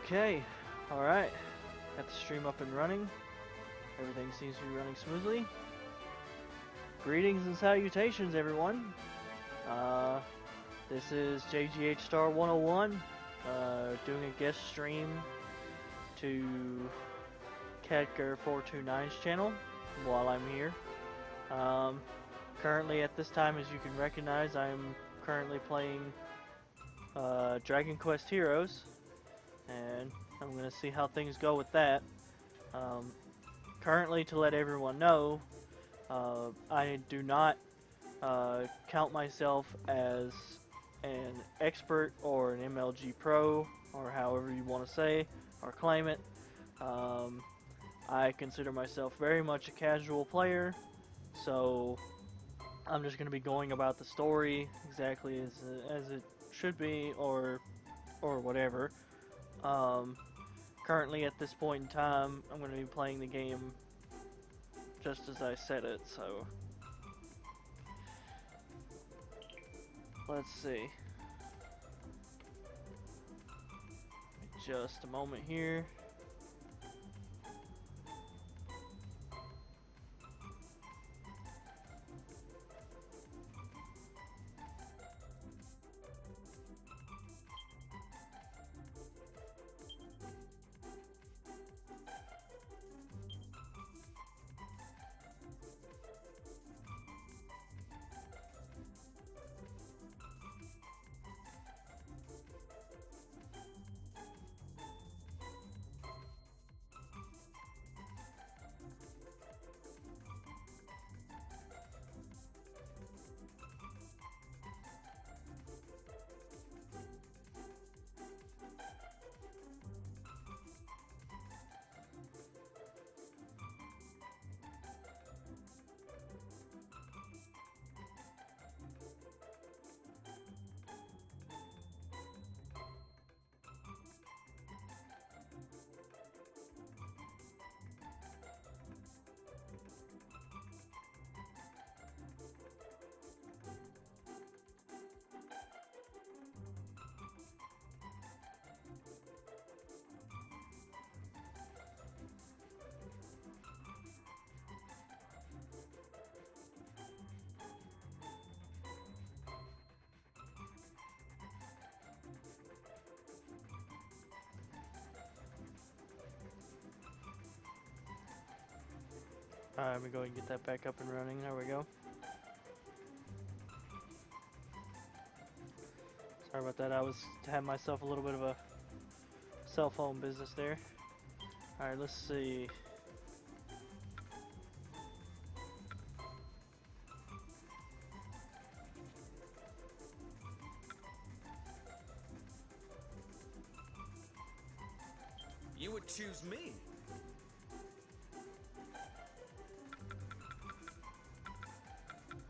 Okay, alright. Got the stream up and running. Everything seems to be running smoothly. Greetings and salutations, everyone. This is Jghstar101, doing a guest stream to Jghstar101's channel while I'm here. Currently at this time, as you can recognize, I'm currently playing Dragon Quest Heroes, and I'm going to see how things go with that. Currently, to let everyone know, I do not count myself as an expert or an MLG pro, or however you want to say or claim it. I consider myself very much a casual player, so I'm just going to be going about the story exactly as it should be, or whatever. Currently at this point in time, I'm going to be playing the game just as I said it, so let's see. Just a moment here. Alright, let me go and get that back up and running. There we go. Sorry about that. I had myself a little bit of a cell phone business there. Alright, let's see. You would choose me.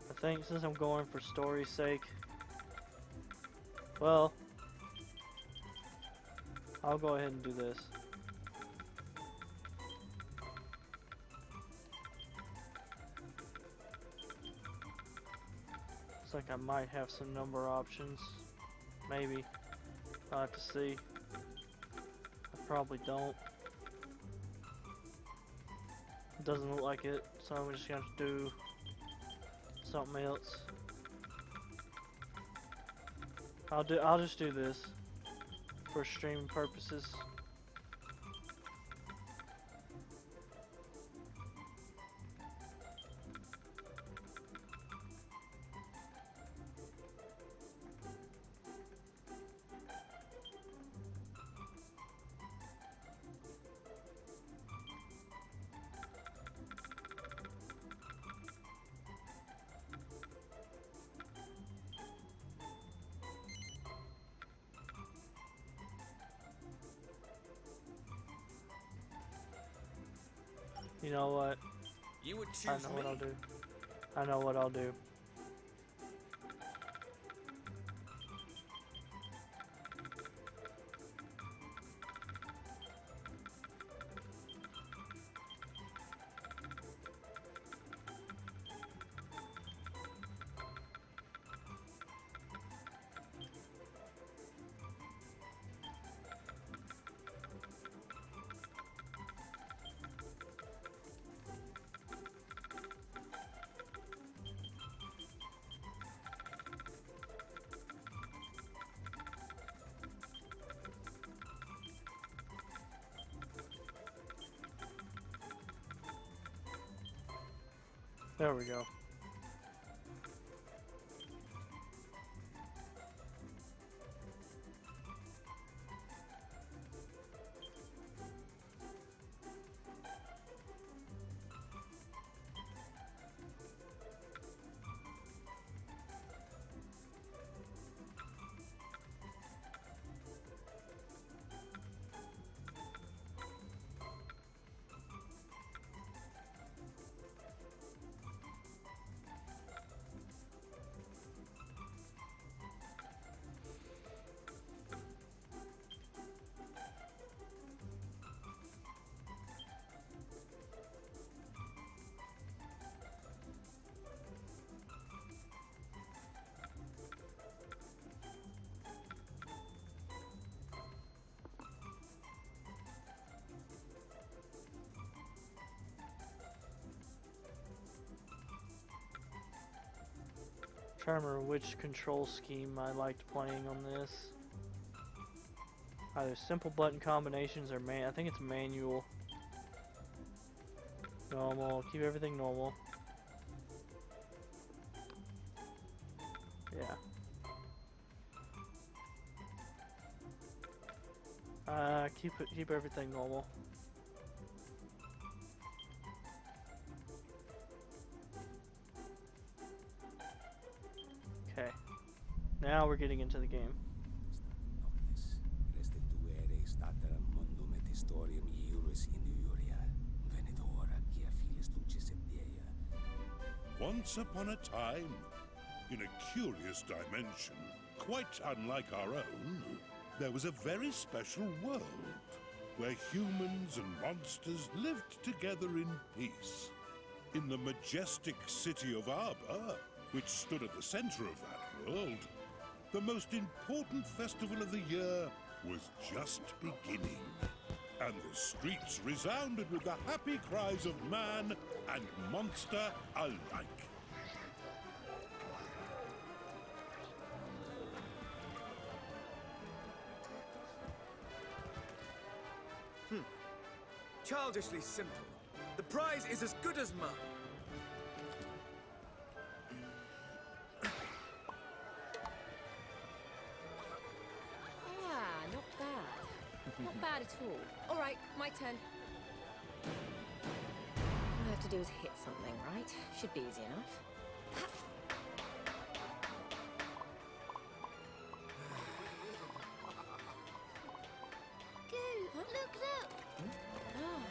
I think since I'm going for story's sake, well, I'll go ahead and do this. Looks like I might have some number options. Maybe. I'll have to see. I probably don't. It doesn't look like it, so I'm just gonna have to do something else. I'll just do this for streaming purposes. You know what? You would choose I know me. what I'll do. I know what I'll do. There we go. Trying to remember which control scheme I liked playing on this. Either simple button combinations or I think it's manual. Normal, keep everything normal. Yeah. Keep everything normal. Okay. Now we're getting into the game. Once upon a time, in a curious dimension, quite unlike our own, there was a very special world where humans and monsters lived together in peace. In the majestic city of Arbor, which stood at the center of that world, the most important festival of the year was just beginning. And the streets resounded with the happy cries of man and monster alike. Childishly simple. The prize is as good as mine. Ah, not bad. Not bad at all. All right, my turn. All I have to do is hit something, right? Should be easy enough. Goo, look, look! Ah.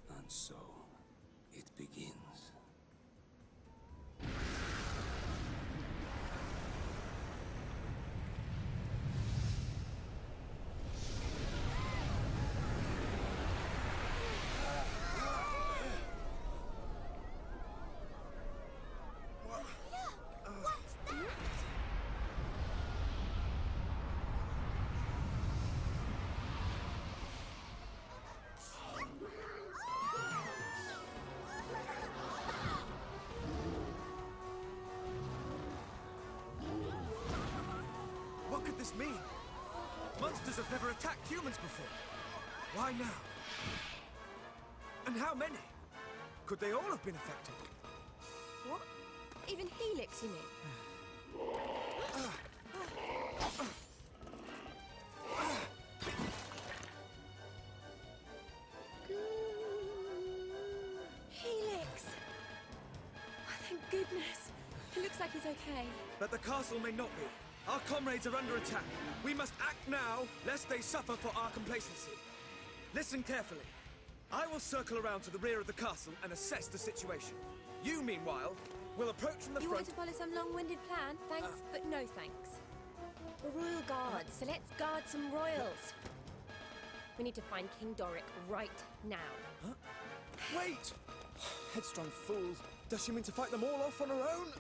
And so, it begins. What's that? What could this mean? Monsters have never attacked humans before. Why now? And how many? Could they all have been affected? What? Even Helix, you mean? Helix! Oh, thank goodness. He looks like he's okay. But the castle may not be. Our comrades are under attack. We must act now, lest they suffer for our complacency. Listen carefully. I will circle around to the rear of the castle and assess the situation. You, meanwhile, will approach from the You front. want to follow some long-winded plan? Thanks, but no thanks. We're royal guards, so let's guard some royals. We need to find King Doric right now. Huh? Wait! Headstrong fools. Does she mean to fight them all off on her own?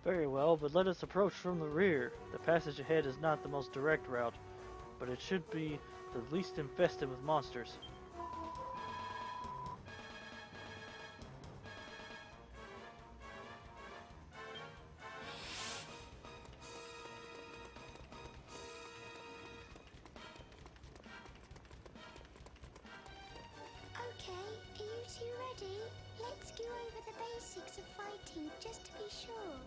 Very well, but let us approach from the rear. The passage ahead is not the most direct route, but it should be the least infested with monsters. Okay, are you two ready? Let's go over the basics of fighting just to be sure.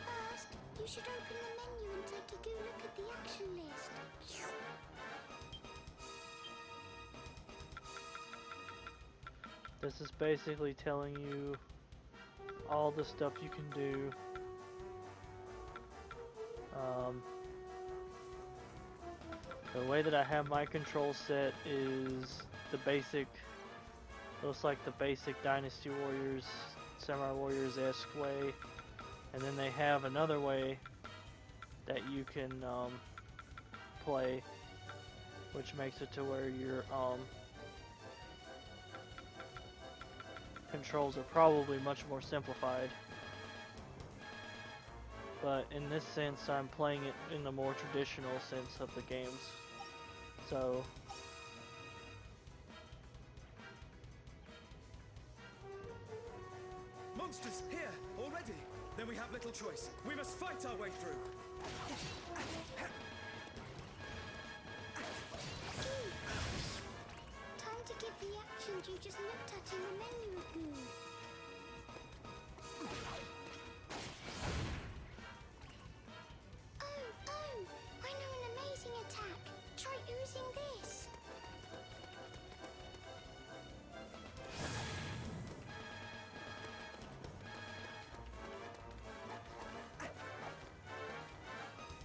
First, you should open the menu and take a good look at the action list. This is basically telling you all the stuff you can do. The way that I have my control set is the basic, looks like the basic Dynasty Warriors, Samurai Warriors-esque way. And then they have another way that you can play, which makes it to where your controls are probably much more simplified. But in this sense, I'm playing it in the more traditional sense of the games. So Monsters here already. Then we have little choice. We must fight our way through. Time to give the actions you just looked at in the menu a go. Oh, I know an amazing attack. Try oozing this.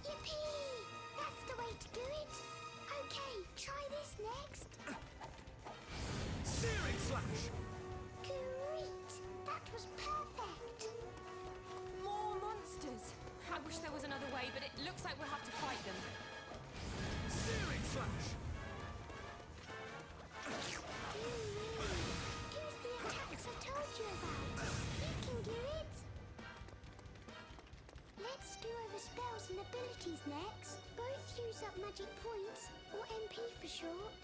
Yippee! That's the way to do it. Okay, try this next. Searing slash. Great! That was perfect. More monsters. I wish there was another way, but it looks like we'll have to fight them. Searing slash. Use the attacks I told you about. You can do it. Let's go over spells and abilities next. Both use up magic points, or MP for short.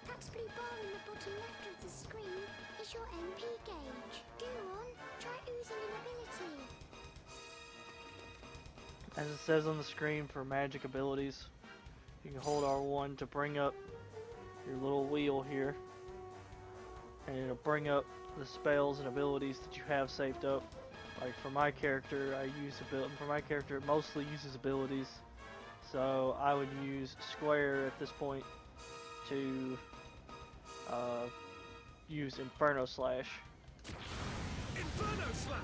That blue bar in the bottom left of the screen is your MP gauge. Go on, try oozing an ability. as it says on the screen for magic abilities, you can hold R1 to bring up your little wheel here, and it'll bring up the spells and abilities that you have saved up. Like for my character, it mostly uses abilities, so I would use Square at this point to use Inferno Slash. Inferno slash.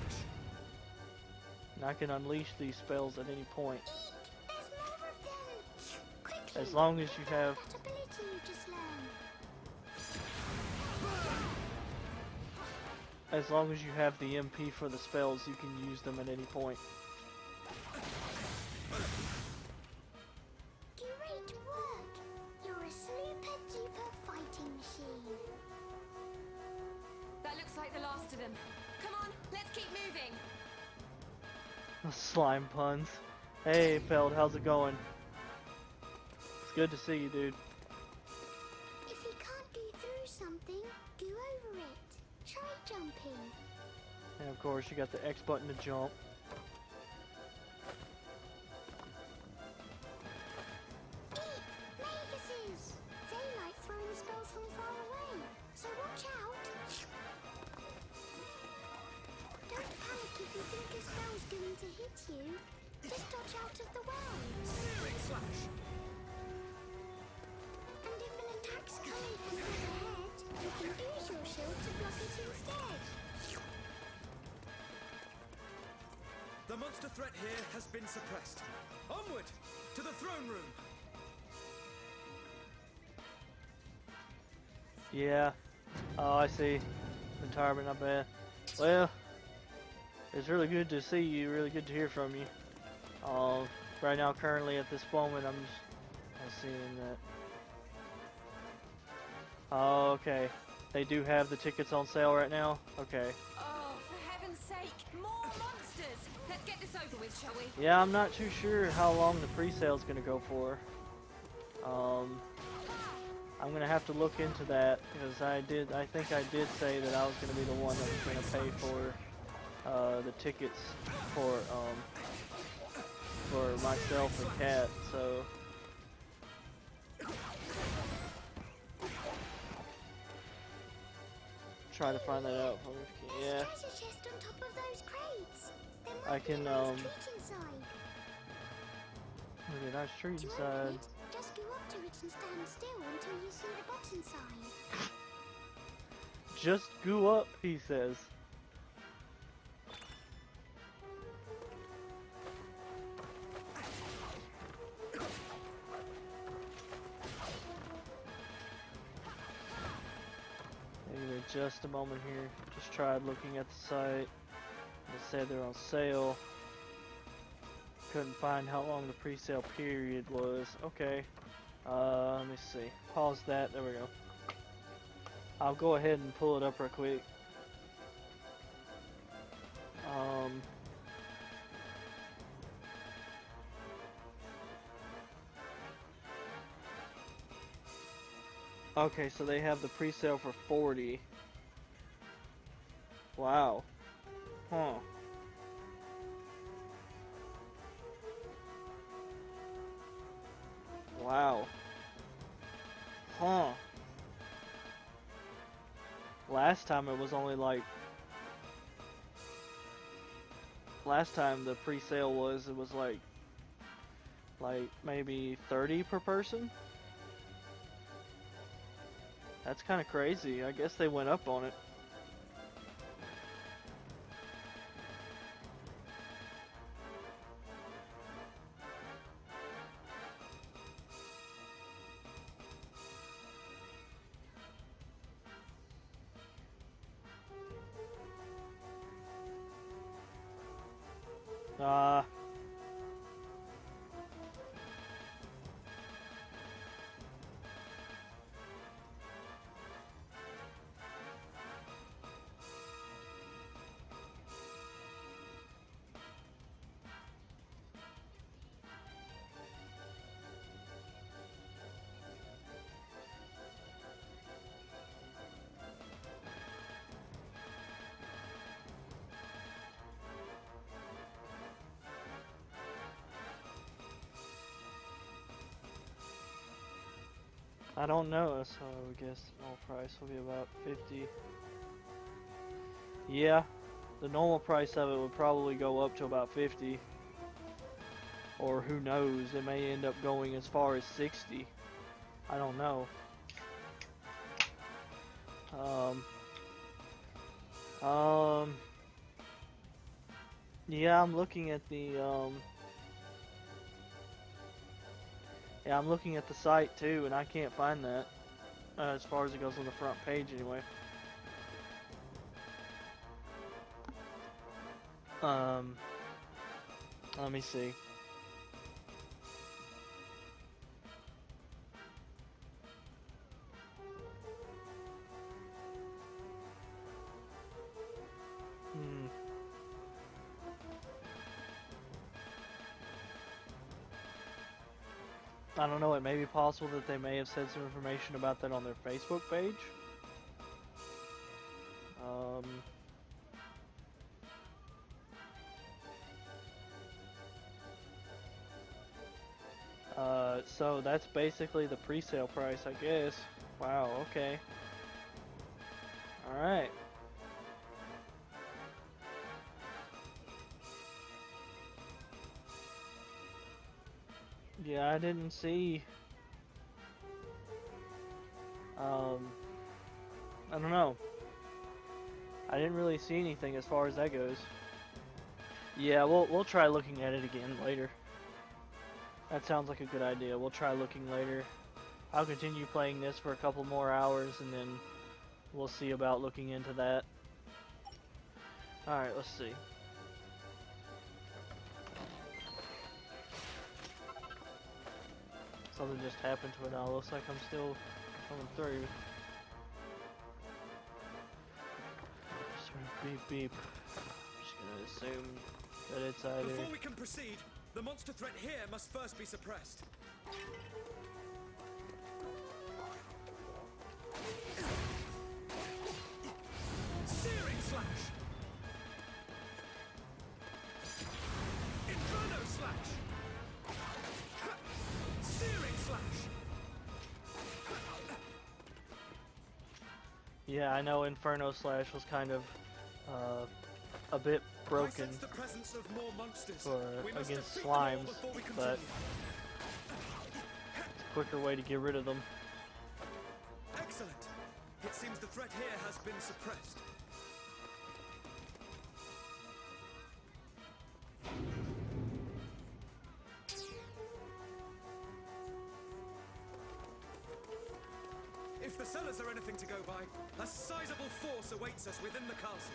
And I can unleash these spells at any point, There's more of them. Quickly. as long as you have That ability you just learned. the MP for the spells. You can use them at any point. Great work! You're a super duper fighting machine. That looks like the last of them. Come on, let's keep moving. Slime puns. Hey, Peld, how's it going? It's good to see you, dude. If you can't go through something, go over it. Try jumping. And of course, you got the X button to jump. Maguses! They like throwing spells from far away, so watch out. Don't panic if you think a spell's going to hit you. Just dodge out of the way. Searing slash. And if an attack's coming from overhead, you can use your shield to block it instead. The monster threat here has been suppressed. Onward to the throne room. Yeah. Oh, I see. Retirement, not bad. Well, it's really good to see you. Really good to hear from you. Right now, currently at this moment, I'm seeing that. Oh, okay. They do have the tickets on sale right now? Okay. over with, shall we? Yeah, I'm not too sure how long the pre-sale's gonna go for. I'm gonna have to look into that because I think I did say that I was gonna be the one that was gonna pay for the tickets for myself and Kat. So try to find that out for me. Yeah, There's treasure chest on top of those crates. There I might be can a nice treat inside. look at nice treat To inside. open it, just go up to it and stand still until you see the button sign. Just go up, he says. Give me just a moment here. Just tried looking at the site. They said they're on sale. Couldn't find how long the pre-sale period was. Okay. Let me see. Pause that. There we go. I'll go ahead and pull it up real quick. Okay, so they have the pre-sale for 40. Wow. Huh. Wow. Huh. Last time it was only like... Last time the pre-sale was, it was like maybe 30 per person? That's kind of crazy. I guess they went up on it. I don't know, so I guess the normal price will be about 50. Yeah, the normal price of it would probably go up to about 50. Or who knows, it may end up going as far as 60. I don't know. Yeah, I'm looking at the, yeah, I'm looking at the site too, and I can't find that. As far as it goes on the front page anyway. Let me see. I don't know, it may be possible that they may have said some information about that on their Facebook page. So that's basically the pre-sale price, I guess. Wow, okay. Alright. Yeah, I didn't see... I don't know. I didn't really see anything as far as that goes. Yeah, we'll try looking at it again later. That sounds like a good idea. We'll try looking later. I'll continue playing this for a couple more hours and then we'll see about looking into that. Alright, let's see. Something just happened to it now. Looks like I'm still coming through. Just gonna beep beep. I'm just gonna assume that it's either. Before we can proceed, the monster threat here must first be suppressed. Searing slash! Inferno slash! Searing slash! Yeah, I know Inferno Slash was kind of a bit I broken sense the presence of more monsters. for We must against defeat them all slimes, before we but continue. it's a quicker way to get rid of them. Excellent. It seems the threat here has been suppressed. If the cellars are anything to go by, a sizable force awaits us within the castle.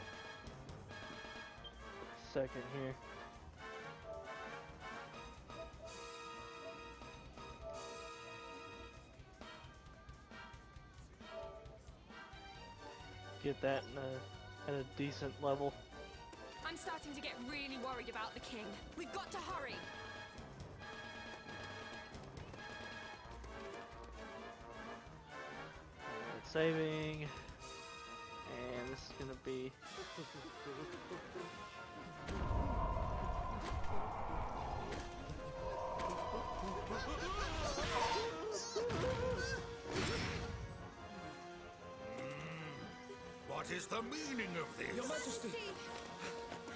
Second here. Get that at a decent level. I'm starting to get really worried about the king. We've got to hurry. Saving, and this is gonna be What is the meaning of this? Your Majesty!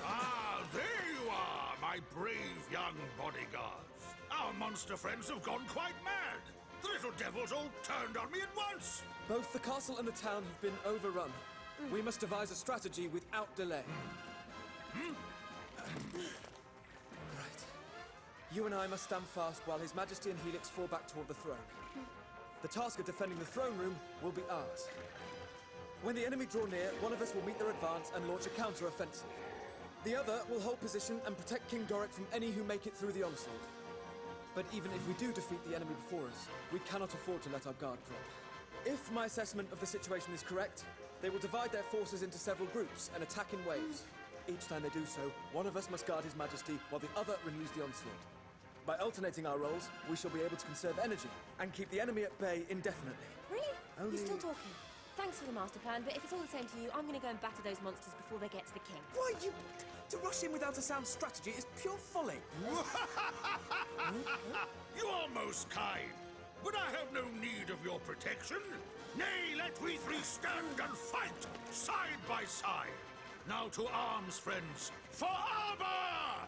Ah, there you are, my brave young bodyguards. Our monster friends have gone quite mad. The little devils all turned on me at once. Both the castle and the town have been overrun. We must devise a strategy without delay. Right. You and I must stand fast while His Majesty and Helix fall back toward the throne. The task of defending the throne room will be ours. When the enemy draw near, one of us will meet their advance and launch a counter-offensive. The other will hold position and protect King Doric from any who make it through the onslaught. But even if we do defeat the enemy before us, we cannot afford to let our guard drop. If my assessment of the situation is correct, they will divide their forces into several groups and attack in waves. Each time they do so, one of us must guard His Majesty while the other renews the onslaught. By alternating our roles, we shall be able to conserve energy and keep the enemy at bay indefinitely. Really? Only- You're still talking. Thanks for the master plan, but if it's all the same to you, I'm going to go and batter those monsters before they get to the king. Why, you... To rush in without a sound strategy is pure folly. You are most kind, but I have no need of your protection. Nay, let we three stand and fight, side by side. Now to arms, friends, for armor!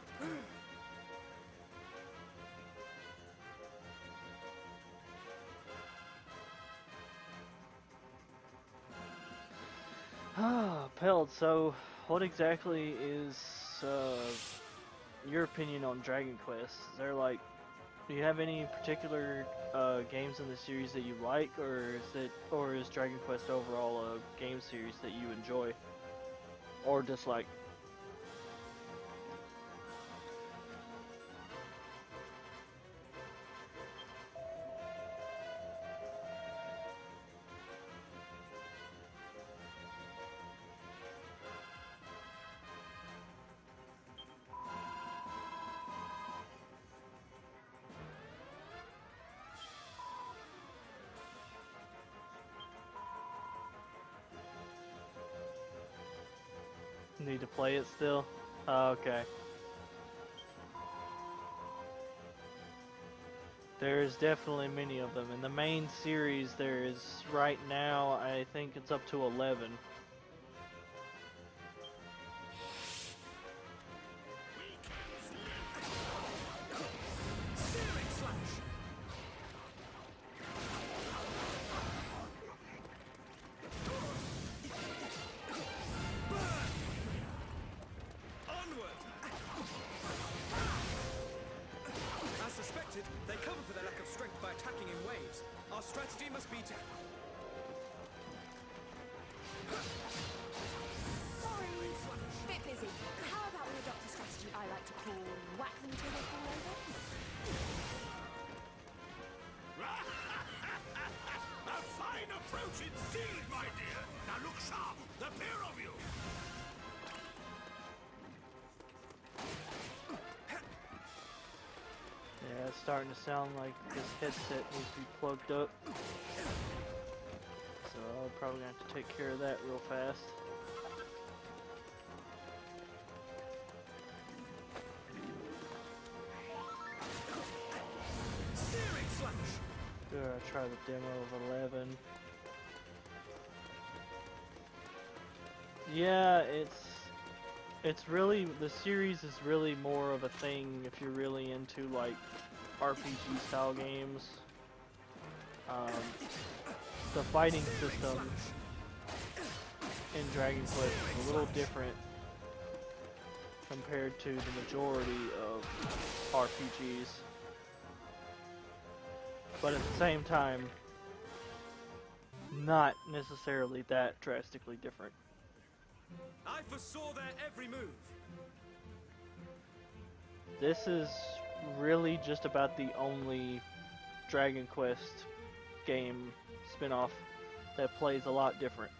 Ah, Peld, so what exactly is your opinion on Dragon Quest? Is there like, do you have any particular games in the series that you like, or is Dragon Quest overall a game series that you enjoy or dislike? Need to play it still? Oh, okay. There's definitely many of them. In the main series, there is right now, I think it's up to 11. Searing slash! Burn! Onward! As suspected, they cover for their lack of strength by attacking in waves. Our strategy must be to... Sorry. Bit busy. How about we adopt a strategy I like to call whack them till they fall over? A fine approach indeed, my dear. Now look sharp, the pair of you. It's starting to sound like this headset needs to be plugged up. So I'm probably gonna have to take care of that real fast. Searing slash! Try the demo of 11. Yeah, it's really, the series is really more of a thing if you're really into like RPG style games. The fighting system in Dragon Quest is a little different compared to the majority of RPGs. But at the same time, not necessarily that drastically different. I foresaw their every move. This is really just about the only Dragon Quest game spin-off that plays a lot different.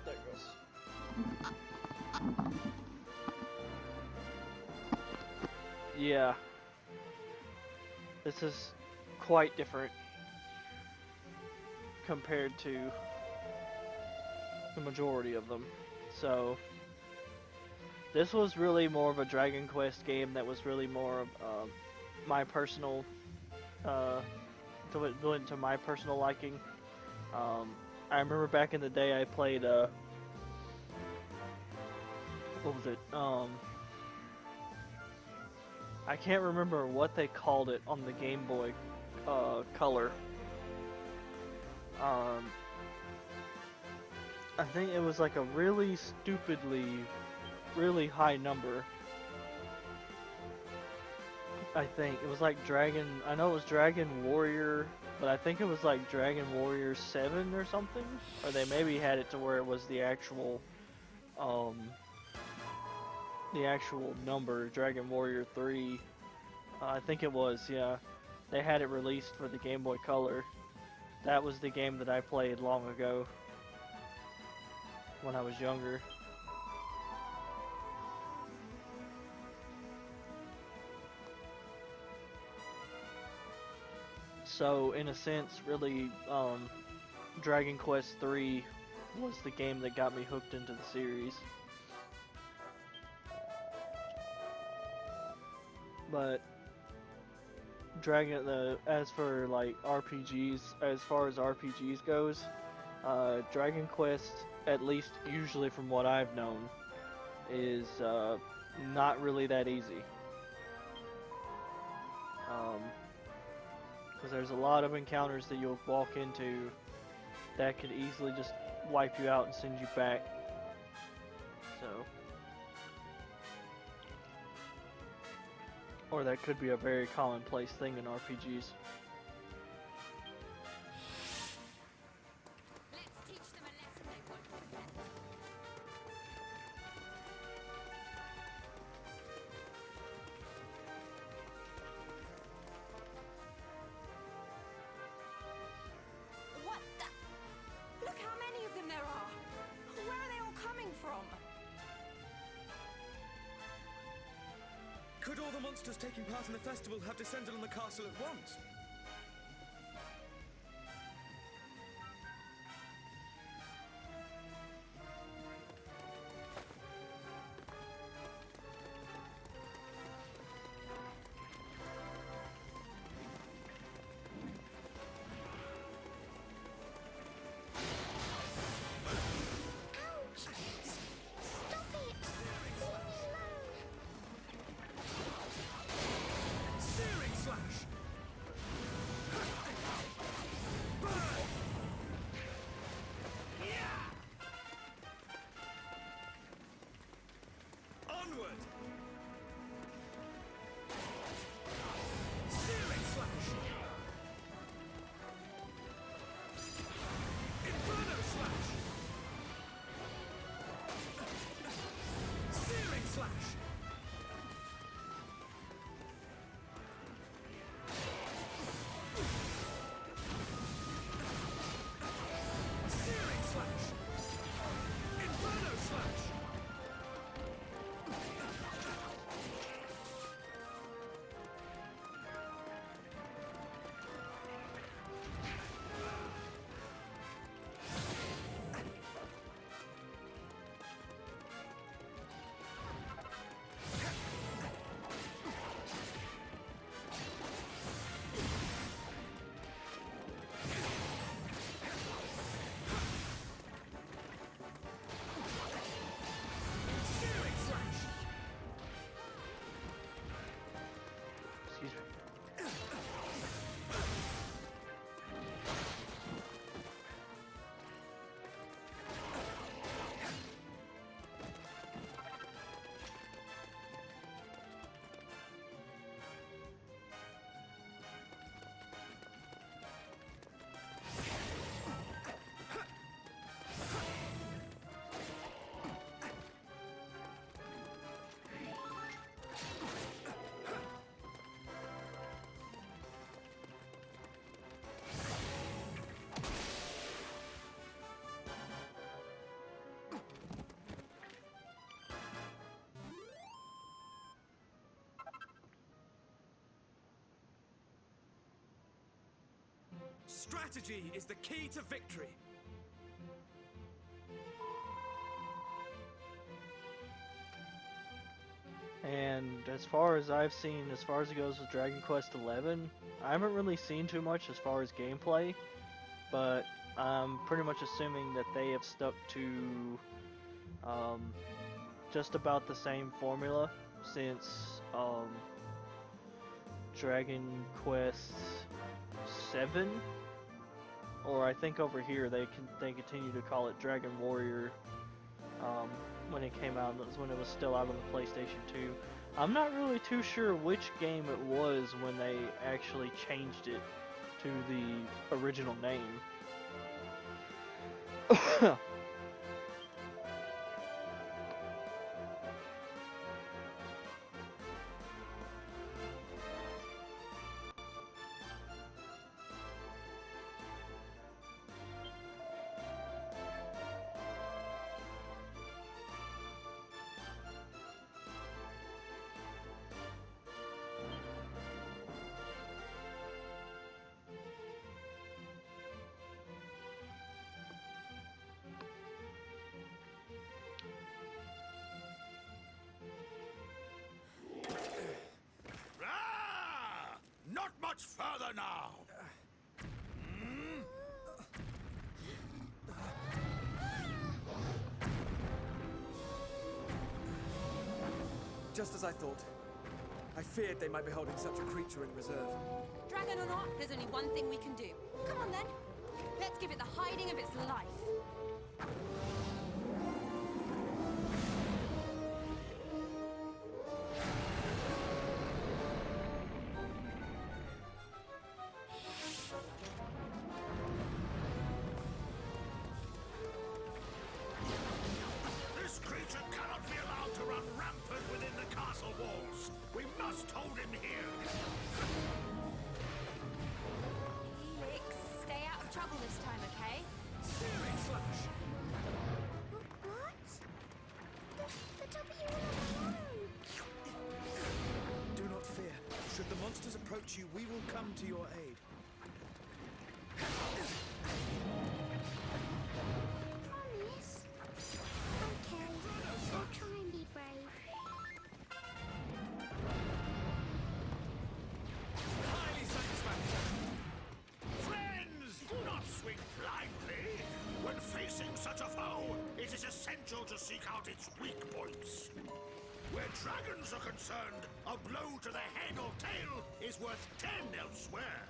There it goes. Yeah. This is quite different compared to the majority of them. So, this was really more of a Dragon Quest game that was really more of my personal, to my personal liking. I remember back in the day I played, what was it? I can't remember what they called it on the Game Boy Color. I think it was like a really stupidly, really high number. I think it was like I know it was Dragon Warrior, but I think it was like Dragon Warrior 7 or something. Or they maybe had it to where it was the actual number, Dragon Warrior 3. I think it was, yeah. They had it released for the Game Boy Color. That was the game that I played long ago when I was younger. So, in a sense, really, Dragon Quest 3 was the game that got me hooked into the series. But as for like RPGs, as far as RPGs goes, Dragon Quest, at least usually from what I've known, is not really that easy. Because there's a lot of encounters that you'll walk into that could easily just wipe you out and send you back. So, or that could be a very commonplace thing in RPGs. Let's teach them a lesson they won't forget. What the? Look how many of them there are! Where are they all coming from? Could all the monsters taking part in the festival have descended on the castle at once? Strategy is the key to victory. And as far as I've seen, as far as it goes with Dragon Quest XI, I haven't really seen too much as far as gameplay, but I'm pretty much assuming that they have stuck to just about the same formula since Dragon Quest VII, or I think over here they continue to call it Dragon Warrior. When it came out, when it was still out on the PlayStation 2. I'm not really too sure which game it was when they actually changed it to the original name. Not much further now! Just as I thought. I feared they might be holding such a creature in reserve. Dragon or not, there's only one thing we can do. Come on then. Let's give it the hiding of its life. This creature cannot be allowed to run rampant within the castle walls. We must hold him here. Felix, stay out of trouble this time, okay? Searing slash! What? The W all alone. Do not fear. Should the monsters approach you, we will come to your aid. Promise? Okay, I'll try and be brave. Highly satisfactory. Friends, do not swing blindly. When facing such a foe, it is essential to seek out its weak points. Where dragons are concerned, a blow to the head or tail is worth 10 elsewhere.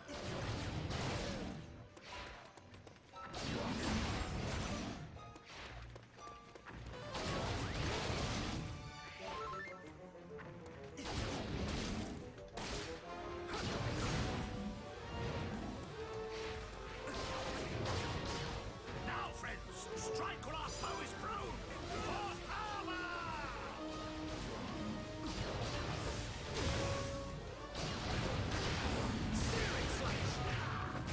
Now, friends, strike while our foe is prone. For armor! Searing slash! Inferno slash!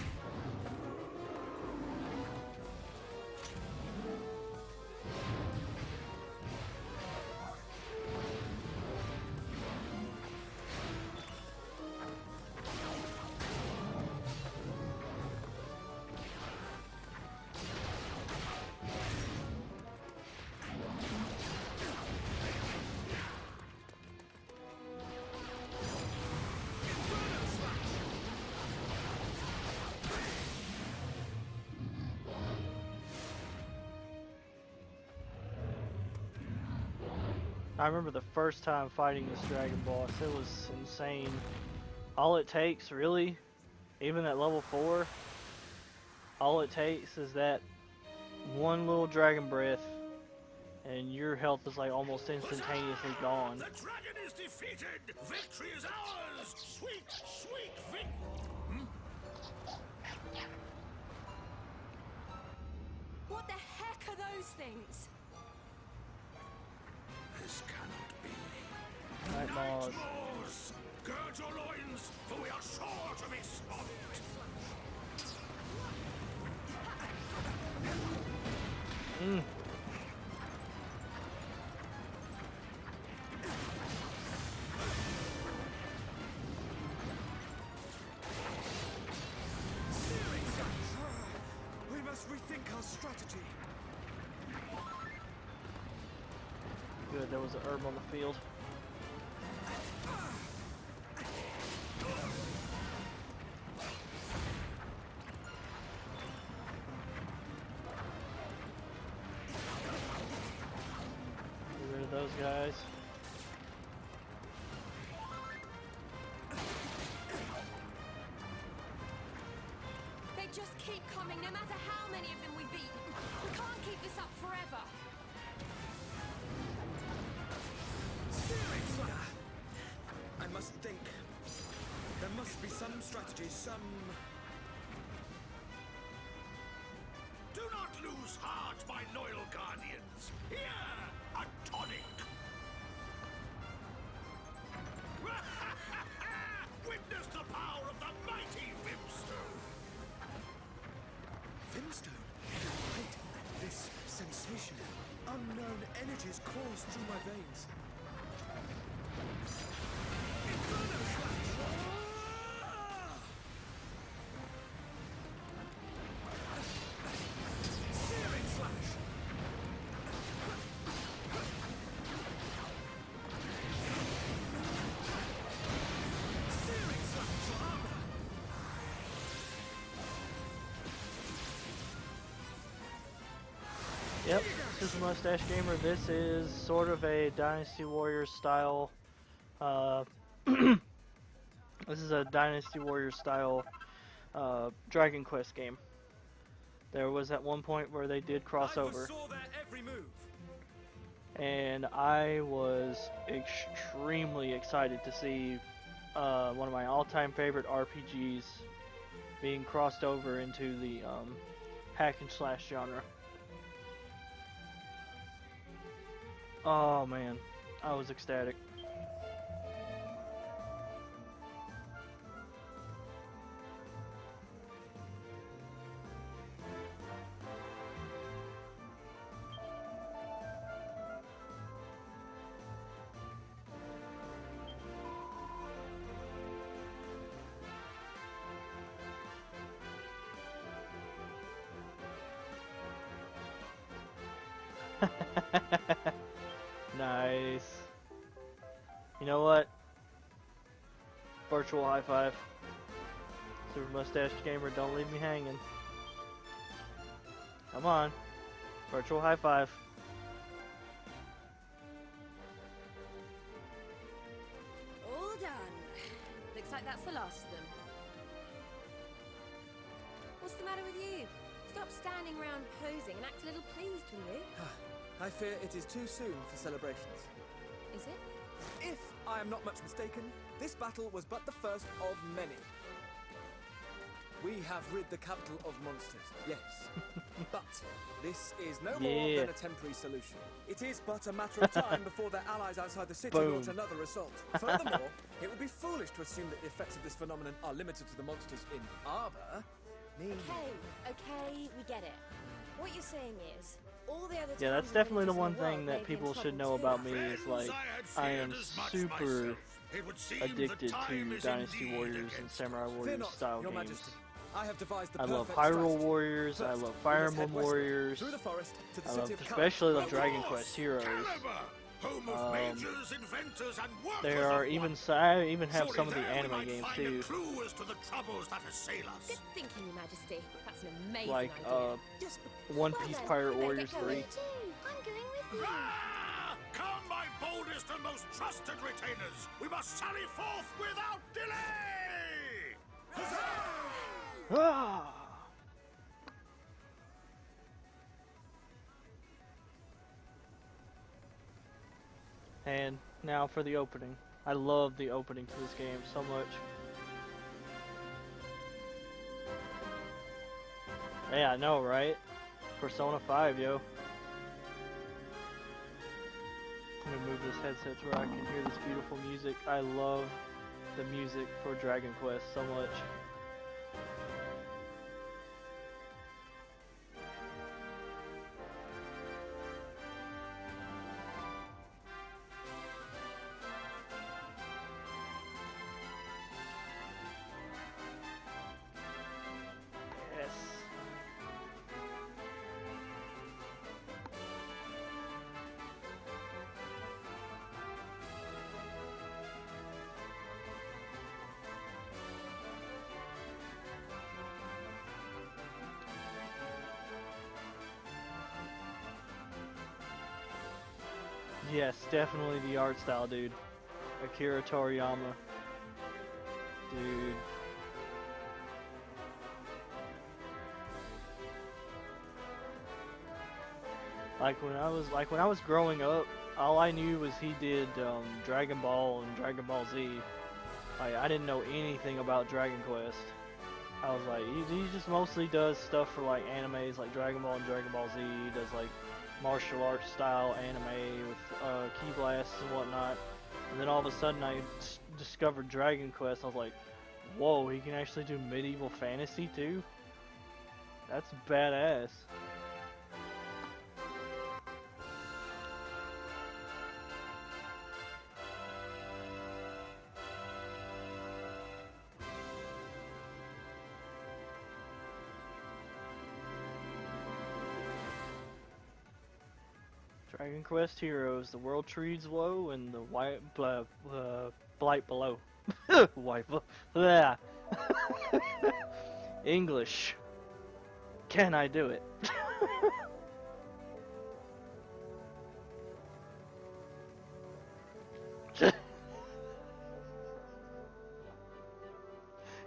I remember the first time fighting this dragon boss, it was insane. All it takes, really, even at level 4, all it takes is that one little dragon breath, and your health is like almost instantaneously gone. The dragon is defeated! Victory is ours! Sweet, sweet victory! What the heck are those things? This cannot be. Nightmares. Nightmares! Gird your loins, for we are sure to be swamped! Searing slash! good. There was an herb on the field. Get rid of those guys. They just keep coming, no matter how many of them we beat. We can't keep this up forever. Seriously! I must think. There must be some strategy, some... Do not lose heart, my loyal guardians. Here, a tonic. Witness the power of the mighty Vimstone. Vimstone? Wait, this sensation. Unknown energies course through my veins. Inferno slash! Searing slash! Searing slash for armor! Yep, Super Mustache Gamer, this is sort of a Dynasty Warriors style, this is a Dynasty Warriors style, Dragon Quest game. There was at one point where they did cross I over, foresaw their every move. and I was extremely excited to see one of my all-time favorite RPGs being crossed over into the hack and slash genre. Oh man, I was ecstatic. Nice. You know what? Virtual high five. Super Mustache Gamer, don't leave me hanging. Come on. Virtual high five. All done. Looks like that's the last of them. What's the matter with you? Stop standing around posing and act a little pleased, will you? I fear it is too soon for celebrations. Is it? If I am not much mistaken, this battle was but the first of many. We have rid the capital of monsters, yes. But this is no more than a temporary solution. It is but a matter of time before their allies outside the city Boom. launch another assault. Furthermore, it would be foolish to assume that the effects of this phenomenon are limited to the monsters in Arbor. Okay, we get it. What you're saying is, all the other Yeah, that's towns and definitely the villages in one the world thing may that be in people should trouble know too. about me is like I am super addicted time to is Dynasty indeed Warriors and against Samurai Fear Warriors not, style Your games. Majesty. I have devised the I love perfect Hyrule strategy. Warriors, I First, love we Fire must head Emblem westward, Warriors, through the forest to the I city love, of especially love Of Dragon course, Quest Heroes. Caliber, home of mages, inventors, and workers There are of even wonder. I even have Surely some of the there we anime might games find too, a clue as to the troubles that assail us. Good thinking, Your Majesty. That's an amazing like idea. Yes, One Piece Pirate Warriors 3. Me too. I'm going with you. Ah! Come, my boldest and most trusted retainers! We must sally forth without delay! Ah! And now for the opening. I love the opening to this game so much. Yeah, I know, right? Persona 5, yo. I'm gonna move this headset to where I can hear this beautiful music. I love the music for Dragon Quest so much. Yes. Yes, definitely the art style, dude. Akira Toriyama. Dude. Like when I was growing up, all I knew was he did Dragon Ball and Dragon Ball Z. Like I didn't know anything about Dragon Quest. I was like, he just mostly does stuff for like animes like Dragon Ball and Dragon Ball Z. He does like martial arts style anime with key blasts and whatnot. And then all of a sudden I discovered Dragon Quest. I was like, whoa, he can actually do medieval fantasy too? That's badass. Dragon Quest Heroes, the world trees low and the blight below. White, blah. English. Can I do it?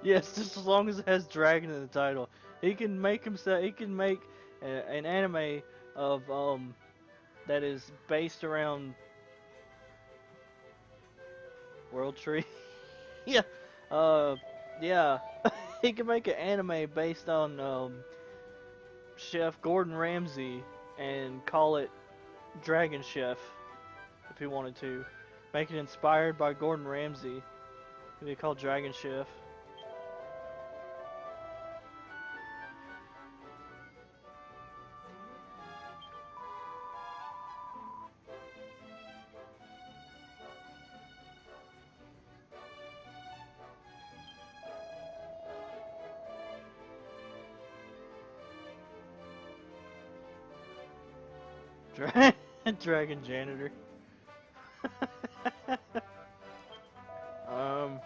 Yes, just as long as it has dragon in the title. He can make himself. He can make an anime of that is based around World Tree. Yeah, uh, yeah. He can make an anime based on Chef Gordon Ramsay and call it Dragon Chef if he wanted to. Make it inspired by Gordon Ramsay. It'd be called Dragon Chef. Dragon Janitor. um,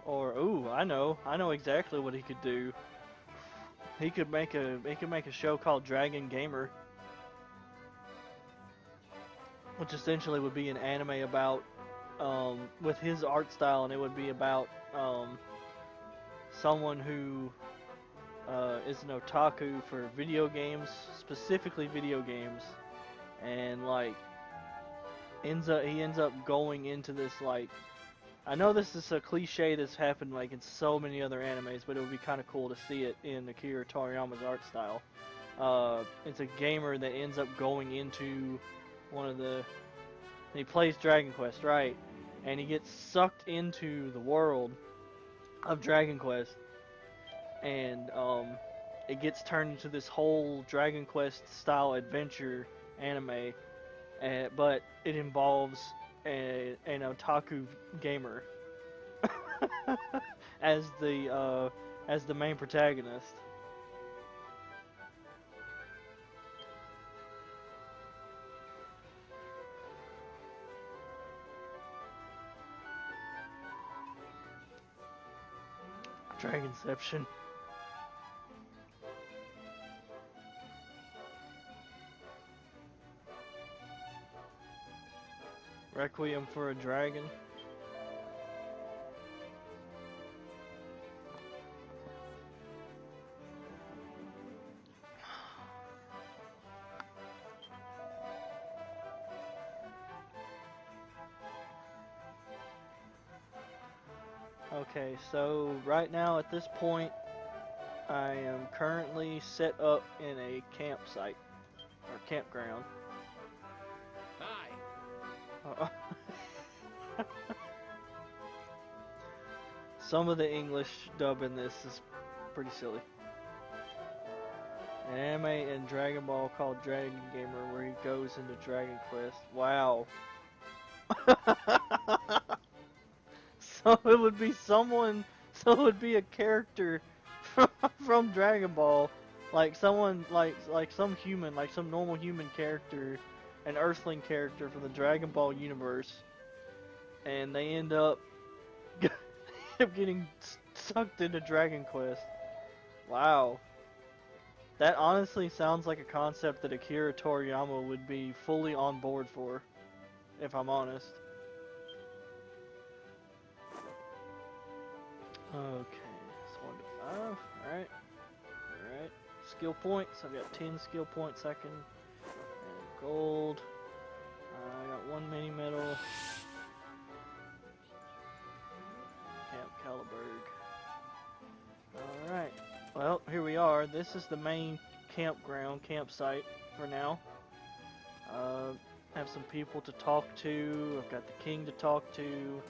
or ooh, I know exactly what he could do. He could make a show called Dragon Gamer, which essentially would be an anime about with his art style, and it would be about someone who is an otaku for video games, specifically video games, and like he ends up going into this like I know this is a cliche that's happened like in so many other animes, but it would be kind of cool to see it in Akira Toriyama's art style. It's a gamer that ends up going into one of the he plays Dragon Quest, right? And he gets sucked into the world of Dragon Quest, and it gets turned into this whole Dragon Quest style adventure anime, but it involves an otaku gamer as the main protagonist. Dragonception. Requiem for a Dragon. Okay, so right now at this point, I am currently set up in a campsite or campground. Hi. Some of the English dub in this is pretty silly. An anime in Dragon Ball called Dragon Gamer where he goes into Dragon Quest. Wow. So it would be someone, so it would be a character from Dragon Ball, like someone, like some human, like some normal human character, an Earthling character from the Dragon Ball universe, and they end up getting sucked into Dragon Quest. Wow, That honestly sounds like a concept that Akira Toriyama would be fully on board for, if I'm honest. Okay, so 1 to 5. Alright. Alright. Skill points. I've got 10 skill points I can. And gold. I got 1 mini medal. Camp Caliburg. Alright. Well, here we are. This is the main campsite for now. Have some people to talk to. I've got the king to talk to.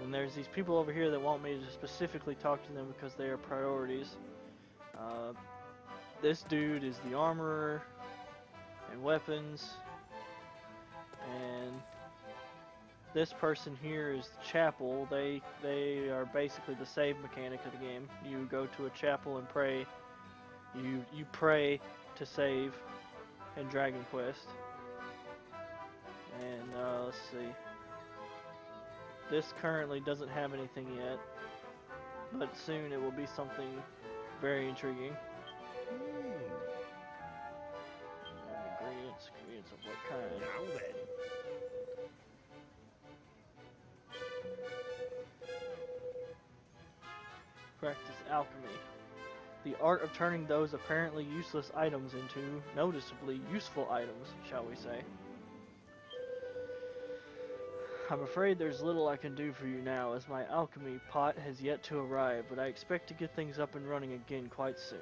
And there's these people over here that want me to specifically talk to them because they are priorities. This dude is the armorer and weapons. And this person here is the chapel. They are basically the save mechanic of the game. You go to a chapel and pray. You pray to save in Dragon Quest. And let's see. This currently doesn't have anything yet, but soon it will be something very intriguing. Ingredients of what kind? Now then. Practice alchemy. The art of turning those apparently useless items into noticeably useful items, shall we say. I'm afraid there's little I can do for you now, as my alchemy pot has yet to arrive, but I expect to get things up and running again quite soon.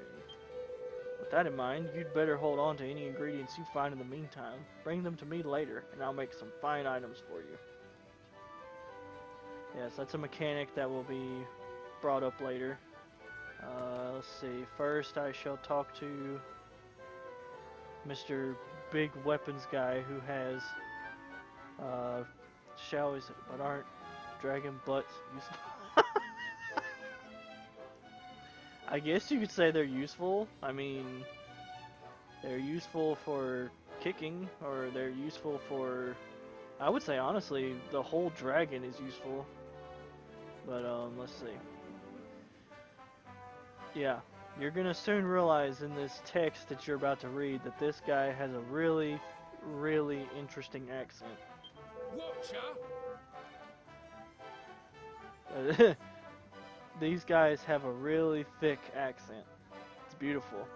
With that in mind, you'd better hold on to any ingredients you find in the meantime. Bring them to me later, and I'll make some fine items for you. Yes, that's a mechanic that will be brought up later. Let's see. First, I shall talk to Mr. Big Weapons Guy, who has shells but aren't dragon butts useful. I guess you could say they're useful. I mean, they're useful for kicking, or they're useful for... I would say, honestly, the whole dragon is useful. But, let's see. Yeah, you're gonna soon realize in this text that you're about to read that this guy has a really, really interesting accent. Watcha! These guys have a really thick accent. It's beautiful.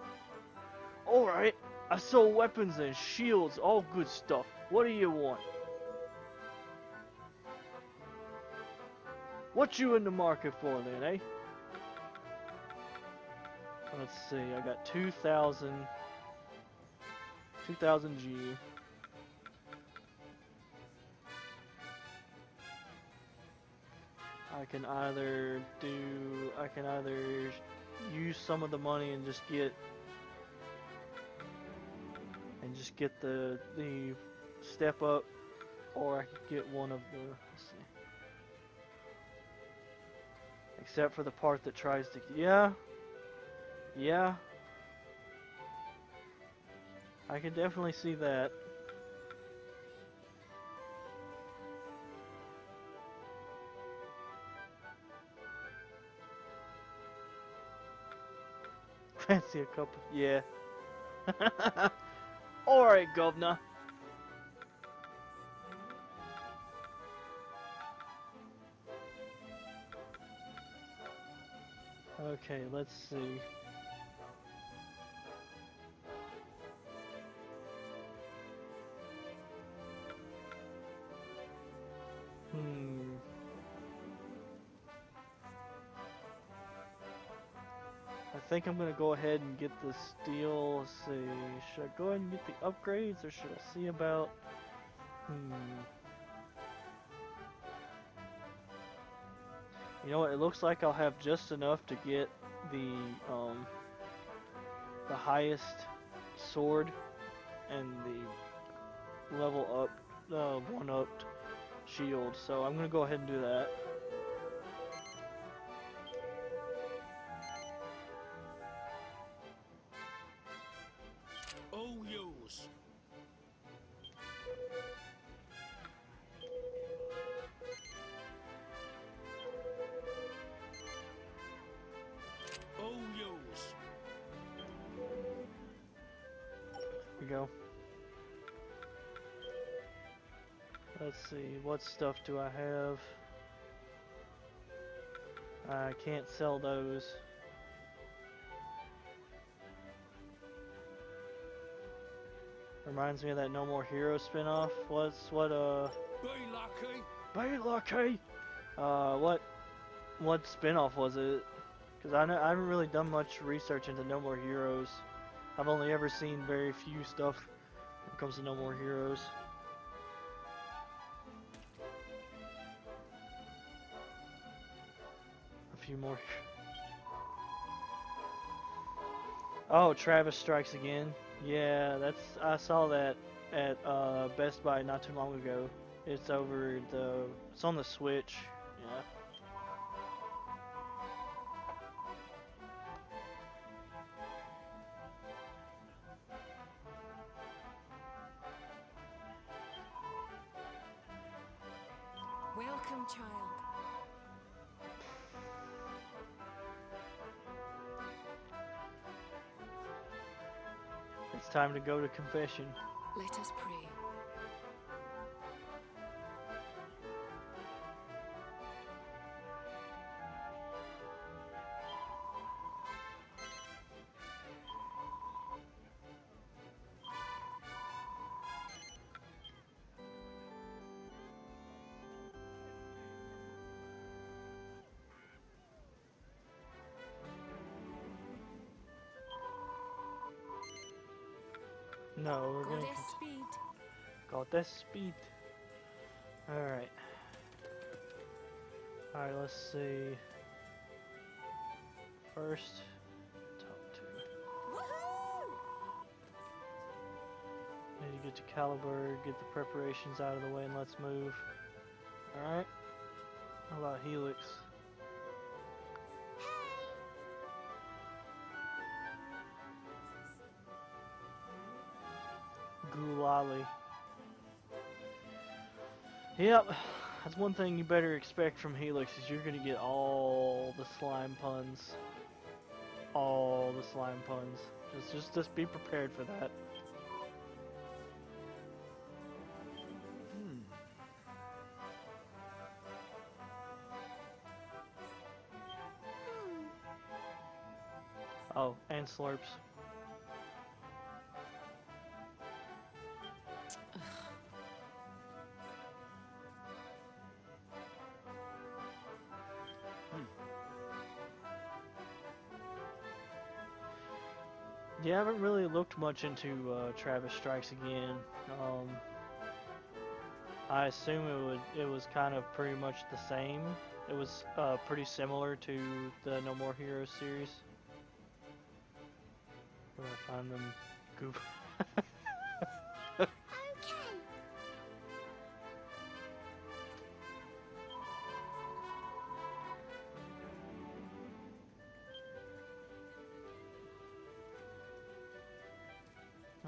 Alright, I sell weapons and shields, all good stuff. What do you want? What you in the market for then, eh? Let's see, I got 2,000 G. I can either use some of the money and just get the step up, or I could get one of the, let's see. Except for the part that tries to, yeah. I can definitely see that. Fancy a couple, yeah. Alright, governor. Okay, let's see. I think I'm gonna go ahead and get the steel. Let's see. Should I go ahead and get the upgrades, or should I see about? You know what? It looks like I'll have just enough to get the highest sword and the level up, one-upped shield. So I'm gonna go ahead and do that. All yours. All yours. go. Let's see, what stuff do I have? I can't sell those. Reminds me of that No More Heroes spinoff. What Be lucky. Be lucky! What spinoff was it? Because I haven't really done much research into No More Heroes. I've only ever seen very few stuff when it comes to No More Heroes. A few more. Oh, Travis Strikes Again. Yeah, I saw that at Best Buy not too long ago. It's it's on the Switch. Yeah. Welcome, child. It's time to go to confession. Let us pray. No, we're gonna Goddess speed. got that speed. Alright. Alright, let's see. First, talk to. Woohoo! Need to get to Caliber, get the preparations out of the way, and let's move. Alright. How about Helix? Gulali. Yep, that's one thing you better expect from Helix is you're gonna get all the slime puns. All the slime puns. Just be prepared for that. Oh, and slurps. Yeah, I haven't really looked much into Travis Strikes Again. I assume it was kind of pretty much the same. It was pretty similar to the No More Heroes series. Where I find them goop. Okay.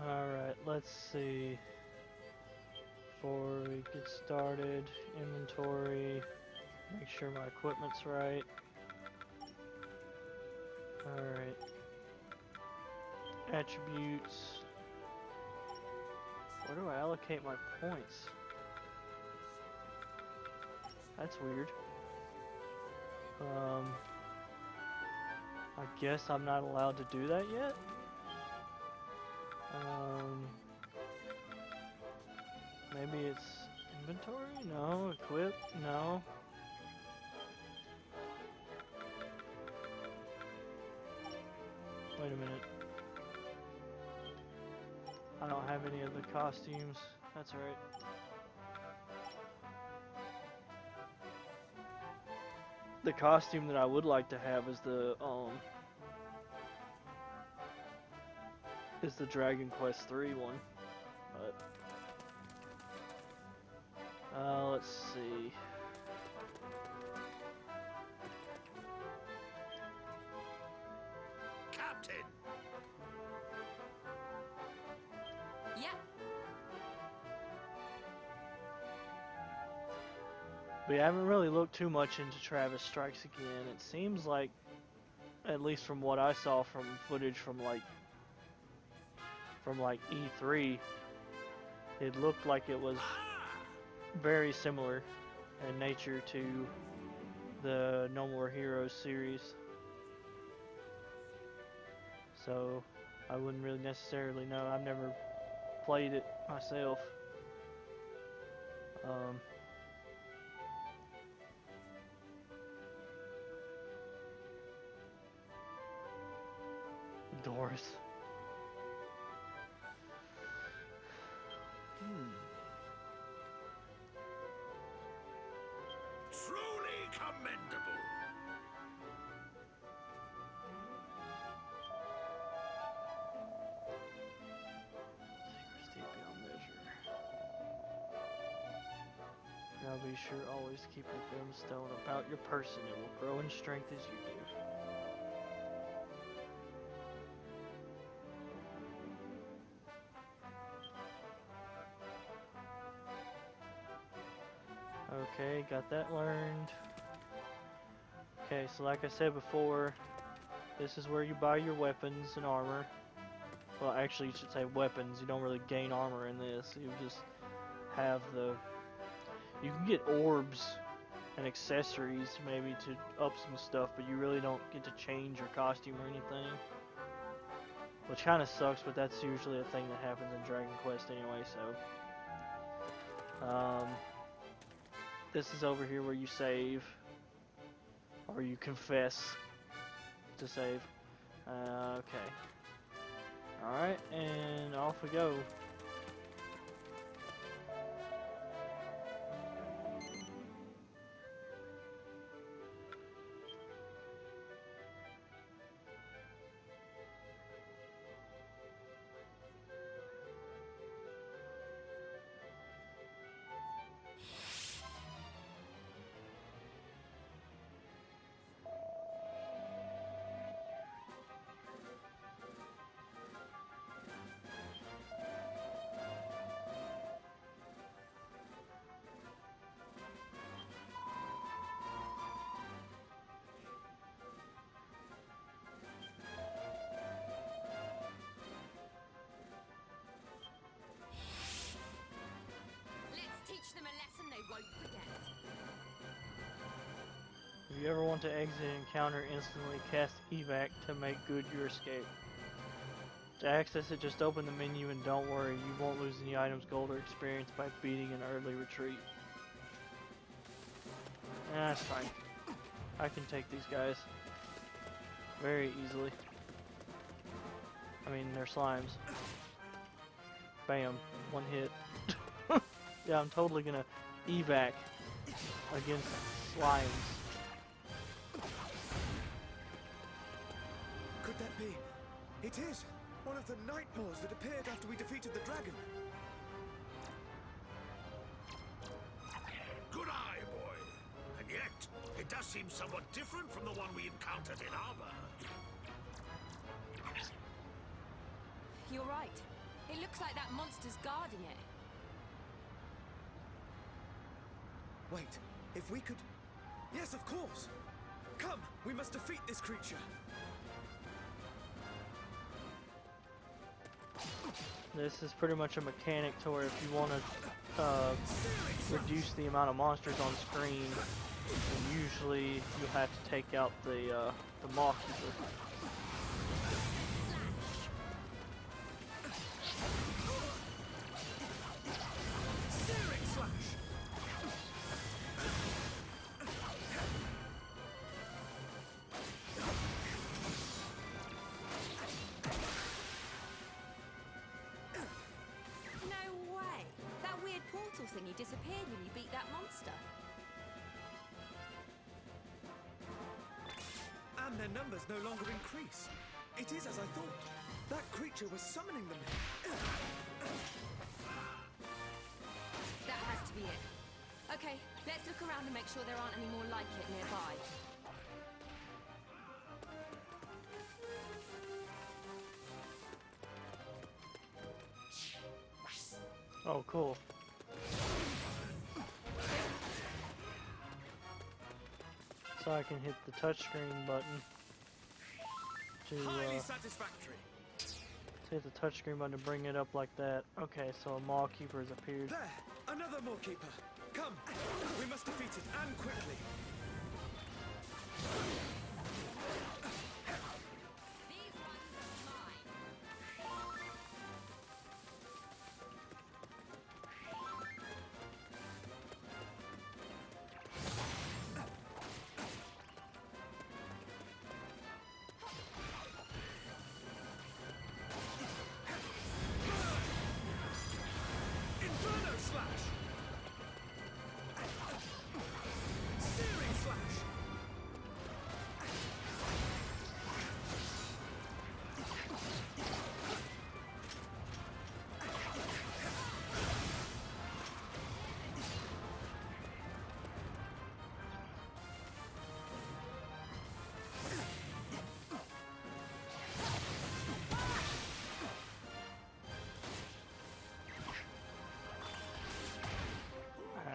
Alright, let's see. Before we get started, inventory, make sure my equipment's right. Alright. Attributes. Where do I allocate my points? That's weird. I guess I'm not allowed to do that yet? Maybe it's inventory? No. Equip? No. Wait a minute. I don't have any of the costumes. That's right. The costume that I would like to have is the Dragon Quest III one. But let's see. Captain! Yep. But yeah, I haven't really looked too much into Travis Strikes Again. It seems like, at least from what I saw from footage from like from like E3, it looked like it was very similar in nature to the No More Heroes series. So I wouldn't really necessarily know. I've never played it myself. Doors. Truly commendable. Secrecy beyond measure. Now be sure always to keep your brimstone about your person. It will grow in strength as you do. Okay, got that learned. Okay, so like I said before, this is where you buy your weapons and armor. Well, actually you should say weapons. You don't really gain armor in this. You just have the... You can get orbs and accessories maybe to up some stuff, but you really don't get to change your costume or anything. Which kind of sucks, but that's usually a thing that happens in Dragon Quest anyway, so... this is over here where you save, or you confess to save. Okay. Alright, and off we go. Let's teach them a lesson they won't forget. If you ever want to exit an encounter instantly, cast evac to make good your escape. To access it, just open the menu and don't worry, you won't lose any items, gold, or experience by beating an early retreat. That's fine. I can take these guys very easily. I mean, they're slimes. Bam. One hit. Yeah, I'm totally gonna evac against slimes. Could that be? It is! One of the Nightmares that appeared after we defeated the dragon. Good eye, boy. And yet, it does seem somewhat different from the one we encountered in armor. You're right. It looks like that monster's guarding it. Wait, if we could... Yes, of course! Come, we must defeat this creature. This is pretty much a mechanic to where if you want to reduce the amount of monsters on screen, then usually you have to take out the Maw Keeper. No way! That weird portal thingy disappeared when you beat that monster. And their numbers no longer increase. It is as I thought. That creature was summoning them. That has to be it. Okay, let's look around and make sure there aren't any more like it nearby. Oh, cool. So I can hit the touchscreen button Highly to satisfactory. Hit the touchscreen button to bring it up like that. Okay, so a Maw Keeper has appeared. There! Another Maw Keeper! Come! We must defeat it, and quickly! These ones are mine. Inferno Slash! Searing Slash!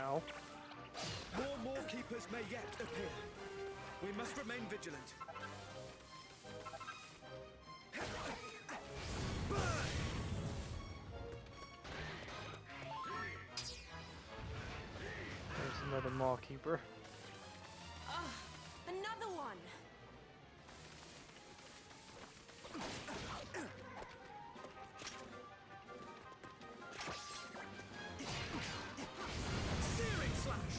Ow. More Maw Keepers may yet appear. We must remain vigilant. Burn! There's another Maw Keeper. Another one. Searing Slash!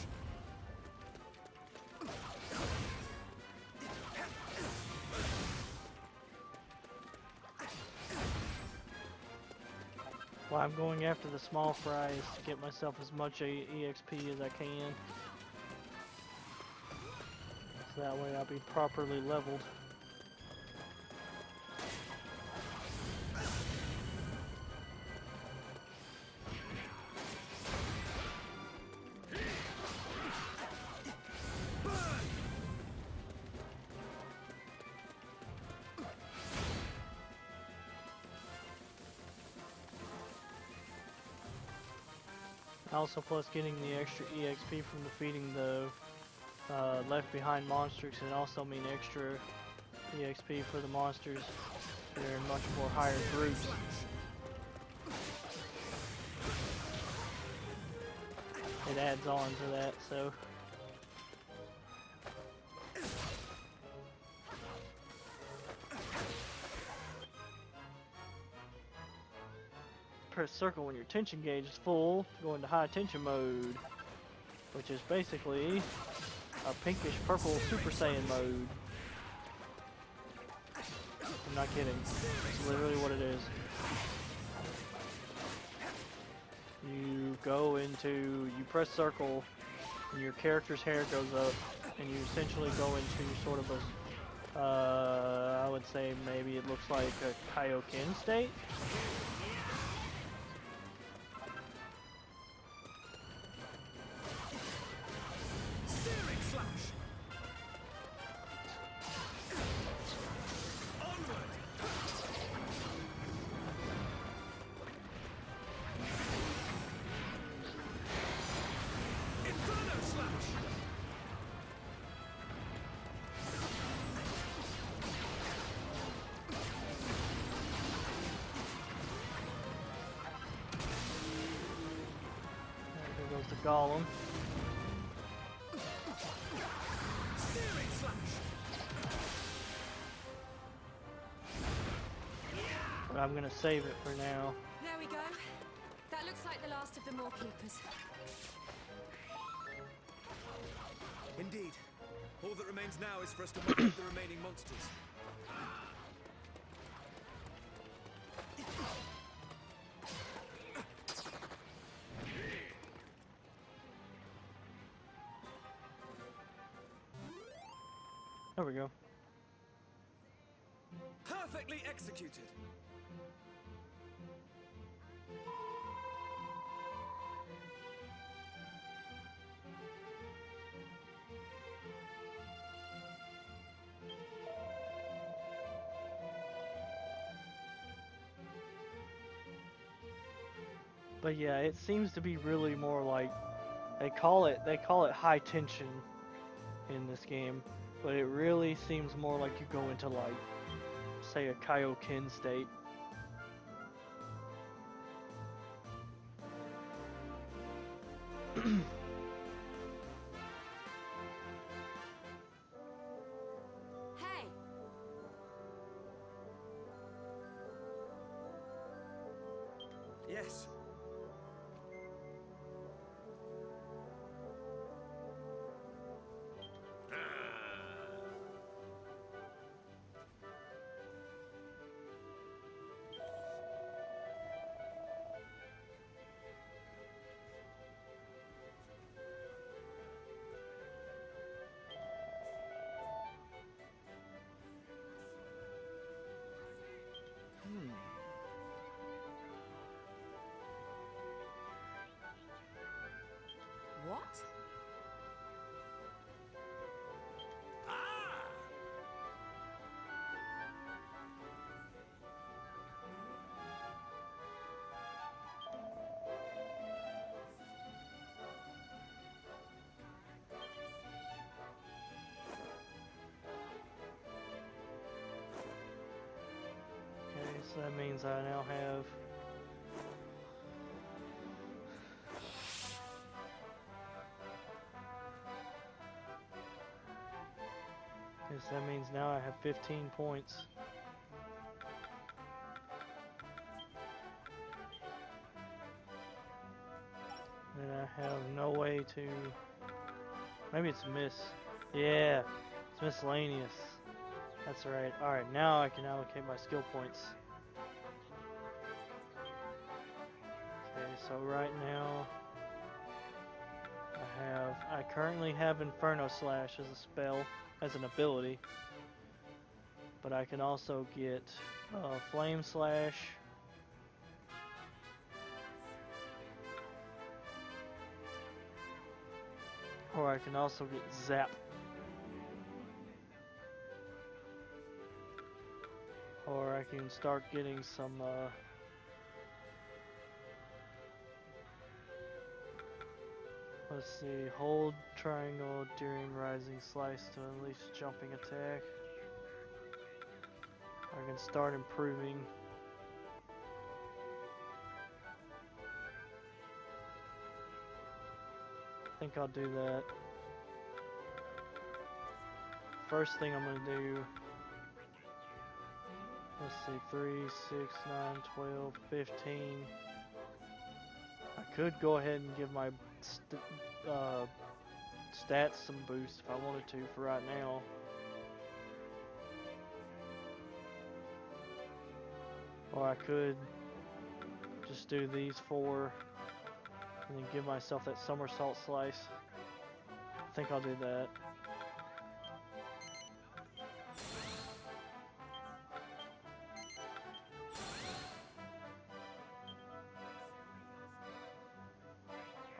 Well, I'm going after the small fries to get myself as much EXP as I can. So that way I'll be properly leveled. Also, plus getting the extra EXP from defeating the left behind monsters can also mean extra EXP for the monsters that are in much more higher groups. It adds on to that, so. Press circle when your tension gauge is full to go into high tension mode, which is basically a pinkish purple Super Saiyan mode. I'm not kidding. It's literally what it is. You press circle and your character's hair goes up and you essentially go into sort of a, I would say maybe it looks like a Kaioken state. Searing Slash! Onward! Inferno Slash! There goes the Golem. Searing Slash! But I'm gonna save it for now. There we go. That looks like the last of the Maw Keepers. Indeed. All that remains now is for us to wipe out the remaining monsters. There we go. Perfectly executed. But yeah, it seems to be really more like they call it high tension in this game, but it really seems more like you go into like say a Kaioken state. Hey! Yes. What? Okay, so that means I now have yes, that means now I have 15 points. And I have no way to... Maybe it's Yeah, it's miscellaneous. That's right. Alright, now I can allocate my skill points. Okay, so right now I currently have Inferno Slash as a spell, as an ability. But I can also get Flame Slash. Or I can also get Zap. Or I can start getting some let's see, hold triangle during rising slice to unleash jumping attack. I can start improving. I think I'll do that. First thing I'm gonna do, let's see, 3, 6, 9, 12, 15. I could go ahead and give my stats some boost if I wanted to for right now. Or I could just do these 4 and then give myself that somersault slice. I think I'll do that.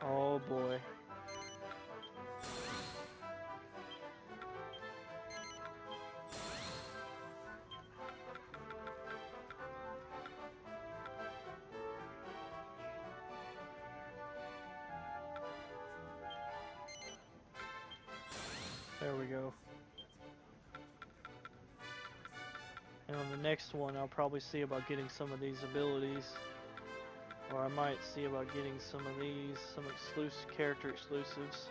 Oh boy. There we go. And on the next one, I'll probably see about getting some of these abilities. Or I might see about getting some of these, some character exclusives.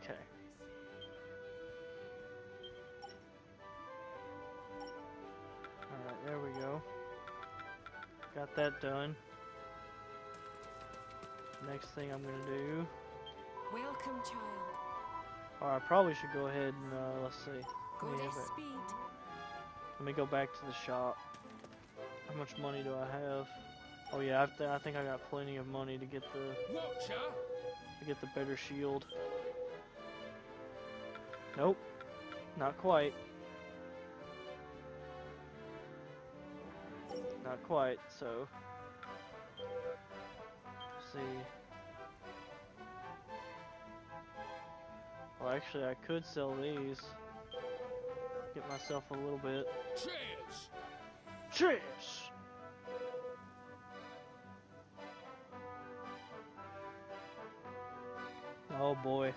Okay. Alright, there we go. Got that done. Next thing I'm gonna do, Welcome, child. or I probably should go ahead and let's see. Goddess speed. Let me go back to the shop. How much money do I have? Oh yeah, I think I got plenty of money to get the better shield. Nope, not quite. Not quite. So, let's see. Well, actually, I could sell these. Get myself a little bit. Cheers! Cheers! Oh boy.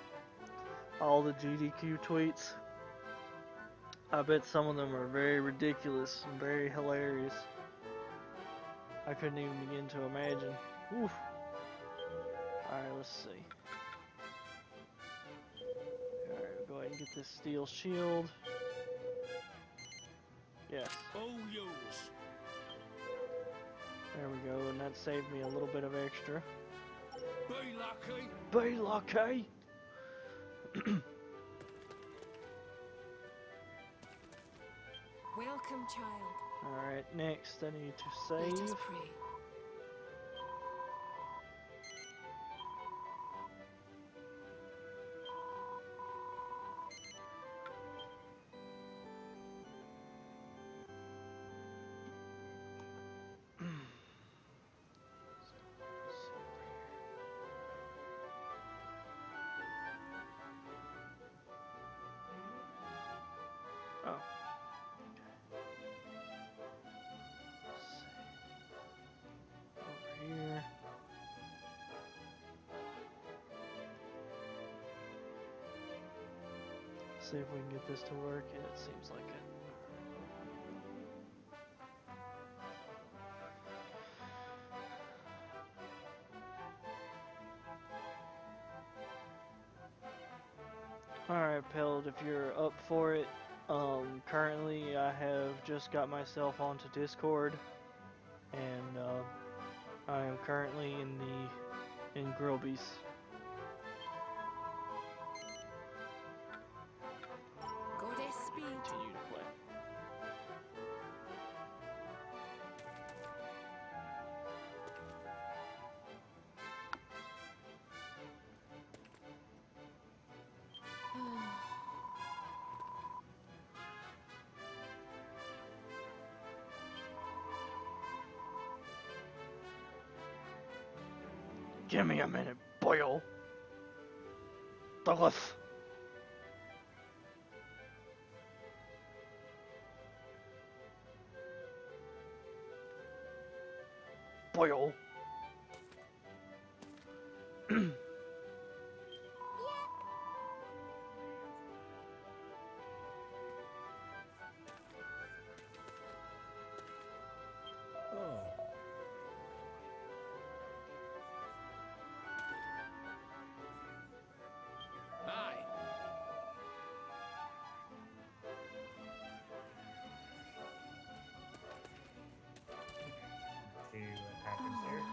All the GDQ tweets. I bet some of them are very ridiculous and very hilarious. I couldn't even begin to imagine. Oof. Alright, let's see. Alright, we'll go ahead and get this steel shield. Yes. All yours. There we go, and that saved me a little bit of extra. Be lucky. Be lucky! Welcome, child. Alright, next I need to Let us save. pray. Oh. Over here. See if we can get this to work. Yeah, it seems like it. Alright, Peld, if you're up for it, currently I have just got myself onto Discord, and I am currently in Grillby's. Goddess speed. Continue to play. Give me a minute, boyo. Douglas. Boyo. Oh. Aye. See what happens here.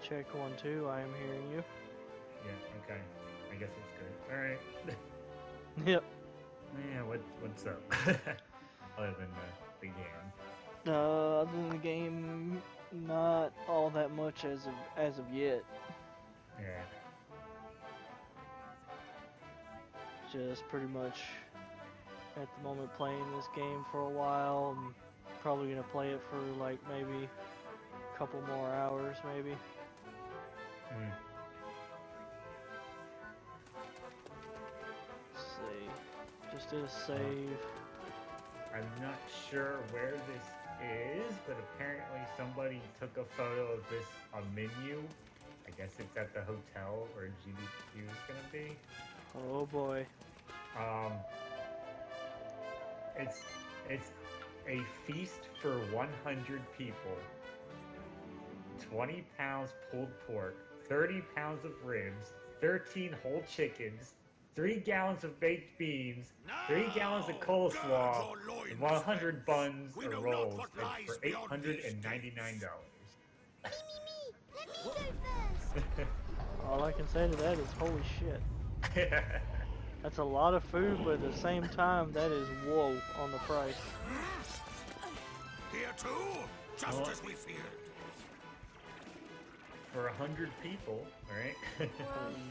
Check 1, 2, I am hearing you. Yeah, okay. I guess it's good. Alright. Yep. Yeah, what's up? Other than the game. Other than the game, not all that much as of yet. Yeah. Just pretty much at the moment playing this game for a while. I'm probably gonna play it for like maybe a couple more hours, maybe. Mm. Let's see. Just did a save. I'm not sure where this is, but apparently somebody took a photo of this menu. I guess it's at the hotel where GDQ is gonna be. Oh boy. It's a feast for 100 people. 20 pounds pulled pork, 30 pounds of ribs, 13 whole chickens, 3 gallons of baked beans, 3 gallons of coleslaw, and 100 buns or rolls for $899. Me. Let me go first. All I can say to that is holy shit. That's a lot of food, but at the same time, that is whoa on the price. Here too, just as we feared. For 100 people, right? This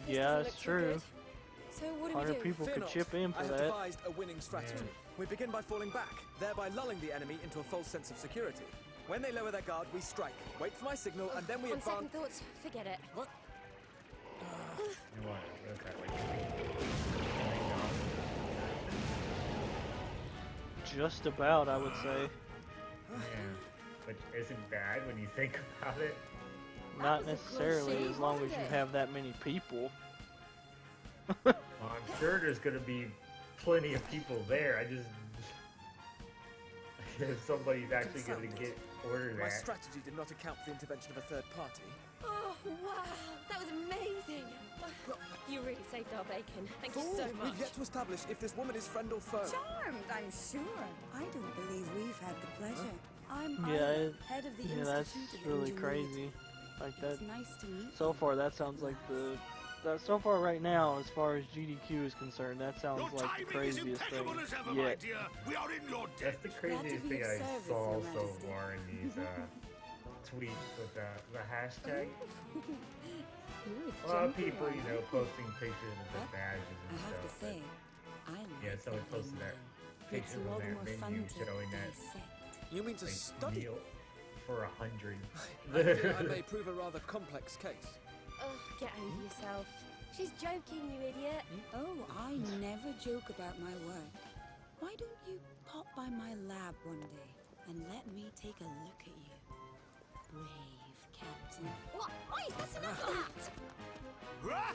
Yeah, doesn't it's look too true. good. So what do 100 we do? people Fear could not. chip in for I have that. devised a winning strategy. Yeah. We begin by falling back, thereby lulling the enemy into a false sense of security. When they lower their guard, we strike. Wait for my signal, and then we On advance. second thoughts, forget it. What? You want it? Okay, wait. Just about, I would say. Yeah, which isn't bad when you think about it. Not was a close necessarily shave, as long as wasn't you it? have that many people. Well, I'm sure there's gonna be plenty of people there. I just if somebody's actually gonna order My that. strategy did not account for the intervention of a third party. Oh, wow. That was amazing. You really saved our bacon. Thank you so much. We've yet to establish if this woman is friend or foe. Charmed, I'm sure. I don't believe we've had the pleasure. I'm Yeah, head of the yeah, that's Institute of really Ingenuity. crazy. Like that. It's nice to meet So you. far, that sounds like so far right now, as far as GDQ is concerned, that sounds Your like the timing is craziest thing impeccable as ever, my yet. dear. We are in your debt. That's the craziest be thing of I service, saw Your so Majesty. far in these tweets with the hashtag. You're A lot of jumpy people, one, you know, aren't you? posting pictures of their But badges I and have to stuff. say, I like Yeah, someone that posted young that man. picture Makes you of all the their more fun menu to showing that dissect. You mean to like, study? meal for 100. I fear I may prove a rather complex case. Ugh, get over yourself. She's joking, you idiot. Oh, I never joke about my work. Why don't you pop by my lab one day and let me take a look at you? Brave Captain. What? Wait, that's enough of that.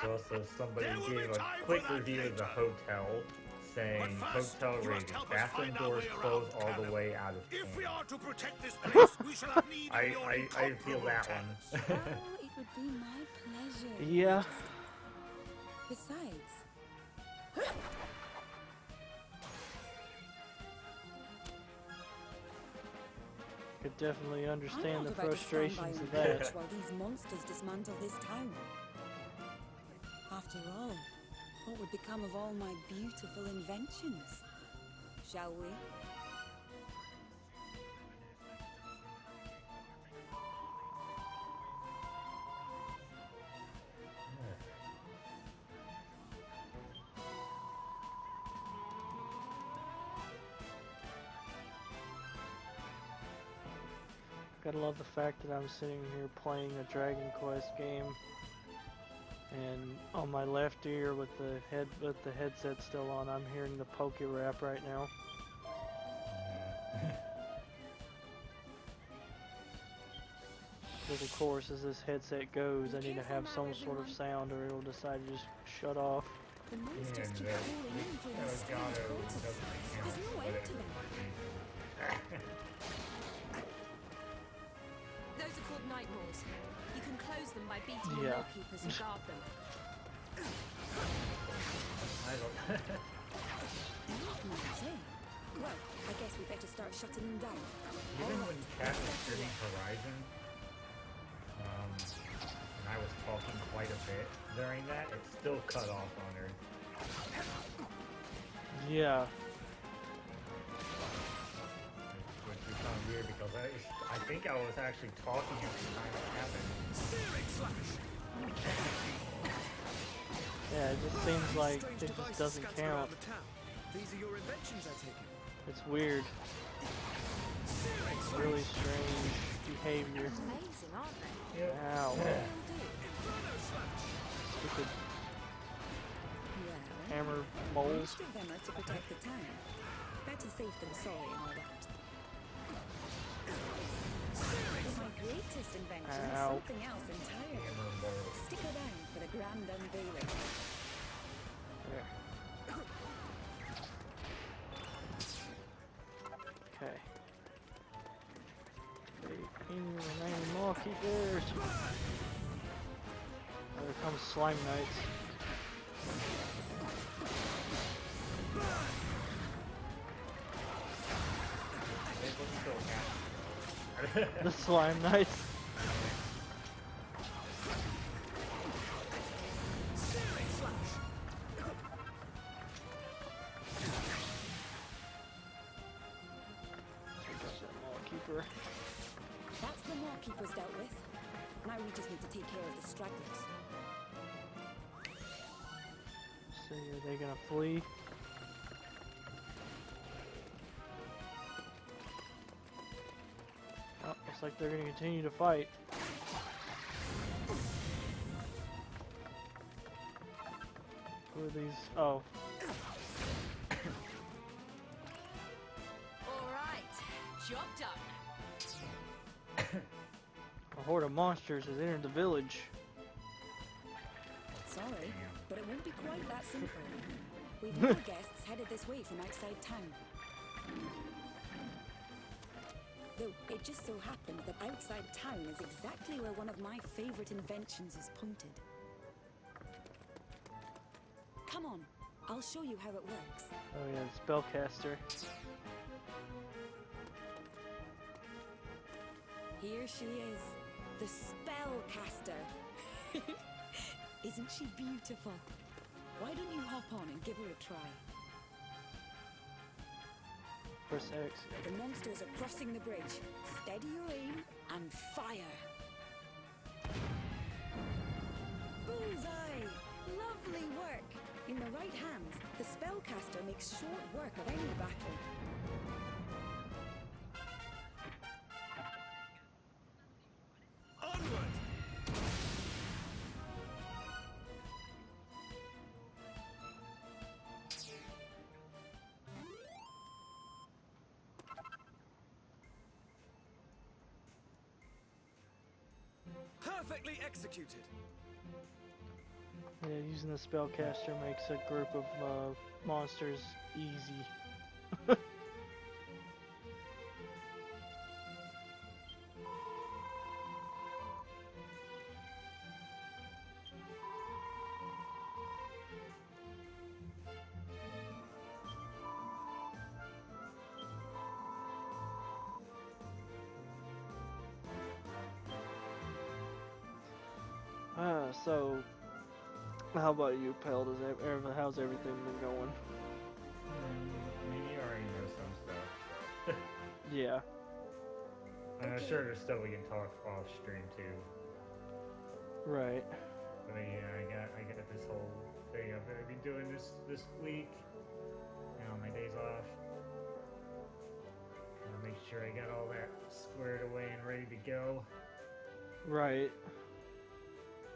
There's also somebody There will be gave a time for quick that review of the later. hotel saying But first, hotel you must rating, help us bathroom find our doors way closed around all the Canada. way out of If we 10. are to protect this place, we shall have need of your I feel incomparable that talents. one. Oh, it would be my pleasure. Your Yeah. Majesty. Besides, Could definitely I'm understand the not about to stand by frustrations and of that. watch while these monsters dismantle this town. After all, what would become of all my beautiful inventions? Shall we? Gotta love the fact that I'm sitting here playing a Dragon Quest game, and on my left ear with the headset still on, I'm hearing the Poke Rap right now. But of course, as this headset goes, I need to have some sort of sound, or it'll decide to just shut off. The monsters And keep calling in for these strange Elgato portals. doesn't count, There's no end to them. Those are called night maws. You can close them by beating the Yeah. wall keepers who guard them. I don't. Nightmares, eh? Well, I guess we better start shutting them down. Even when Cat was streaming Horizon, and I was talking quite a bit during that, it still cut off on her. Yeah. Which is kind of weird because I think I was actually talking at the time it happened. Searing slash! Yeah, it just seems like Strange it just devices doesn't scattered around count. the town. These are your inventions, I take it. It's weird. Searing slash! Really strange behavior. Amazing, aren't they? Yep. Ow. Will do. Inferno slash! Stupid Well, hammer moles. most of them are to protect the town. Better safe than sorry and all that. But my greatest invention is Ow. something else entirely. Hammer mold. Stick around for the grand unveiling. There. Okay. Any remaining more keepers. Oh, here comes Slime Knights. It was so happy. The Slime Knights. Searing slash! Got that Maw Keeper. That's the more keepers dealt with. Now we just need to take care of the stragglers. See, are they gonna flee? Oh, looks like they're gonna continue to fight. Who are these? Oh, All right, job done. a horde of monsters has entered the village. Sorry, but it won't be quite that simple. We've more guests headed this way from outside town. Though it just so happens that outside town is exactly where one of my favorite inventions is pointed. Come on, I'll show you how it works. Oh yeah, the spellcaster. Here she is, the spellcaster. Isn't she beautiful? Why don't you hop on and give her a try? Press X. The monsters are crossing the bridge. Steady your aim and fire. Bullseye! Lovely work! In the right hands, the spellcaster makes short work of any battle. Onward! Perfectly executed. Yeah, using the spellcaster makes a group of monsters easy. So how about you, Pell? How's everything been going? I mean, you already know some stuff. So. Yeah. I'm sure there's stuff we can talk off stream too. Right. But yeah, I got this whole thing I'm gonna be doing this week. You know, my days off. I'll make sure I got all that squared away and ready to go. Right.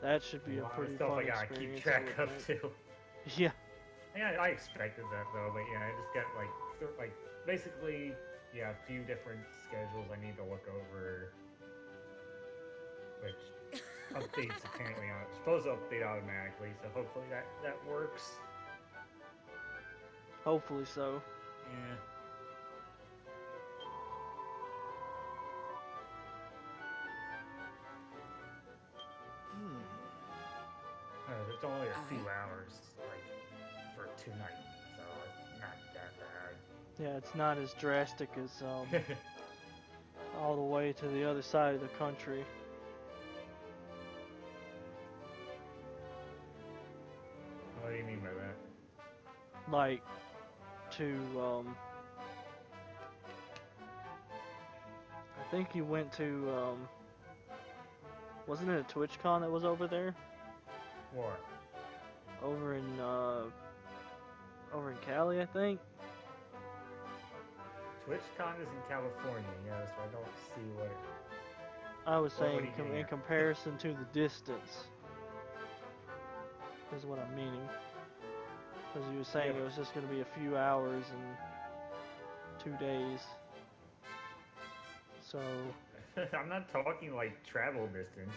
That should be a lot of pretty stuff fun I gotta experience. keep track I of would think. too. Yeah. Yeah, I expected that though, but yeah, I just got like basically a few different schedules I need to look over, which updates apparently on supposed to update automatically, so hopefully that works. Hopefully so. Yeah. It's only a few hours, like, for 2 nights, so it's not that bad. Yeah, it's not as drastic as all the way to the other side of the country. What do you mean by that? Like to I think you went to wasn't it a TwitchCon that was over there? What? Over in Cali, I think. TwitchCon is in California, yeah, so I don't see what it... I was What are saying you getting in at? comparison to the distance is what I'm meaning. Because you were saying Yeah, it was just going to be a few hours and 2 days. So, I'm not talking like travel distance.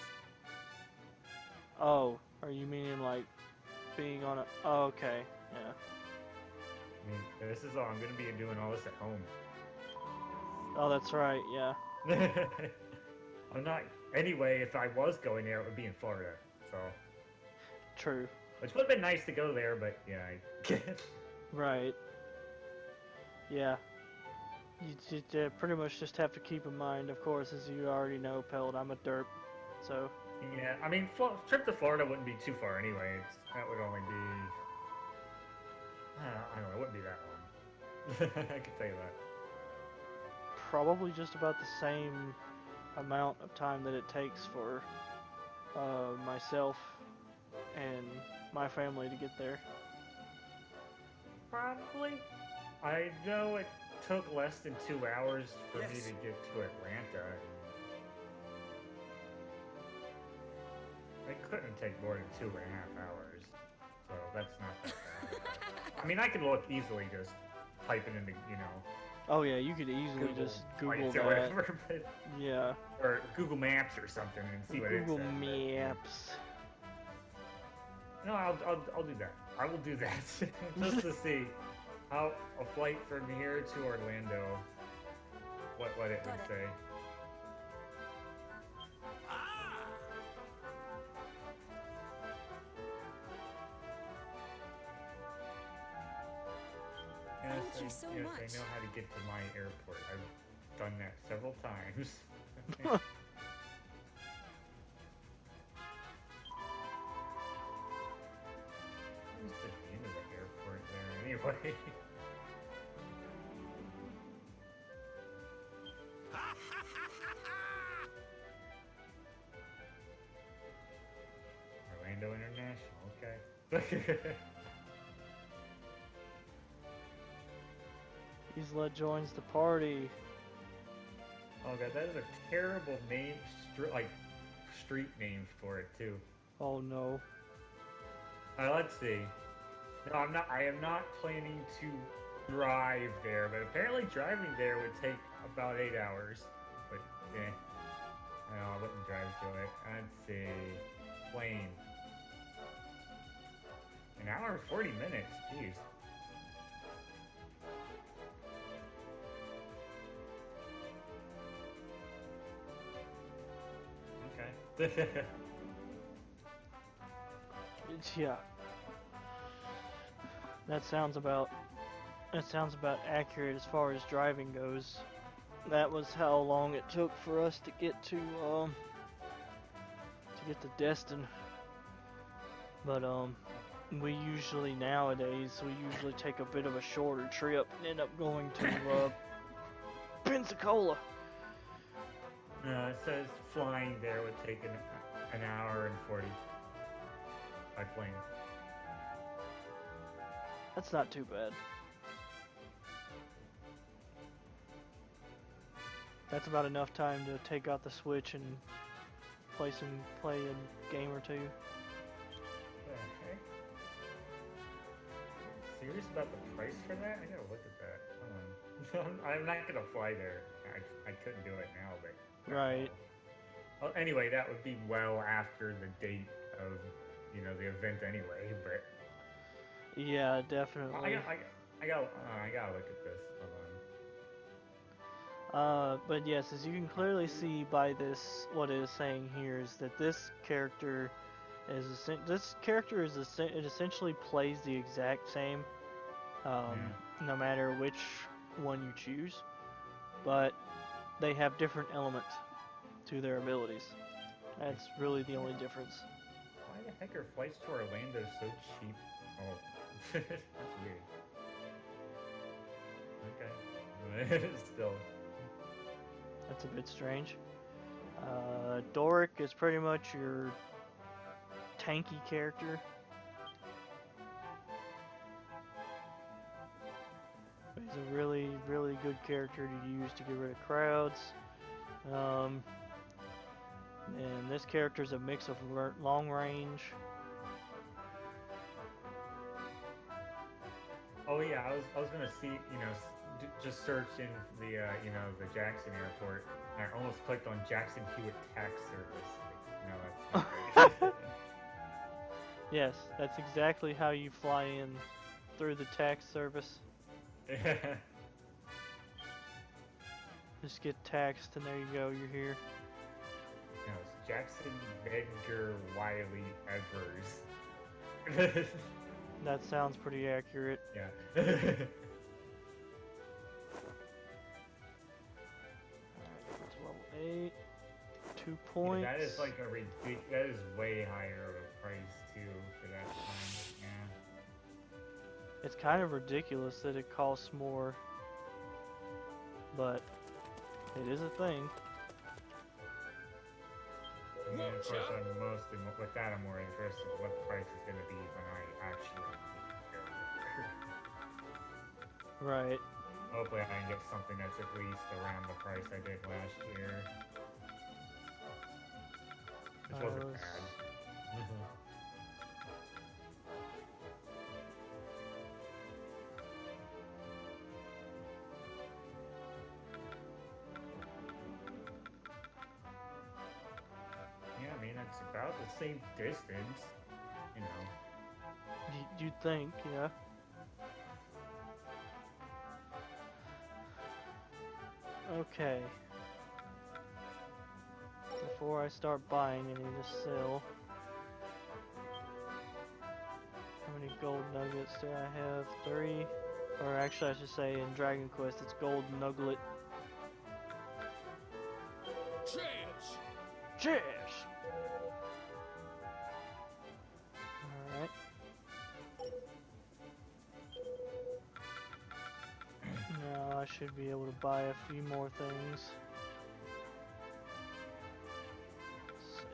oh, are you meaning like being on a? Oh, okay, yeah. I mean, this is all I'm gonna be doing all this at home. Oh, that's right, yeah. I'm not. Anyway, if I was going there, it would be in Florida. So, True. which would have been nice to go there, but yeah, I can't. Right. Yeah. You pretty much just have to keep in mind, of course, as you already know, Pelt, I'm a derp, so. Yeah, I mean, trip to Florida wouldn't be too far anyway. That would only be. I don't know. It wouldn't be that long. I can tell you that. Probably just about the same amount of time that it takes for myself and my family to get there. Probably. I know it took less than 2 hours for me Yes. to get to Atlanta. It couldn't take more than 2.5 hours, so that's not that bad. I mean, I could look easily just typing into, Oh yeah, you could easily just Google flights or that. whatever, but, Yeah. or Google Maps or something and see what it Google says. Maps. No, I'll do that. I will do that just to see how a flight from here to Orlando, what it would say. Thank you so yes, much. I know how to get to my airport. I've done that several times. What's the name of the airport there anyway? Orlando International, okay. Isla joins the party. Oh god, that is a terrible name, street name for it too. Oh no. Let's see. No, I am not planning to drive there, but apparently driving there would take about 8 hours. But no, I wouldn't drive to it. Let's see. Plane. An hour and 40 minutes. Jeez. Okay. Yeah. That sounds about accurate as far as driving goes. That was how long it took for us to get to Destin. But we usually take a bit of a shorter trip and end up going to Pensacola. No, it says flying there would take an hour and 40 by plane. That's not too bad. That's about enough time to take out the Switch and play a game or two. Okay. Serious about the price for that? I gotta look at that. Hold on. I'm not gonna fly there. I couldn't do it now, but. Right. Well, anyway, that would be well after the date of, the event anyway, but. Yeah, definitely. I gotta look at this. Hold on. But yes, as you can clearly see by this, what it is saying here is that this character essentially plays the exact same, no matter which one you choose, but they have different elements to their abilities. That's really the only difference. Why the heck are flights to Orlando so cheap? Oh, that's weird. Okay. Still. That's a bit strange. Doric is pretty much your tanky character. He's a really, really good character to use to get rid of crowds. And this character is a mix of long range. Oh yeah, I was gonna see, just search in the, the Jackson airport. And I almost clicked on Jackson Hewitt tax service. That's not great. Yes, that's exactly how you fly in through the tax service. Just get taxed and there you go, you're here. No, it's Jackson Edgar Wiley Evers. That sounds pretty accurate. Yeah. Alright, that's level 8. 2 points. Yeah, that is like that is way higher of a price too for that time. Yeah. It's kind of ridiculous that it costs more, but it is a thing. And then, of course, with that, I'm more interested in what the price is going to be when I actually need to go there. Right. Hopefully, I can get something that's at least around the price I did last year. Which wasn't bad. Yeah, I mean, it's about the same distance, You'd think, yeah. Okay. Before I start buying, I need to sell. How many gold nuggets do I have? 3. Or actually, I should say in Dragon Quest, it's gold nugget. Cheers! Cheers! Alright. Now I should be able to buy a few more things. Let's see.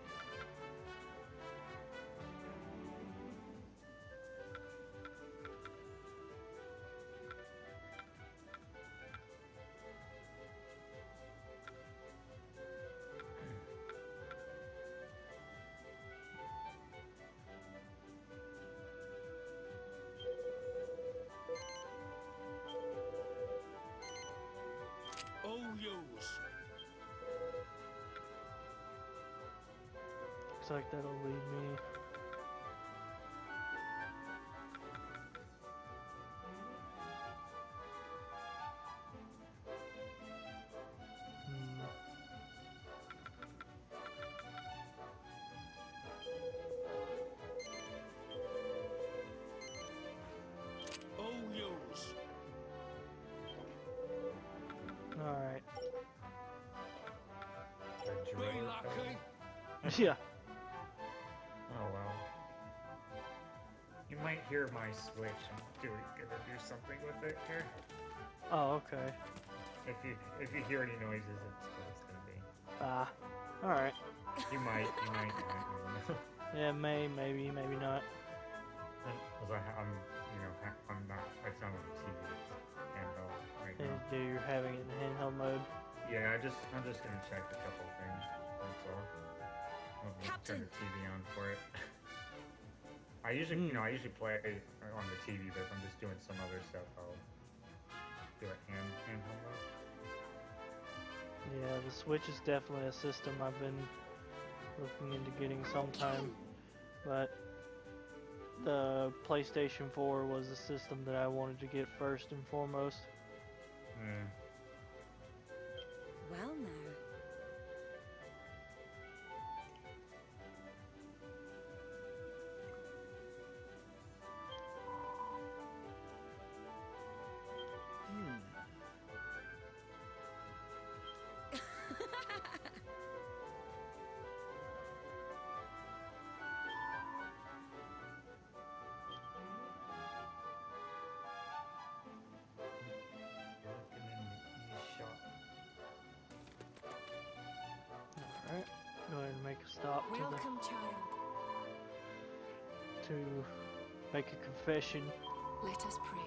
All yours. Looks like that'll lead me. All yours. Alright. The Be drawer lucky. fell. Yeah. Oh well. You might hear my switch. I'm gonna do something with it here. Oh, okay. If you hear any noises, it's what it's gonna be. Ah. Alright. You might. Yeah, maybe not. Because I'm not. It's not on the TV. It's handheld right now. Do you're having it in handheld mode? Yeah, I'm just gonna check a couple things. That's all. I'll turn the TV on for it. I usually, I usually play on the TV, but if I'm just doing some other stuff, I'll do it handheld mode. Yeah, the Switch is definitely a system I've been looking into getting sometime, but the PlayStation 4 was the system that I wanted to get first and foremost. Mm. Well, now. Working in the shop. Alright, go ahead and make a stop Welcome, child. to make a confession. Let us pray.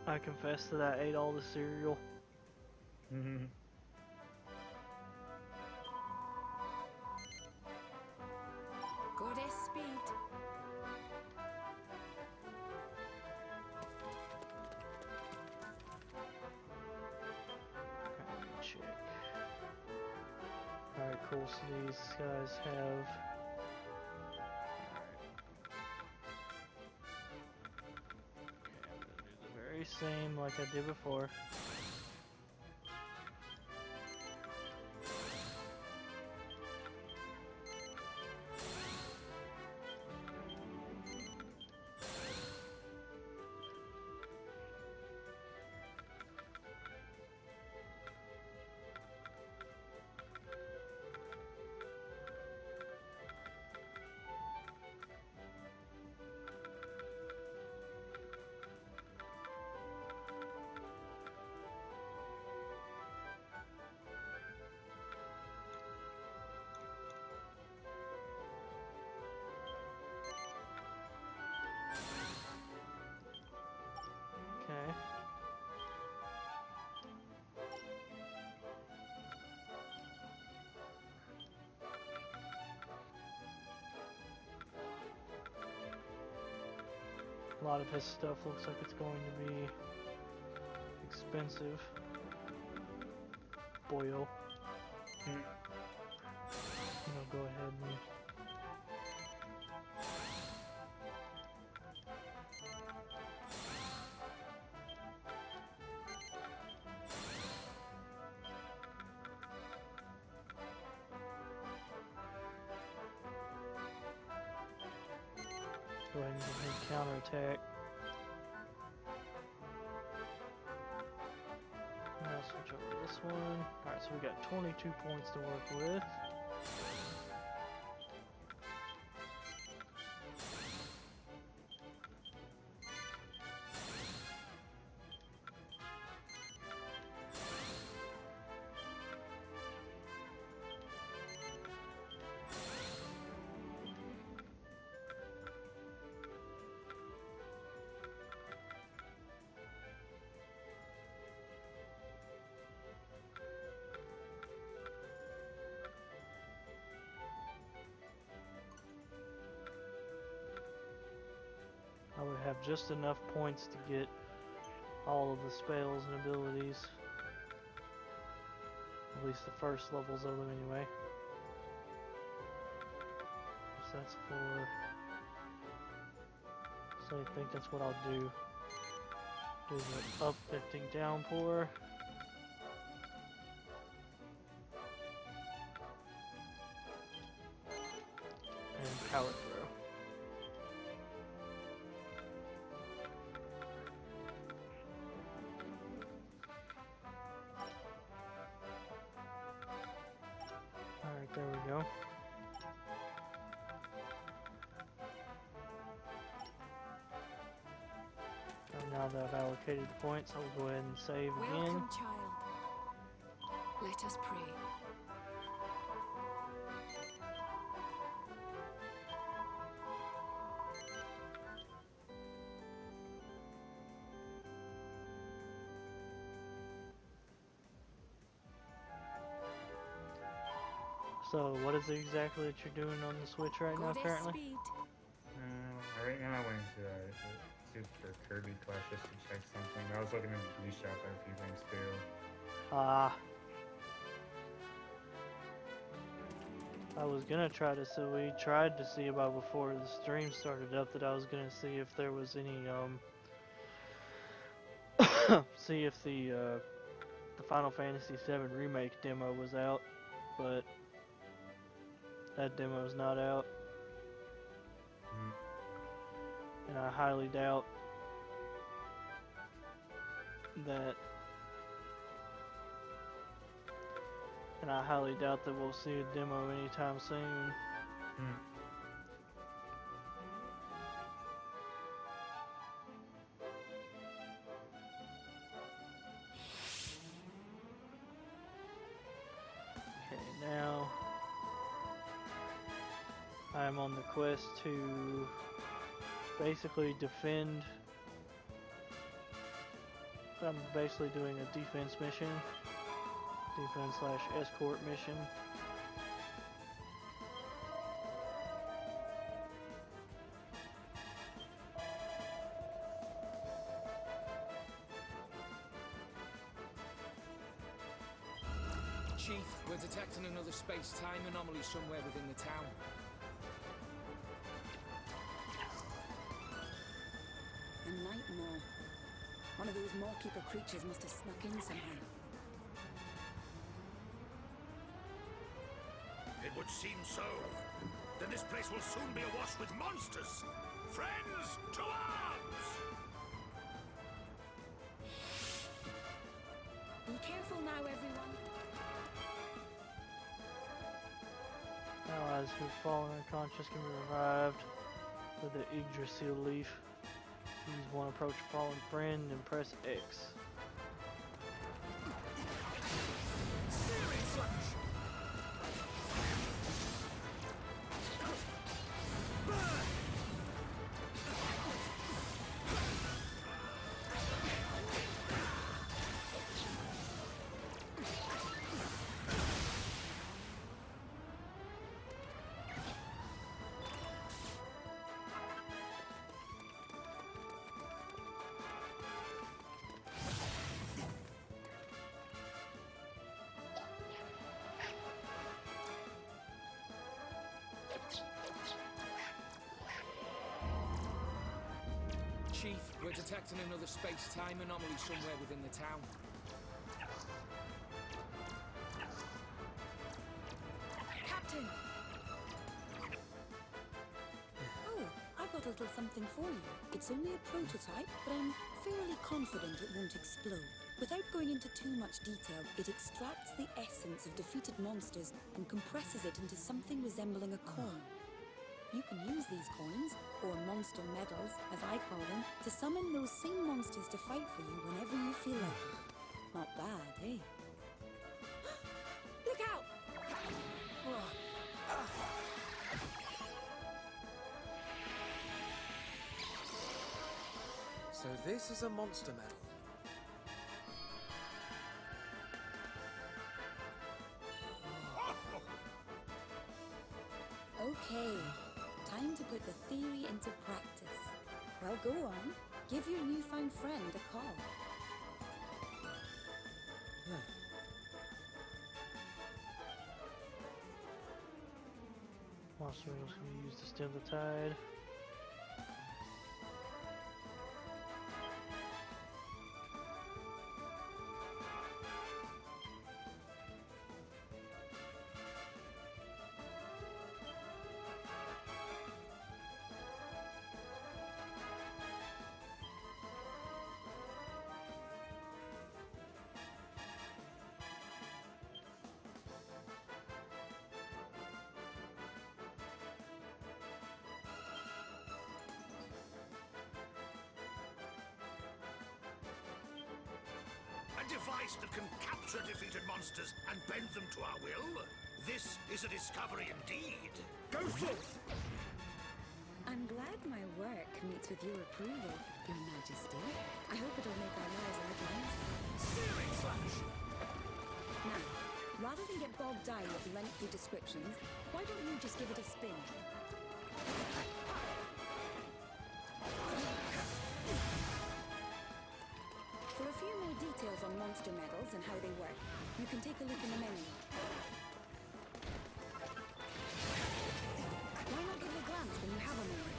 I confess that I ate all the cereal. Mm-hmm. Goddess speed. Check. Alright, cool. So these guys have. Very same like I did before. Okay. A lot of his stuff looks like it's going to be expensive. Boyo. I'll go ahead and go ahead and give him counterattack. Now switch over to this one. Alright, so we got 22 points to work with. I would have just enough points to get all of the spells and abilities. At least the first levels of them anyway. So that's 4. So I think that's what I'll do. Do the uplifting downpour. And power throw. Alright, there we go. And now that I've allocated the points, I'll go ahead and save again. Welcome, child. Let us pray. So, what is it exactly that you're doing on the Switch right now, Goddess currently? speed. Right now I went into for Kirby Clash just to check something. I was looking in the blue shop at a few things too. Ah. I was gonna try to, so we tried to see about before the stream started up that I was gonna see if there was any, see if the Final Fantasy VII Remake demo was out, but that demo is not out. And I highly doubt that we'll see a demo anytime soon. Okay, now I'm on the quest to basically defend. I'm basically doing a defense mission. Defense/escort mission. Chief, we're detecting another space-time anomaly somewhere within the town. A nightmare. One of those Mawkeeper creatures must have snuck in somehow. It would seem so. Then this place will soon be awash with monsters. Friends, to arms! Be careful now, everyone. Allies who've fallen unconscious can be revived with the Yggdrasil leaf. Use one approach a fallen friend and press X. Searing slash! Burn! Chief, we're detecting another space-time anomaly somewhere within the town. Captain! Oh, I've got a little something for you. It's only a prototype, but I'm fairly confident it won't explode. Without going into too much detail, it extracts the essence of defeated monsters and compresses it into something resembling a coin. You can use these coins, or monster medals, as I call them, to summon those same monsters to fight for you whenever you feel like it. Not bad, eh? Look out! So this is a monster medal. Okay, time to put the theory into practice. Well, go on. Give your newfound friend a call. Monster was going to use to stem the tide. A device that can capture defeated monsters and bend them to our will? This is a discovery indeed. Go forth! I'm glad my work meets with your approval, Your Majesty. I hope it'll make our lives a little easier. Searing slash! Now, rather than get bogged down with lengthy descriptions, why don't you just give it a spin? For a few more details on monster medals and how they work, you can take a look in the menu. Why not give it a glance when you have a moment?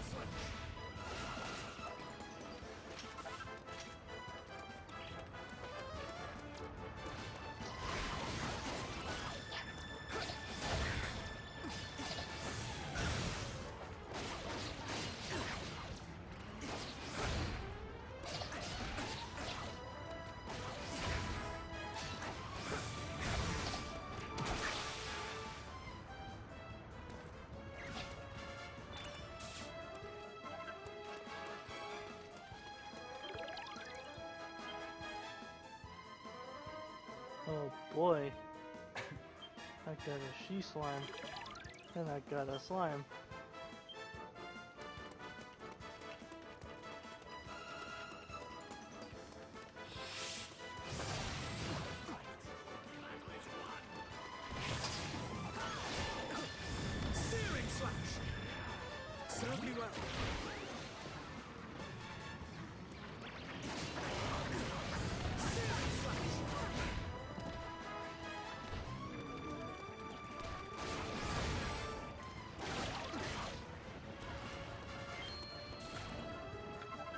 Oh boy. I got a she slime. And I got a slime. Searing slash! Serve me well. Searing slash!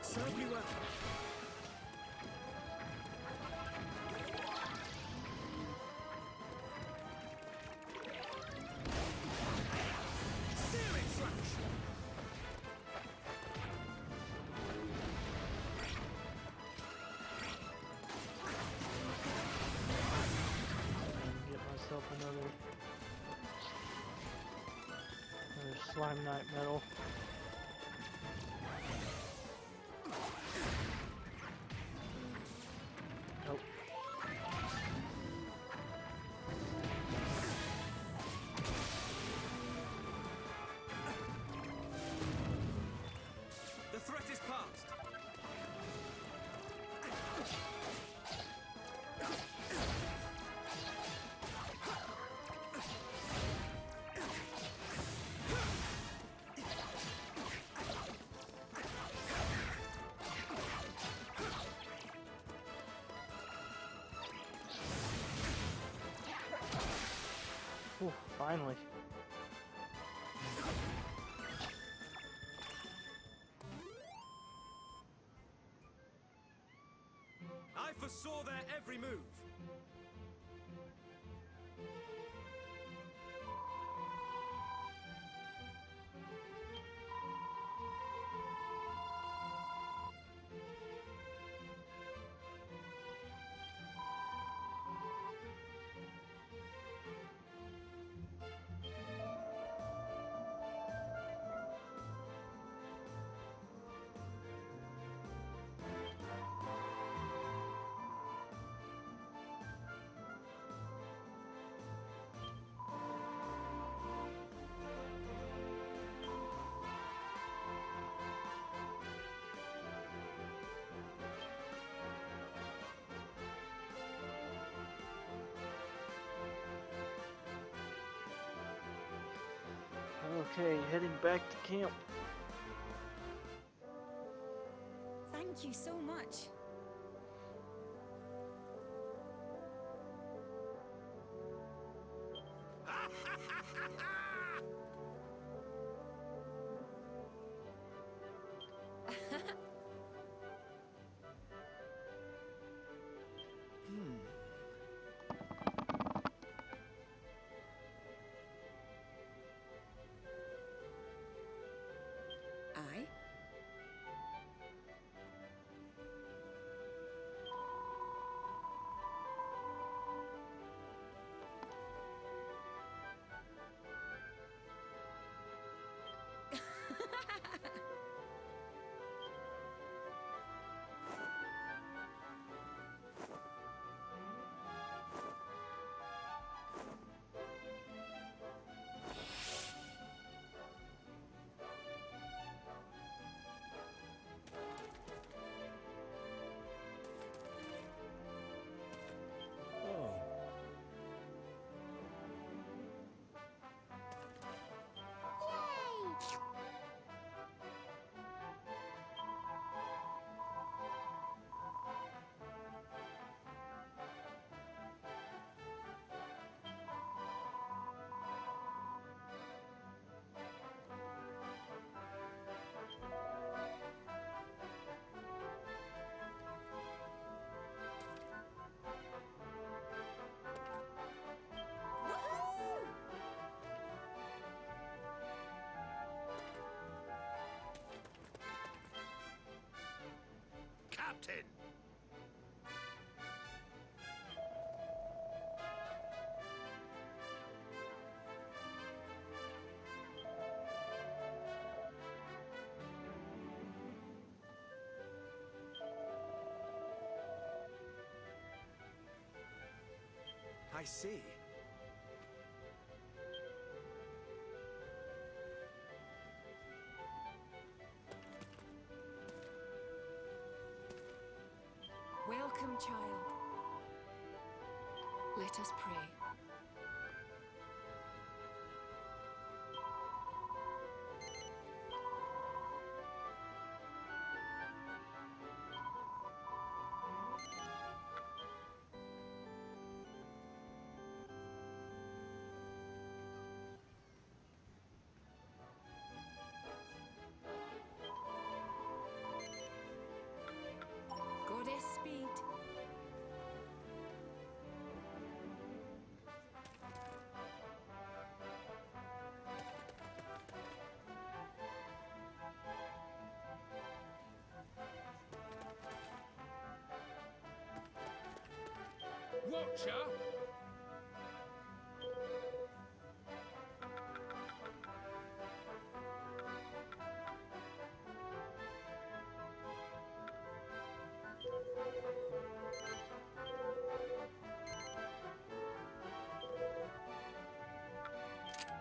Serve me well. Searing slash! Get myself another slime knight medal. Nope. The threat is past. Ooh, finally. I foresaw their every move. Okay, heading back to camp. Thank you so much. I? Yay! Captain! I see. Welcome, child. Let us pray. Goddess speed. Watcher!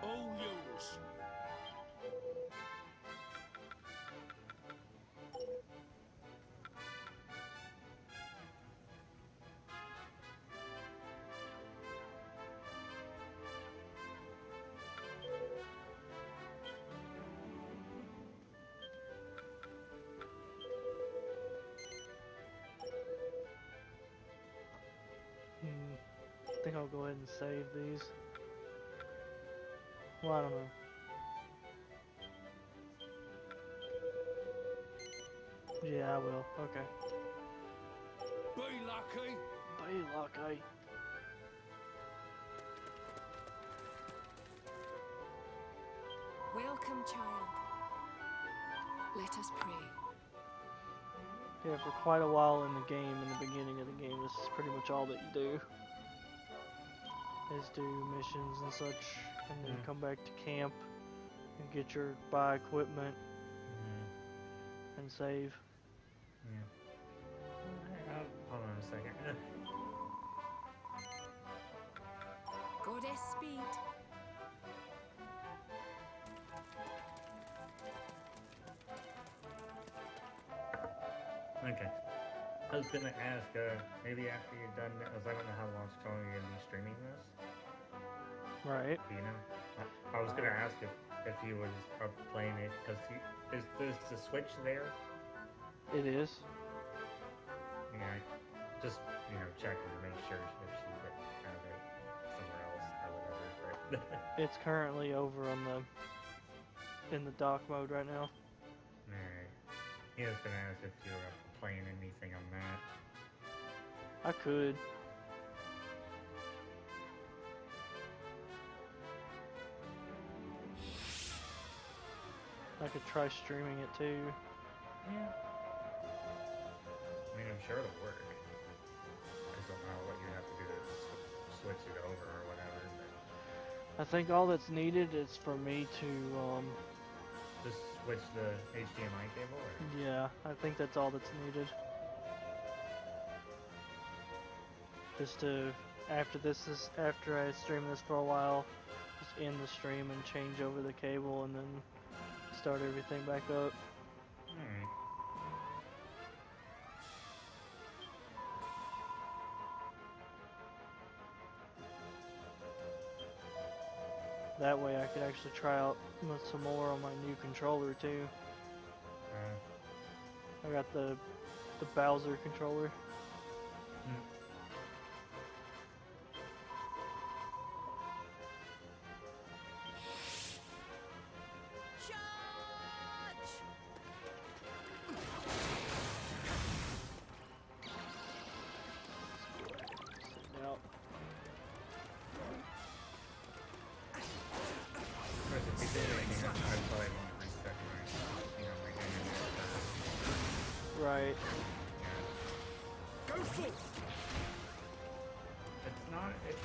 All yours. I think I'll go ahead and save these. Well, I don't know. Yeah, I will. Okay. Be lucky. Be lucky. Welcome, child. Let us pray. Yeah, for quite a while in the game, in the beginning of the game, this is pretty much all that you do. Is do missions and such, and then come back to camp and get your buy equipment and save. Yeah. Hold on a second. Goddess speed. Okay. I was gonna ask, maybe after you're done, because I don't know how long it's going to be streaming this. Right. Do you know? I was gonna ask if you was playing it, because is the Switch there? It is. Yeah. Just, checking to make sure if she could have it somewhere else or whatever. But It's currently over on in the dock mode right now. alright. He was gonna ask if you were playing anything on that. I could. I could try streaming it too. Yeah. I mean, I'm sure it'll work. I just don't know what you have to do to switch it over or whatever. But I think all that's needed is for me to, just switch the HDMI cable? Or? yeah, I think that's all that's needed. Just to, after I stream this for a while, just end the stream and change over the cable and then start everything back up. Alright. That way I could actually try out some more on my new controller too. I got the Bowser controller. Out. Whereas if you did anything, I probably want to reset my game. Right. Go forth!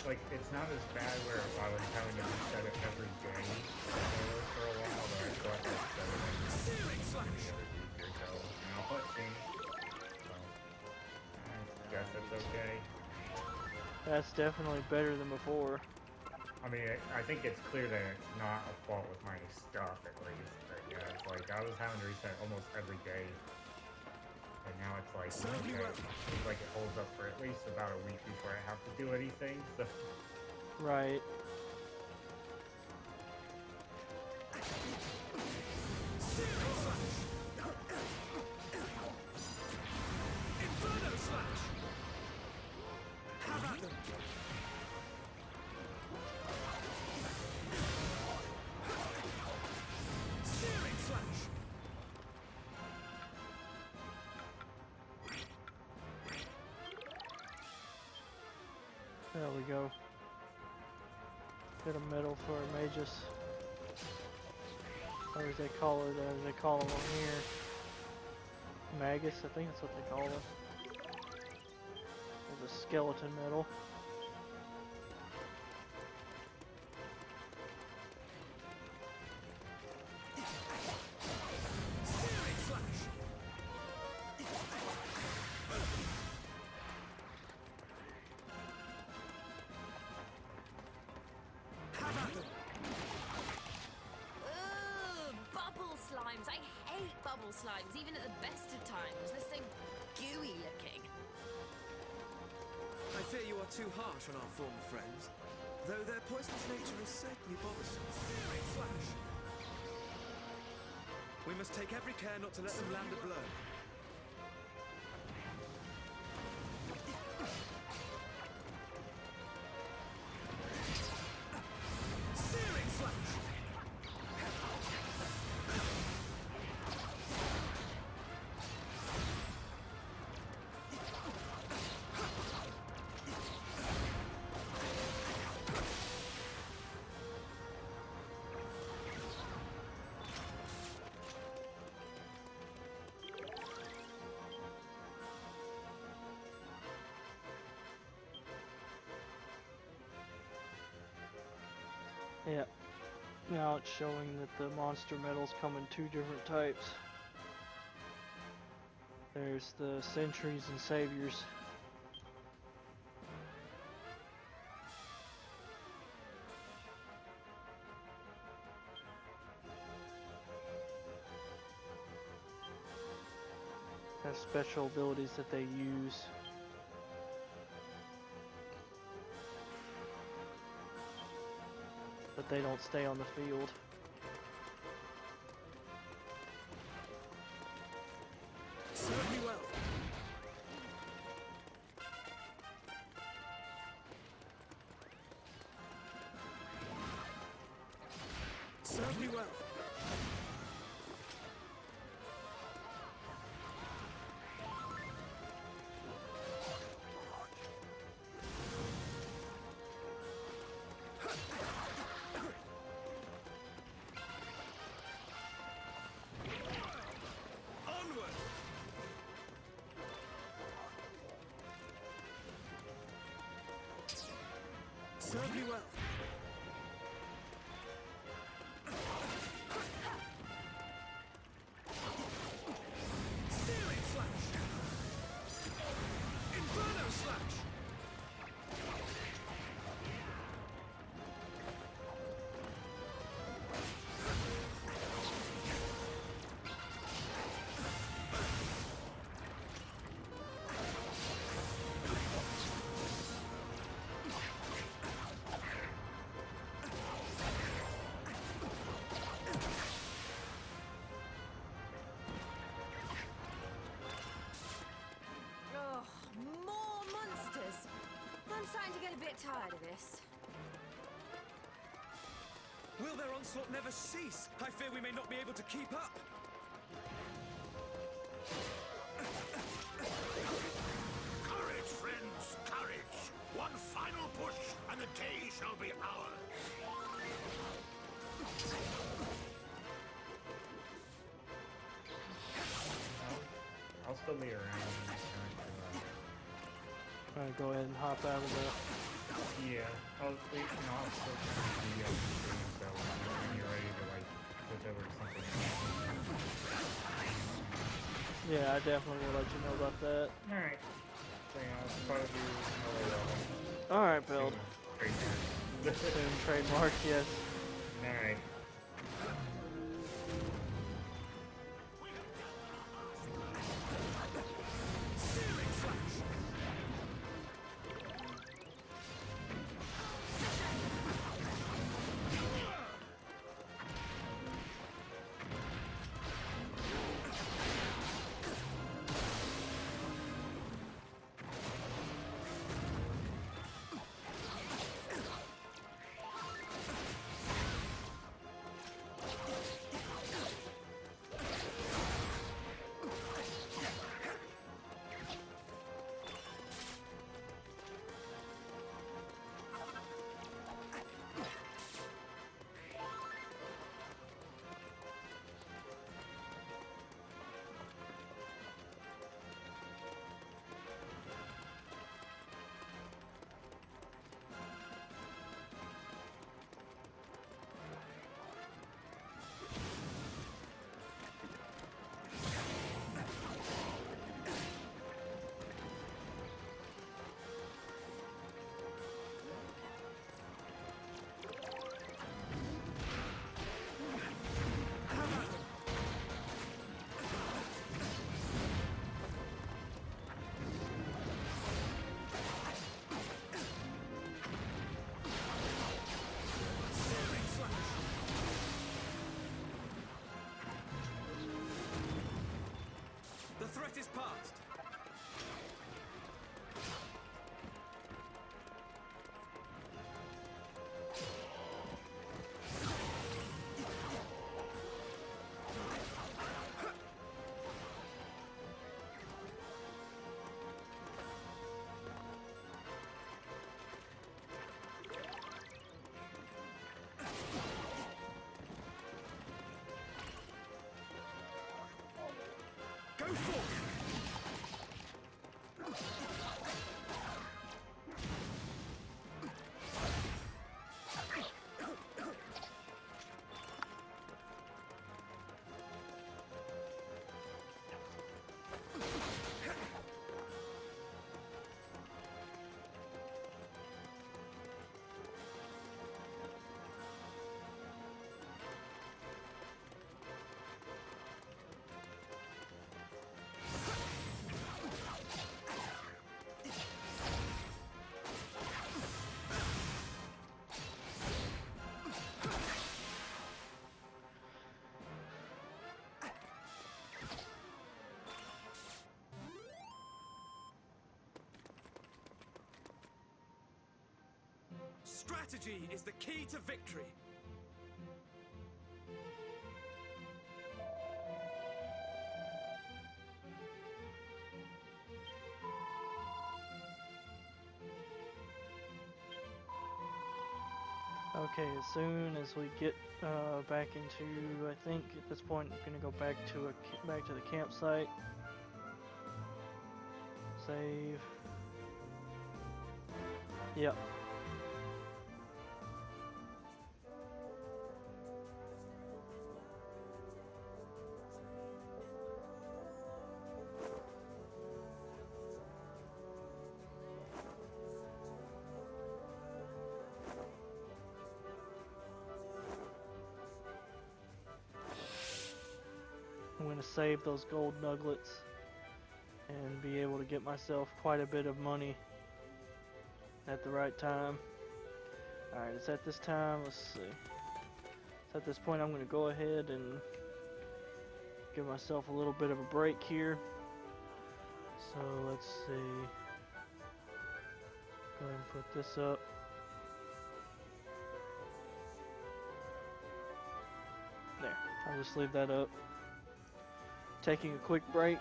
It's not as bad where I was having to reset it every day for a while, but I still have to reset it every Searing slash! week or so. But I guess that's okay. That's definitely better than before. I mean, I think it's clear that it's not a fault with my stuff, at least. But yeah, it's like I was having to reset almost every day. And now it's like, okay, it seems like it holds up for at least about a week before I have to do anything. So. Right. Searing slash! Inferno slash! Have at them! Searing slash! There we go. Get a medal for Magus. Or as they call it, as they call them on here. Magus, I think that's what they call it. There's a skeleton medal. Searing slash! Have at them! Ugh, bubble slimes. I hate bubble slimes, even at the best of times. They're so gooey looking. I fear you are too harsh on our former friends, though their poisonous nature is certainly bothersome. Searing slash! We must take every care not to let them land a blow. Searing slash! Now it's showing that the monster medals come in 2 different types. There's the Sentries and Saviors. Have special abilities that they use. But they don't stay on the field. Serve me well. Serve me well. Onward! Serve me well. Searing slash! Inferno slash! Oh, more monsters! I'm starting to get a bit tired of this. Will their onslaught never cease? I fear we may not be able to keep up. Courage, friends, courage! One final push, and the day shall be ours. I'll still be around when it's time I'm gonna go ahead and hop out of the. yeah, I'll still kind of be on the stream, so when you're ready to like switch over to something else. Yeah, I definitely will let you know about that. Alright. So yeah, I'll probably do another level. Alright, build. Trademark. Soon trademark, yes. Alright. Searing slash! threat is past. Go forth! Strategy is the key to victory. Okay, as soon as we get back into, I think at this point I'm gonna go back to back to the campsite. Save. Yep. I'm going to save those gold nuggets and be able to get myself quite a bit of money at the right time. Alright, it's at this time, let's see. It's at this point I'm going to go ahead and give myself a little bit of a break here. So let's see. Go ahead and put this up. There, I'll just leave that up. Taking a quick break.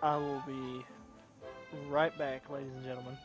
I will be right back, ladies and gentlemen.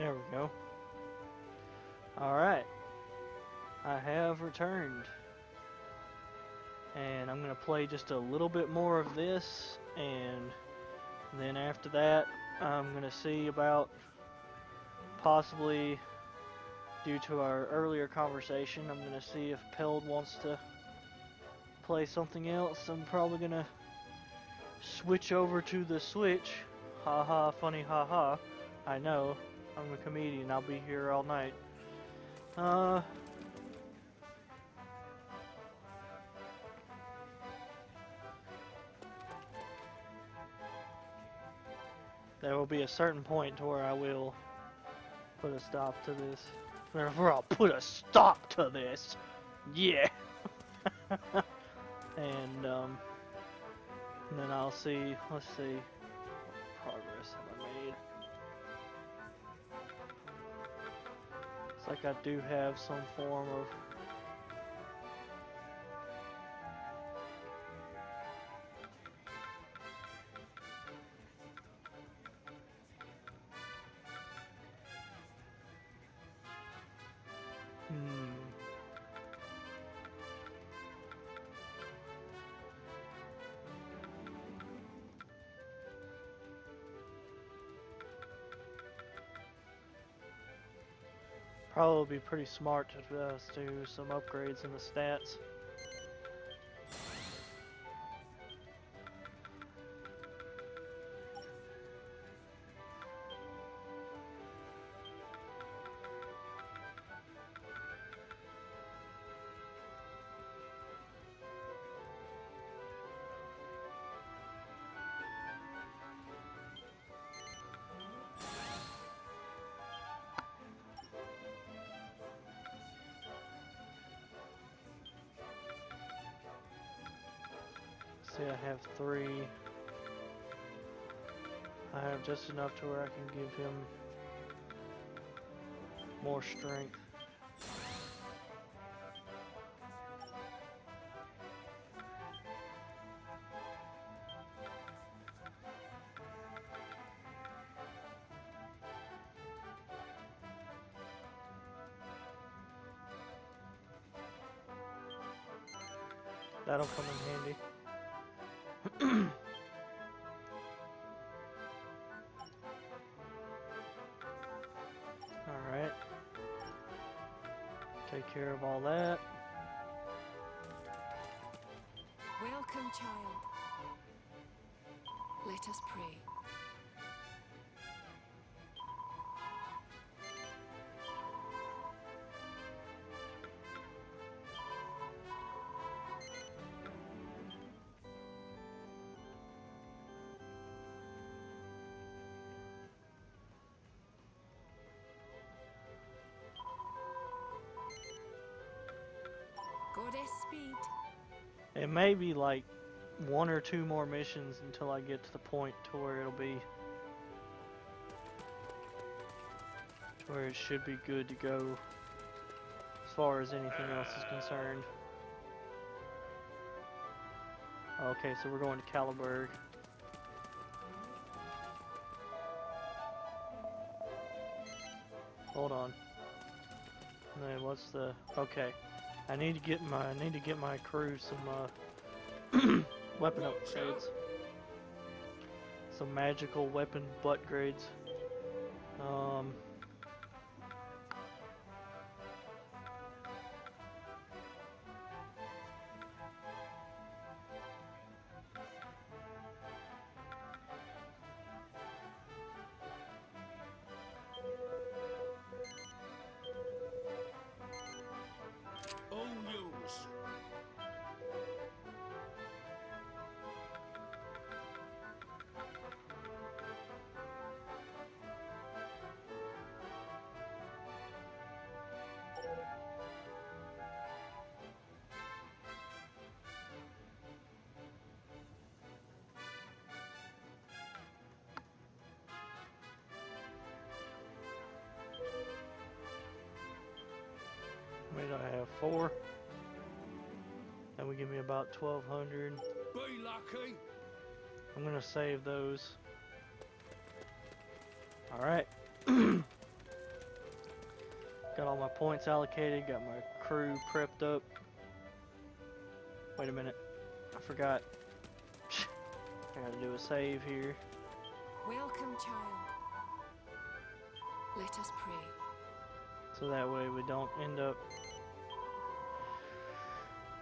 There we go. Alright. I have returned. And I'm going to play just a little bit more of this, and then after that I'm going to see about possibly, due to our earlier conversation, I'm going to see if Peld wants to play something else. I'm probably going to switch over to the Switch. Haha, funny haha. I know, I'm a comedian, I'll be here all night. There will be a certain point to where I will put a stop to this. Where I'll put a stop to this! Yeah! and then I'll see, let's see, what progress have I made? It's like I do have some form of... Probably be pretty smart to do some upgrades in the stats. See, I have 3. I have just enough to where I can give him more strength. That'll come in handy. Alright. Take care of all that. Welcome, child. Let us pray. Goddess speed. It may be like 1 or 2 more missions until I get to the point to where it'll be, to where it should be good to go as far as anything else is concerned. Okay, so we're going to Caliburg. Hold on. And then what's the... Okay. I need to get my crew some weapon upgrades. Some magical weapon butt grades. What do I have? 4. That would give me about 1,200. Be lucky. I'm gonna save those. Alright. all my points allocated, got my crew prepped up. Wait a minute, I forgot. I gotta do a save here. Welcome, child. Let us pray. So that way we don't end up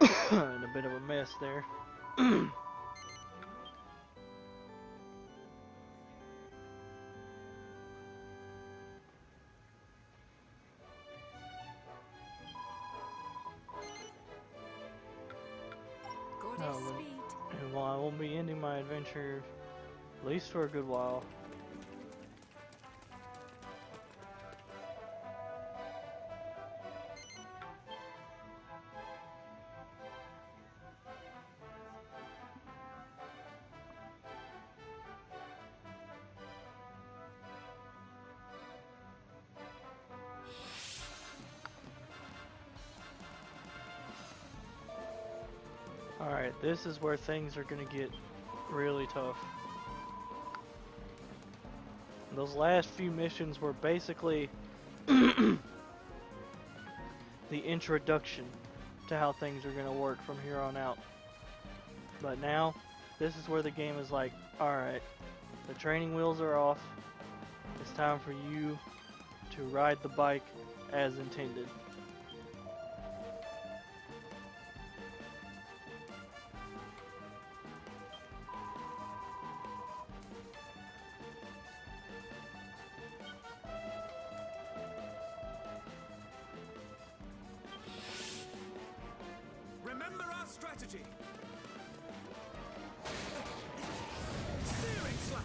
in a bit of a mess there. Goddess Oh, speed. And while I won't be ending my adventure, at least for a good while. Alright, this is where things are gonna get really tough. Those last few missions were basically the introduction to how things are gonna work from here on out. But now, this is where the game is like, alright, the training wheels are off. It's time for you to ride the bike as intended. Remember our strategy. Searing slash.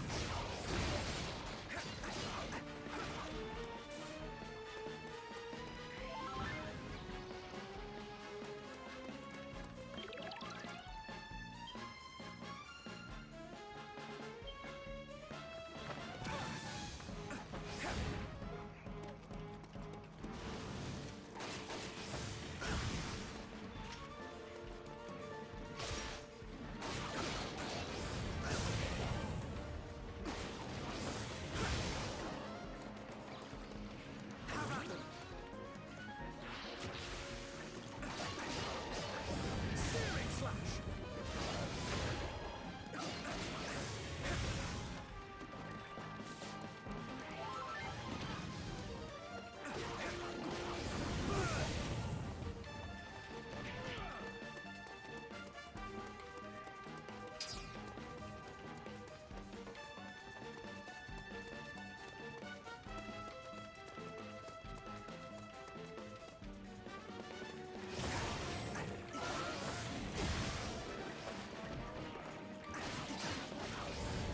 Searing slash.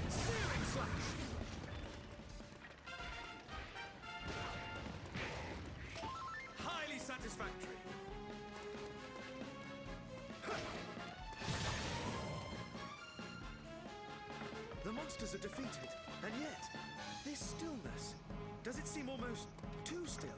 Searing slash. Highly satisfactory. The monsters are defeated, and yet, this stillness. Does it seem almost too still?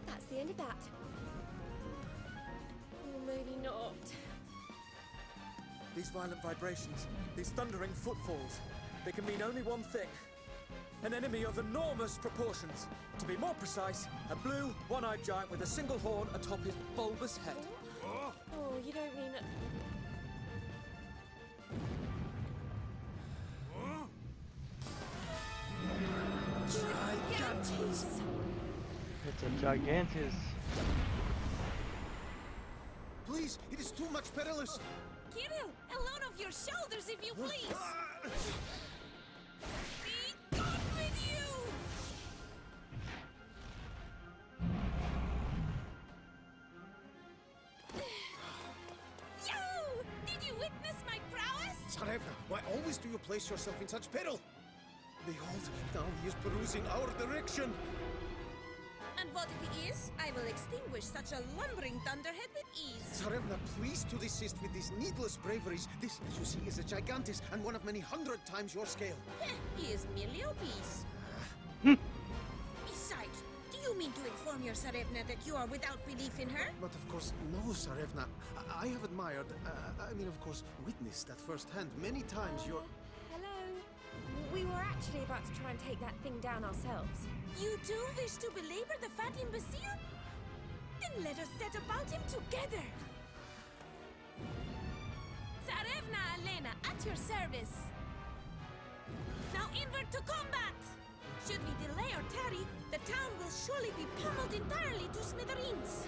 That's the end of that. Or maybe not. These violent vibrations, these thundering footfalls, they can mean only one thing. An enemy of enormous proportions. To be more precise, a blue, one-eyed giant with a single horn atop his bulbous head. Oh, you don't mean it. Gigantes! It's a gigantus. Please, it is too much perilous. Kirill, a load off your shoulders if you please! Be gone with you! Yo! Did you witness my prowess? Tsarevna, why always do you place yourself in such peril? Behold, now he is perusing our direction. And what if he is? I will extinguish such a lumbering thunderhead with ease. Tsarevna, please to desist with these needless braveries. This, as you see, is a gigantus and one of many 100 times your scale. Heh, he is merely obese. Besides, do you mean to inform your Tsarevna that you are without belief in her? But of course, no, Tsarevna. I have admired, of course, witnessed at first hand many times your... Hello. We were actually about to try and take that thing down ourselves. You too wish to belabor the fat imbecile? Then let us set about him together! Tsarevna Elena, at your service! Now inward to combat! Should we delay or tarry, the town will surely be pummeled entirely to smithereens.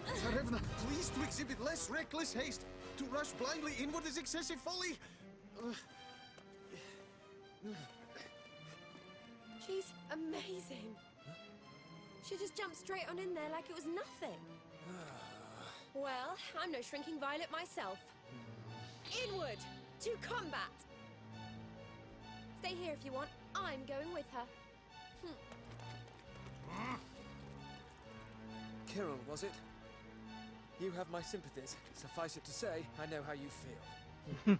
Tsarevna, please to exhibit less reckless haste. To rush blindly inward is excessive folly. She's amazing. She just jumped straight on in there like it was nothing. Well, I'm no shrinking violet myself. Inward! To combat! Stay here if you want. I'm going with her. Kirill, was it? You have my sympathies. Suffice it to say, I know how you feel.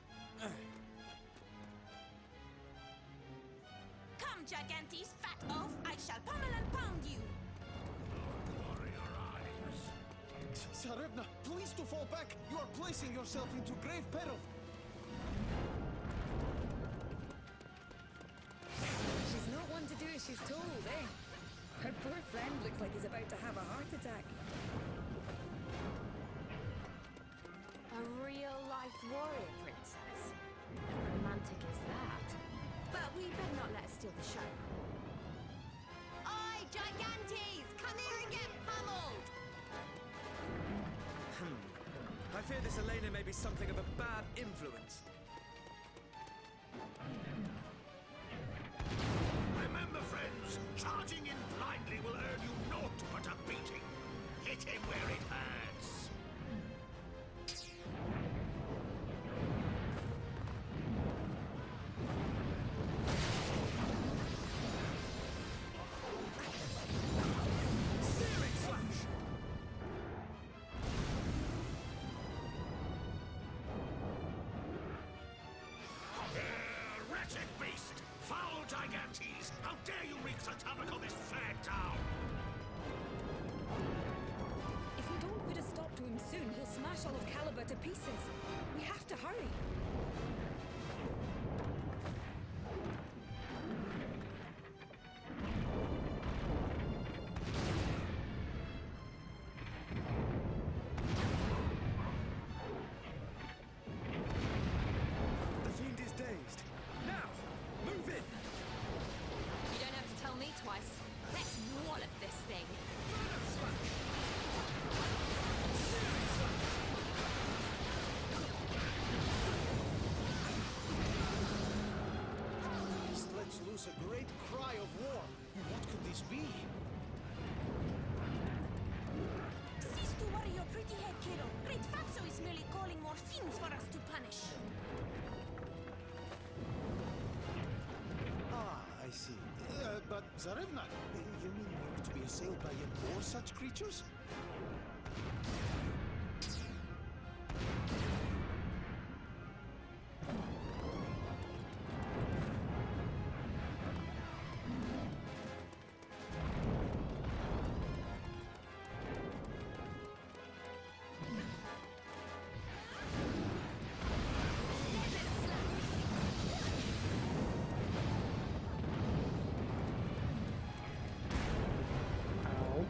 Come, Gigantes, fat oaf! I shall pummel and pound you! Tsarevna, please to fall back. You are placing yourself into grave peril. She's not one to do as she's told, eh? Her poor friend looks like he's about to have a heart attack. A real-life warrior princess. How romantic is that? But we better not let her steal the show. Oi, Gigantes! Come here and get pummeled! I fear this Elena may be something of a bad influence. Remember, friends, charging in blindly will earn you naught but a beating. Hit him where it hurts. Searing slash! Wretched beast! Foul Gigantes! How dare you wreak such havoc on this fair town! If we don't put a stop to him soon, he'll smash all of Caliber to pieces. We have to hurry. The fiend is dazed. Now, move in! You don't have to tell me twice. Let's wallop this thing. Burnout slash! Searing slash! Beast lets loose a great cry of war. What could this be? Cease to worry your pretty head, kiddo. Great Fatso is merely calling more fiends for us to punish. Ah, I see. But Tsarevna, you mean we are to be assailed by yet more such creatures? Ow.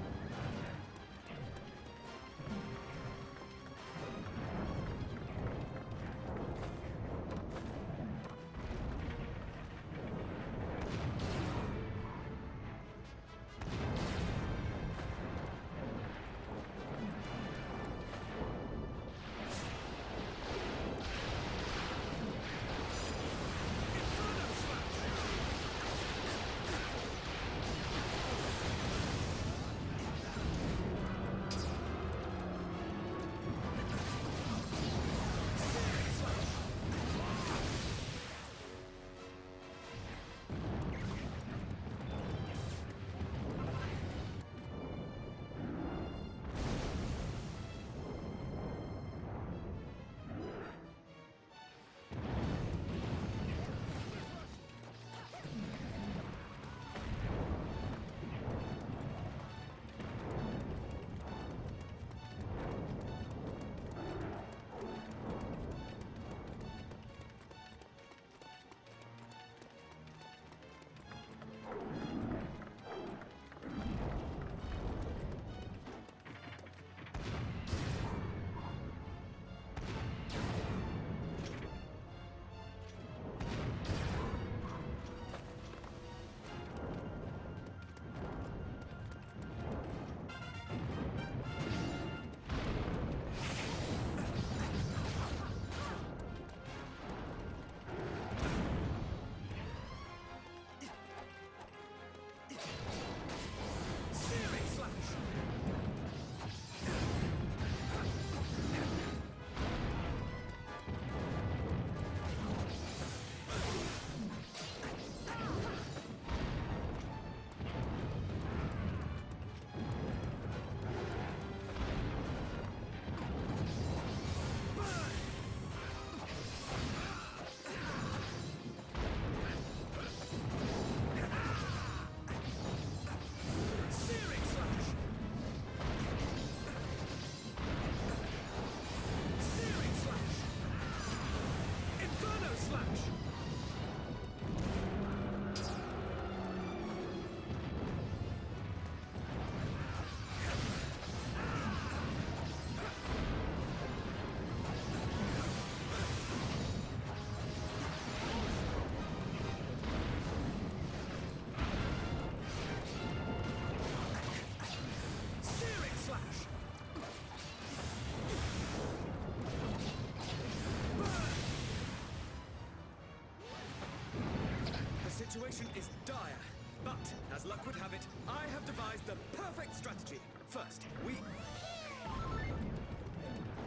luck would have it, I have devised the perfect strategy. First, we...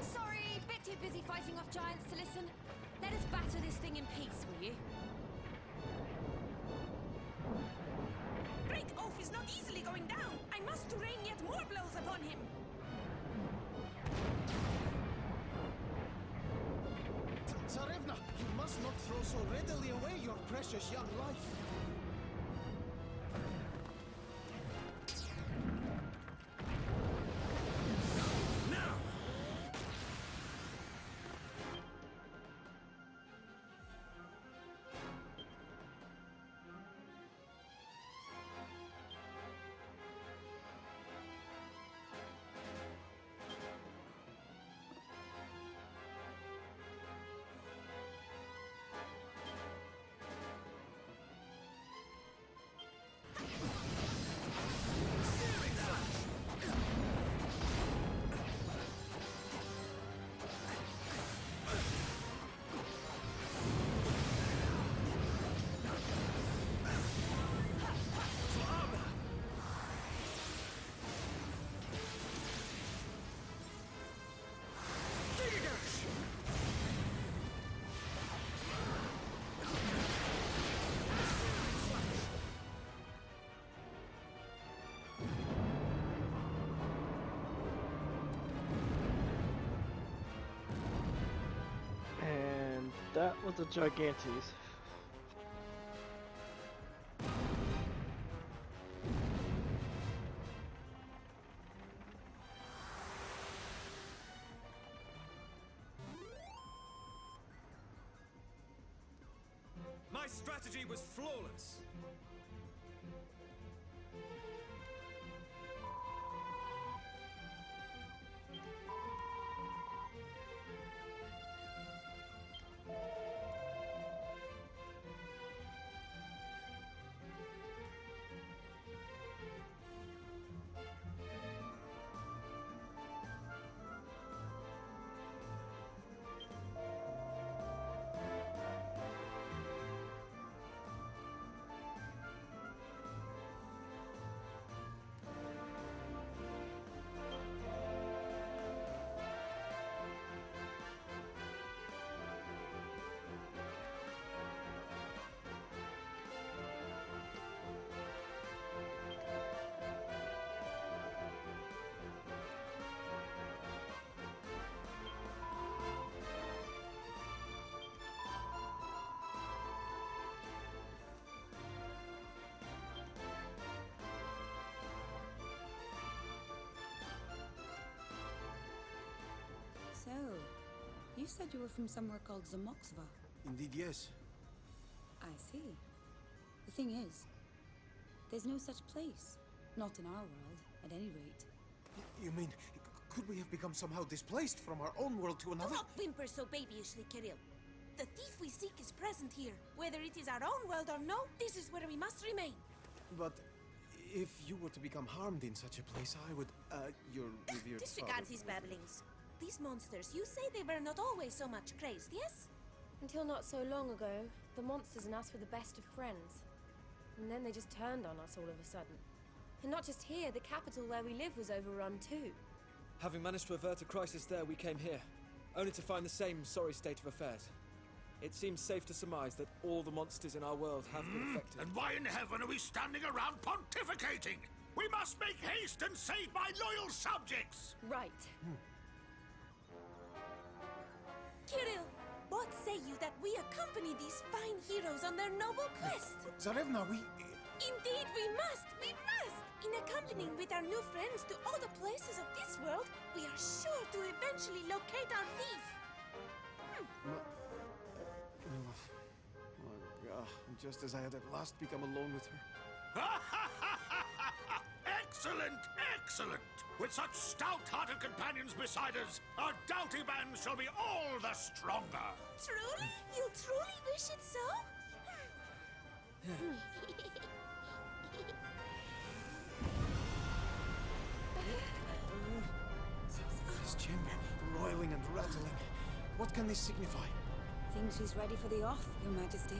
Sorry, bit too busy fighting off giants to listen. Let us batter this thing in peace, will you? Great Oaf is not easily going down. I must rain yet more blows upon him. Tsarevna, you must not throw so readily away your precious young life. Now! And that was a Gigantes. My strategy was flawless. So, you said you were from somewhere called Zamoxva. Indeed, yes. I see. The thing is, there's no such place. Not in our world, at any rate. You mean, could we have become somehow displaced from our own world to Do another? not whimper so babyishly, Kirill. The thief we seek is present here. Whether it is our own world or no, this is where we must remain. But if you were to become harmed in such a place, I would, your revered Disregard father- his babblings. These monsters, you say they were not always so much crazed, yes? Until not so long ago, the monsters and us were the best of friends. And then they just turned on us all of a sudden. And not just here, the capital where we live was overrun too. Having managed to avert a crisis there, we came here, only to find the same sorry state of affairs. It seems safe to surmise that all the monsters in our world have been affected. And why in heaven are we standing around pontificating? We must make haste and save my loyal subjects! Right. Kirill, what say you that we accompany these fine heroes on their noble quest? Tsarevna, we... Indeed, we must! We must! In accompanying with our new friends to all the places of this world, we are sure to eventually locate our thief. Just as I had at last become alone with her. Excellent, excellent! With such stout-hearted companions beside us, our doughty band shall be all the stronger! Truly? You truly wish it so? This gem, roiling and rattling. What can this signify? Seems she's ready for the off, Your Majesty.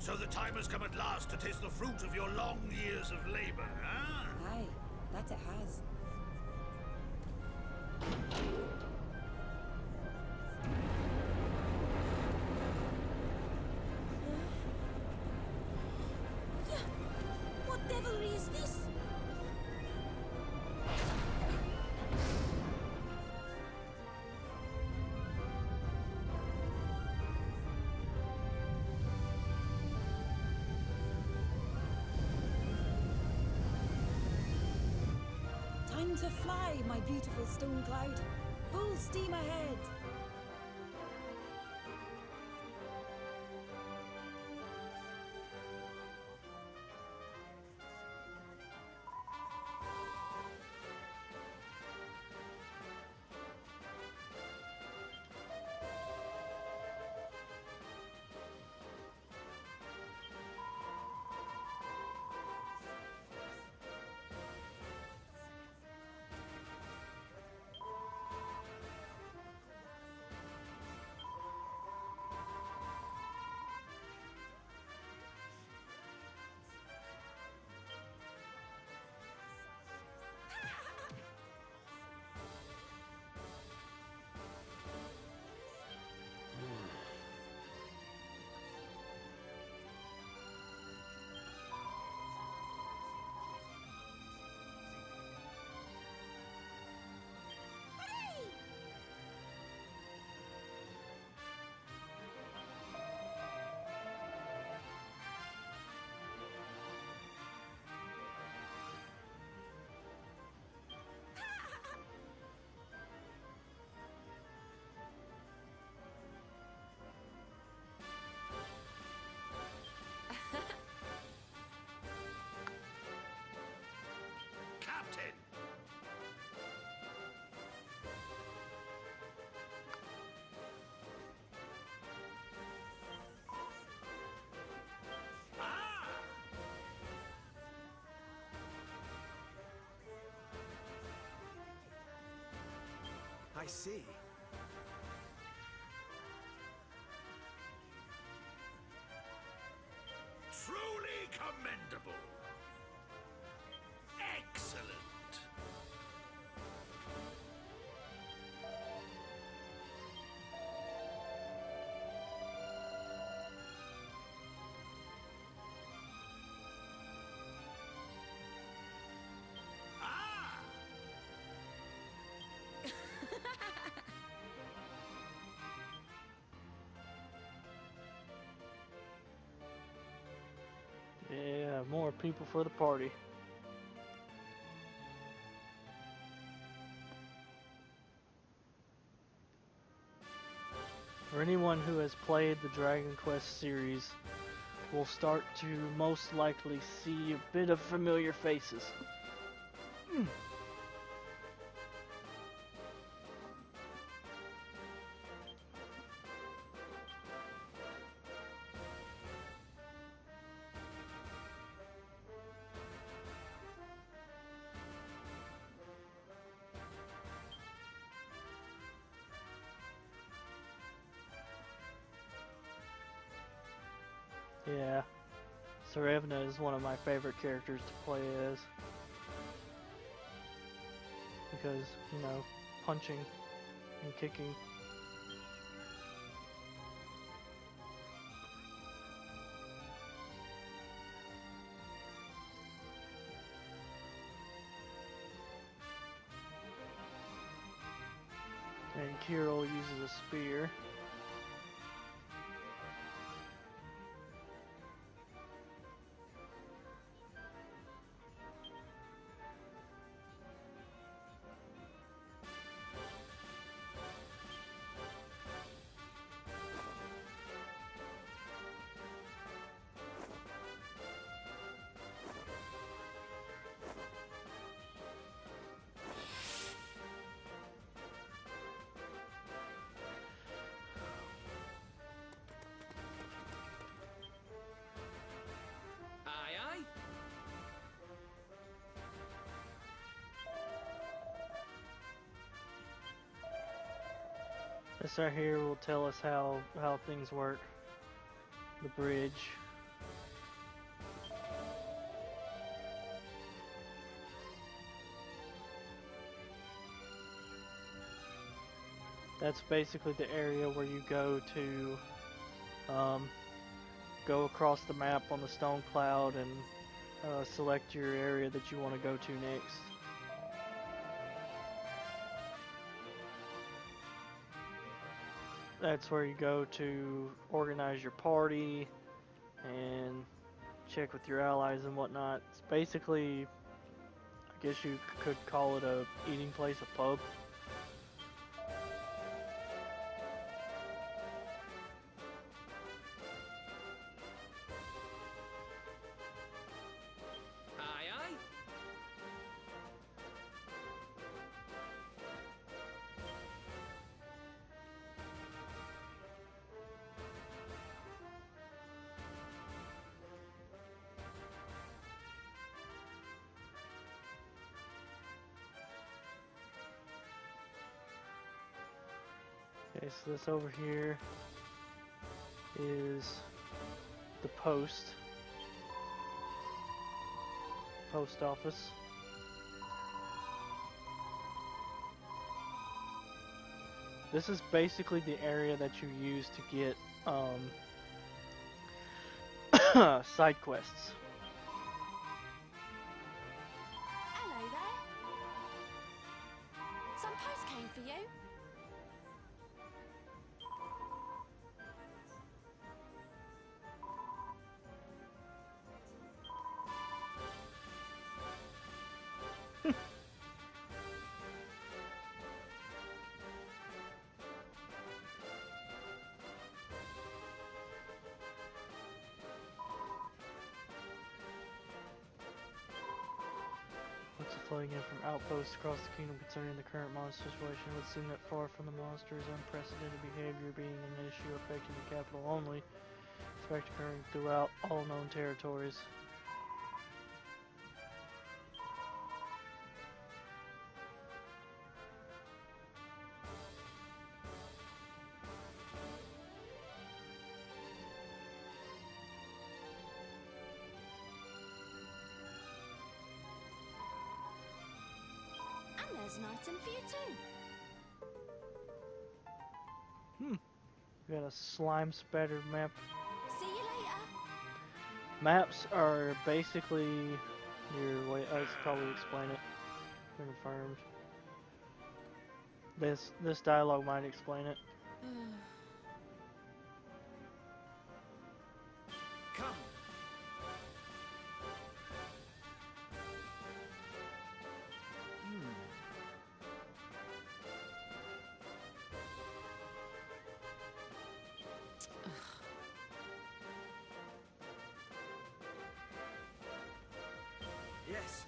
So the time has come at last to taste the fruit of your long years of labor, huh? Aye, that it has. What devilry is this? Time to fly, my beautiful stone cloud. Full steam ahead. Captain! Ah! I see. Truly commendable. Excellent. Ah! Yeah, more people for the party. For anyone who has played the Dragon Quest series, will start to most likely see a bit of familiar faces. Yeah, Sarevna is one of my favorite characters to play as. Because, you know, punching and kicking. And Kirill uses a spear. Aye, aye. This right here will tell us how things work. The bridge. That's basically the area where you go to go across the map on the stone cloud and select your area that you want to go to next. That's where you go to organize your party and check with your allies and whatnot. It's basically, I guess you could call it a eating place, a pub. Aye, aye. Okay, so this over here is the post office. This is basically the area that you use to get side quests. Hello there. Some post came for you. What's flooding in from outposts across the kingdom concerning the current monster situation would seem that far from the monster's unprecedented behavior being an issue affecting the capital only, it's fact occurring throughout all known territories. And there's an item for you too. We got a slime spattered map. See you later. Maps are basically your way. I should probably explain it. Confirmed. This dialogue might explain it. Come. Yes.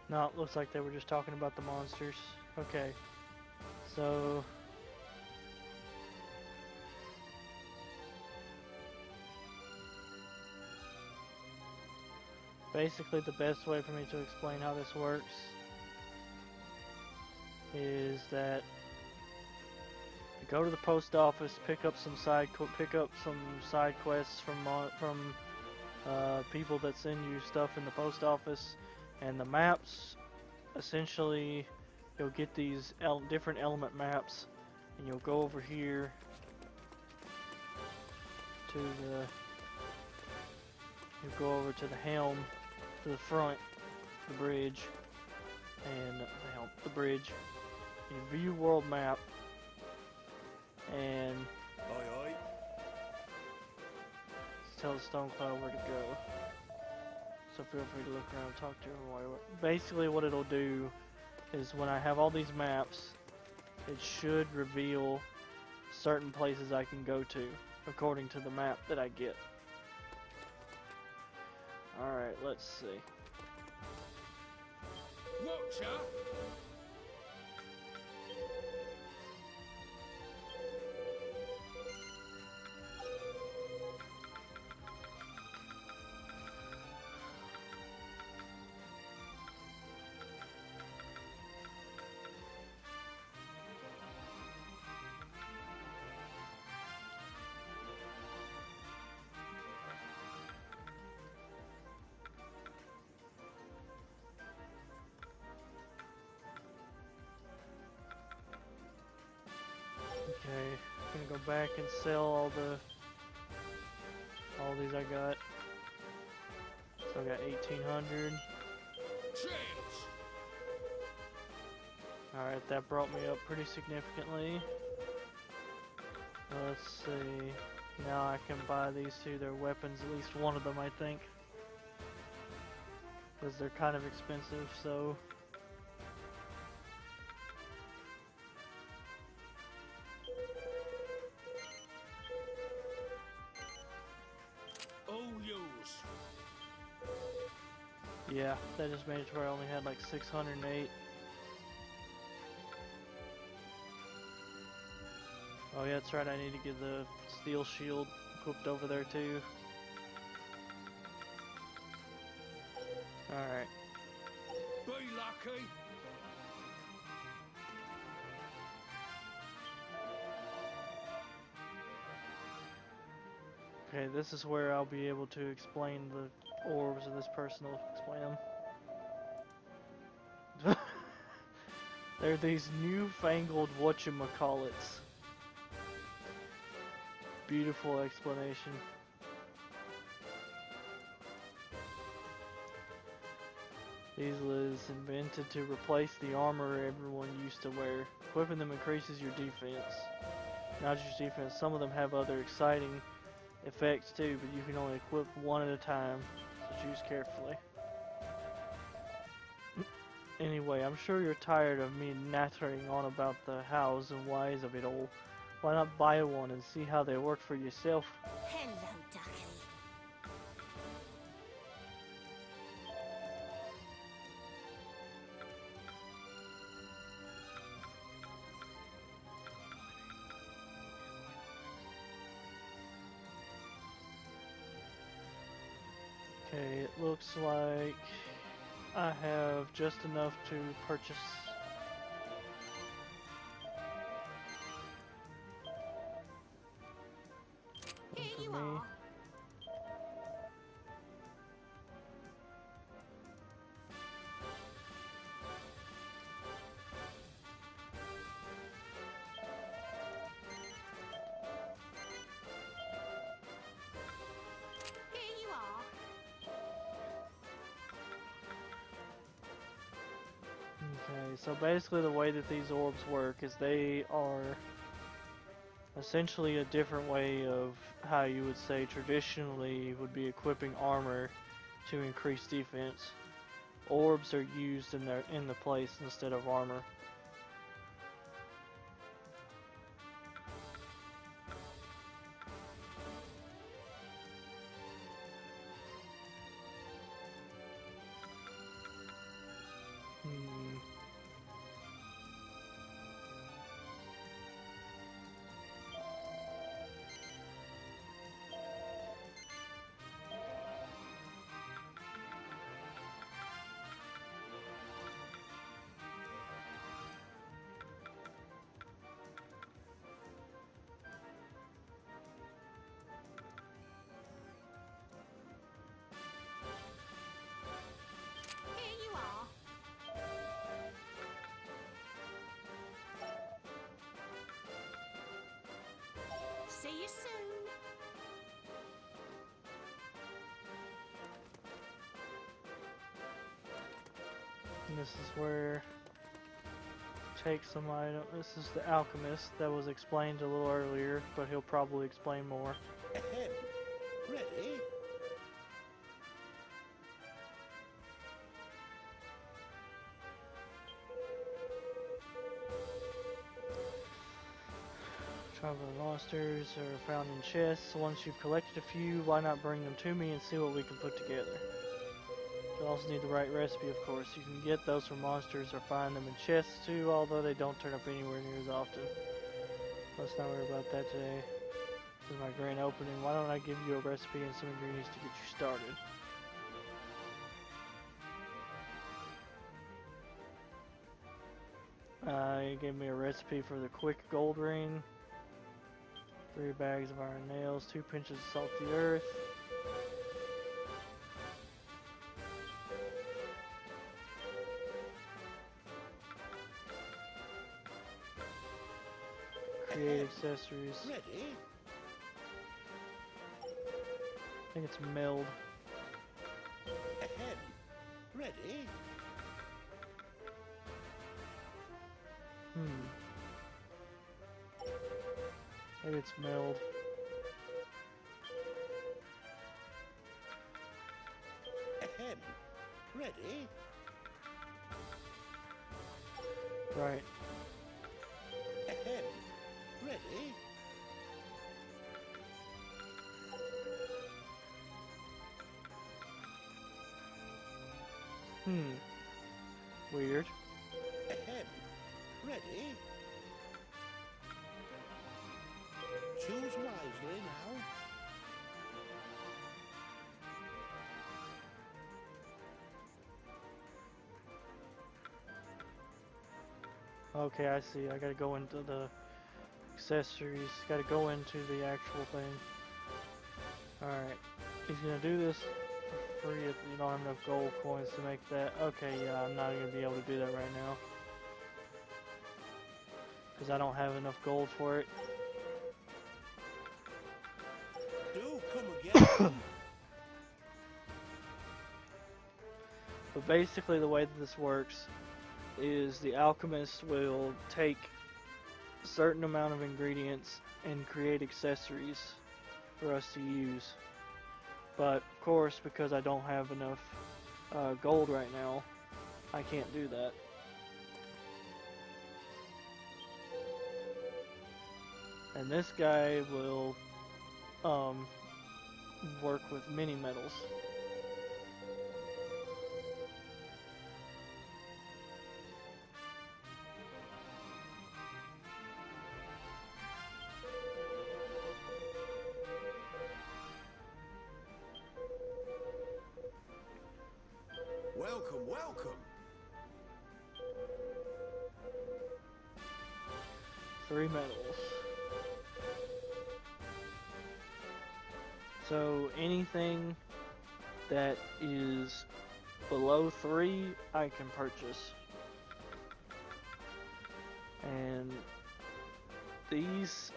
No, it looks like they were just talking about the monsters. Okay. So basically the best way for me to explain how this works is that you go to the post office, pick up some side quests from people that send you stuff in the post office, and the maps, essentially you'll get these different element maps, and you'll go over here to the helm, to the front, the bridge, and the bridge. You view world map, and Aye, aye. tell the stone cloud where to go. So feel free to look around and talk to him while you're... Basically what it'll do is when I have all these maps, it should reveal certain places I can go to according to the map that I get. Alright, let's see. Watcher. Okay, gonna go back and sell all these I got. So I got 1,800. Alright, that brought me up pretty significantly. Let's see. Now I can buy these two. They're weapons, at least one of them, I think. Because they're kind of expensive, so... Oh, use. Yeah, that just made it to where I only had like 608. Oh yeah, that's right, I need to get the steel shield equipped over there too. Alright. Be lucky. Okay, this is where I'll be able to explain the orbs, and this person will explain them. They're these newfangled whatchamacallits. Beautiful explanation. These was invented to replace the armor everyone used to wear. Equipping them increases your defense. Not just defense, some of them have other exciting effects too, but you can only equip one at a time, so choose carefully. Anyway, I'm sure you're tired of me nattering on about the hows and whys of it all. Why not buy one and see how they work for yourself? Hello, Ducky. Okay, it looks like I have just enough to purchase. Here One you for me. are. Here you are. Okay, so basically the way that these orbs work is they are essentially a different way of how you would say traditionally would be equipping armor to increase defense. Orbs are used in the place instead of armor. Hmm. Here you are. See you soon. And this is where take some item. This is the alchemist that was explained a little earlier, but he'll probably explain more. Ahem. Ready? Traveler monsters are found in chests. Once you've collected a few, why not bring them to me and see what we can put together? You also need the right recipe, of course. You can get those from monsters or find them in chests too, although they don't turn up anywhere near as often. Let's not worry about that today. This is my grand opening. Why don't I give you a recipe and some ingredients to get you started? He gave me a recipe for the quick gold ring. 3 bags of iron nails, 2 pinches of salty earth. Create accessories. Ready? I think it's meld. Ahead. Ready? Maybe it's meld. Ahead. Ready? Right. Ahead. Ready? Weird. Ahead. Ready? Choose wisely now. Okay, I see. I gotta go into the accessories. Gotta go into the actual thing. Alright. He's gonna do this for free if you don't have enough gold coins to make that. Okay, yeah, I'm not gonna be able to do that right now. Because I don't have enough gold for it. Do come again. But basically the way that this works is the alchemist will take a certain amount of ingredients and create accessories for us to use. But of course, because I don't have enough gold right now, I can't do that. And this guy will work with mini metals. Welcome, welcome. 3 metals. So anything that is below 3, I can purchase. And these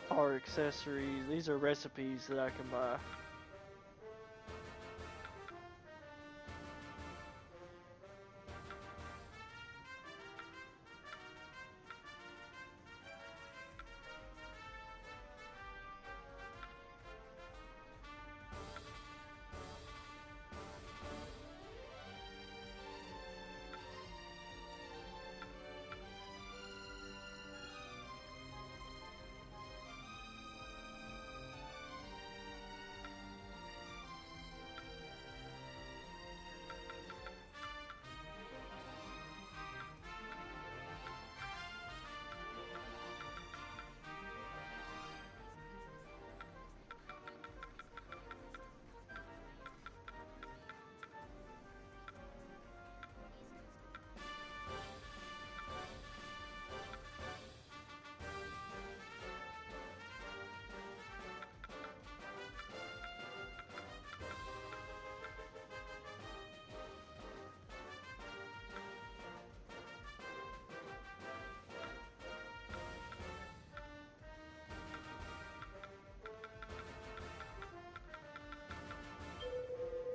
are accessories, these are recipes that I can buy.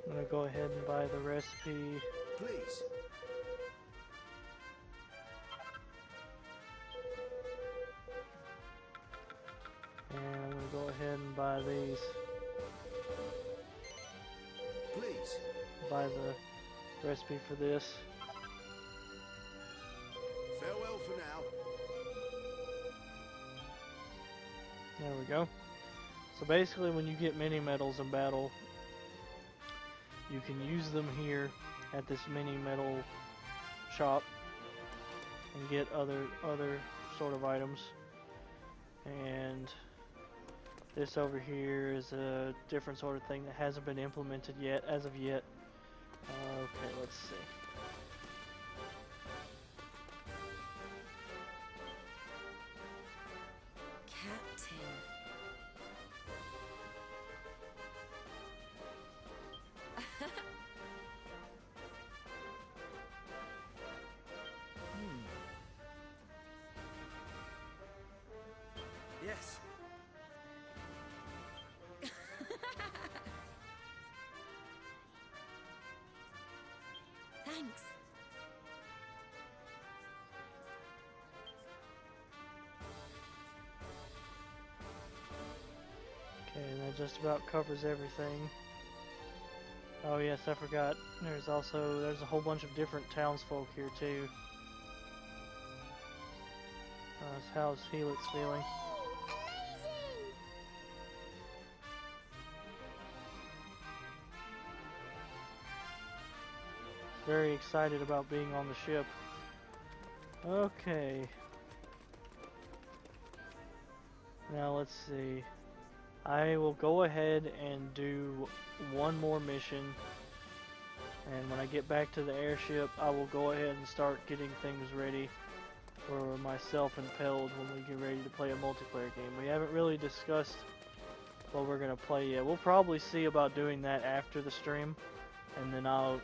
I'm gonna go ahead and buy the recipe. Please. And I'm gonna go ahead and buy these. Please. Buy the recipe for this. Farewell for now. There we go. So basically when you get mini metals in battle, you can use them here at this mini metal shop and get other sort of items. And this over here is a different sort of thing that hasn't been implemented yet, as of yet. Okay, let's see. Captain. That just about covers everything. Oh yes, I forgot. There's a whole bunch of different townsfolk here too. How's Helix feeling? Amazing! Very excited about being on the ship. Okay. Now let's see. I will go ahead and do one more mission. And when I get back to the airship, I will go ahead and start getting things ready for myself and Peld when we get ready to play a multiplayer game. We haven't really discussed what we're gonna play yet. We'll probably see about doing that after the stream, and then I'll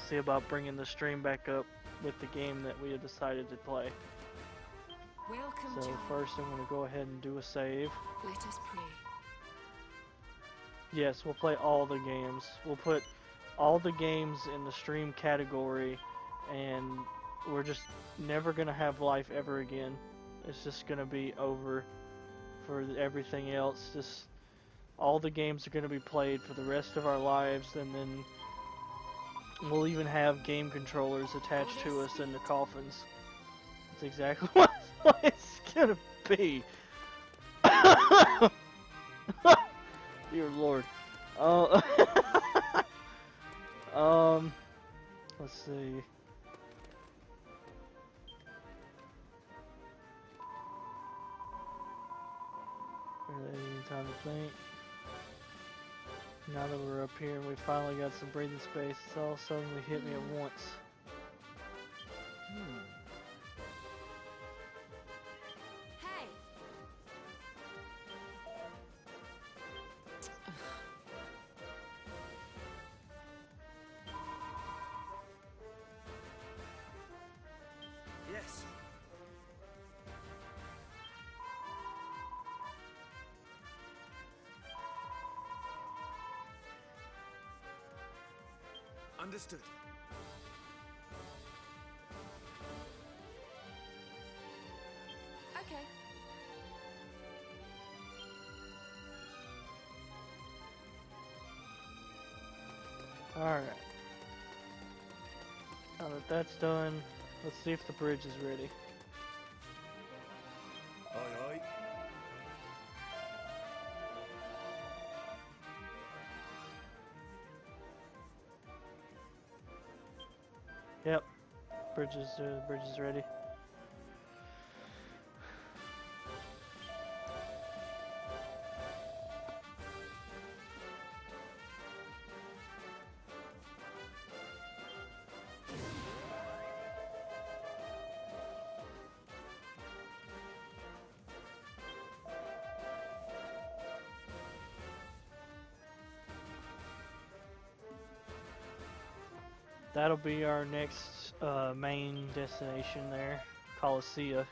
see about bringing the stream back up with the game that we had decided to play. Welcome, So child. first, I'm gonna go ahead and do a save. Let us pray. Yes, we'll play all the games. We'll put all the games in the stream category, and we're just never gonna have life ever again. It's just gonna be over for everything else. Just all the games are gonna be played for the rest of our lives, and then we'll even have game controllers attached to us in the coffins. That's exactly what it's gonna be. Dear Lord. Let's see. Any time to think. Now that we're up here and we finally got some breathing space, it's all suddenly hit me at once. Hey! Yes. Understood. Okay. Alright. Now that that's done, let's see if the bridge is ready. Aye, aye. Yep. Bridge is ready. That'll be our next main destination there, Colossia.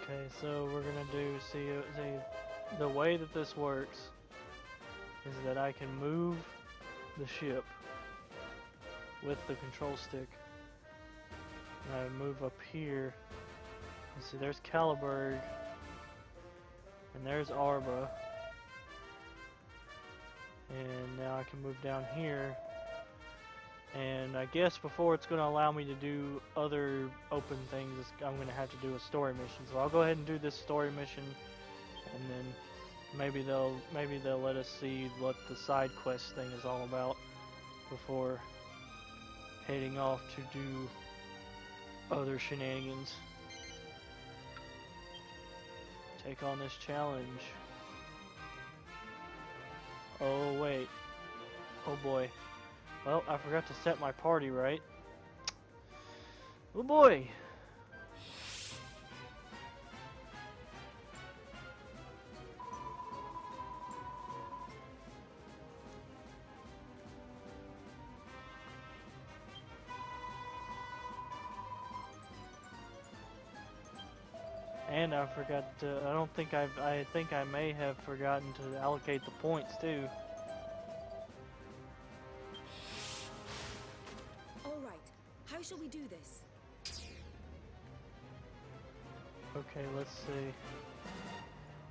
Okay, so we're gonna see the way that this works is that I can move the ship with the control stick. And I move up here. And see, there's Caliburg, and there's Arba, and now I can move down here. And I guess before it's going to allow me to do other open things, I'm going to have to do a story mission. So I'll go ahead and do this story mission, and then maybe they'll let us see what the side quest thing is all about before heading off to do other shenanigans. Take on this challenge. Oh wait. Oh boy. Well, I forgot to set my party right. Oh boy. And I forgot to, I don't think I think I may have forgotten to allocate the points too. Alright, how shall we do this? Okay, let's see.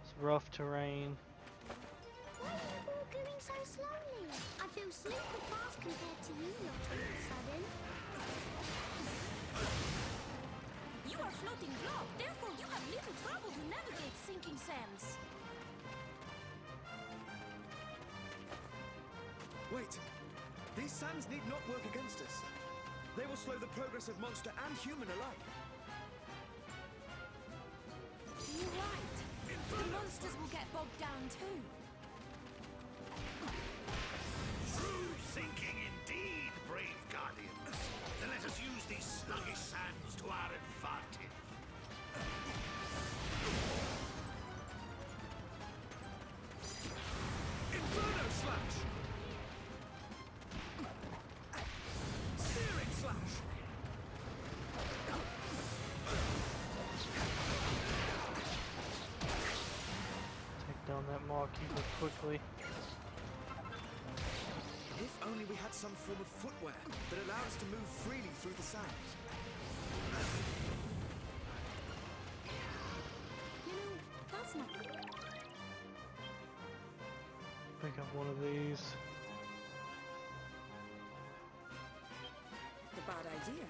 It's rough terrain. Why are you all going so slowly? I feel super fast compared to you lot all of a sudden. You are floating blob, therefore you have little trouble to navigate sinking sands. Wait. These sands need not work against us. They will slow the progress of monster and human alike. You're right. The monsters will get bogged down too. True thinking indeed, brave guardians. Then let us use these sluggish sands to our advantage. Inferno slash! Searing slash! Take down that Maw Keeper quickly. If only we had some form of footwear that allowed us to move freely through the sands. You know, that's not... Pick up one of these. a bad idea.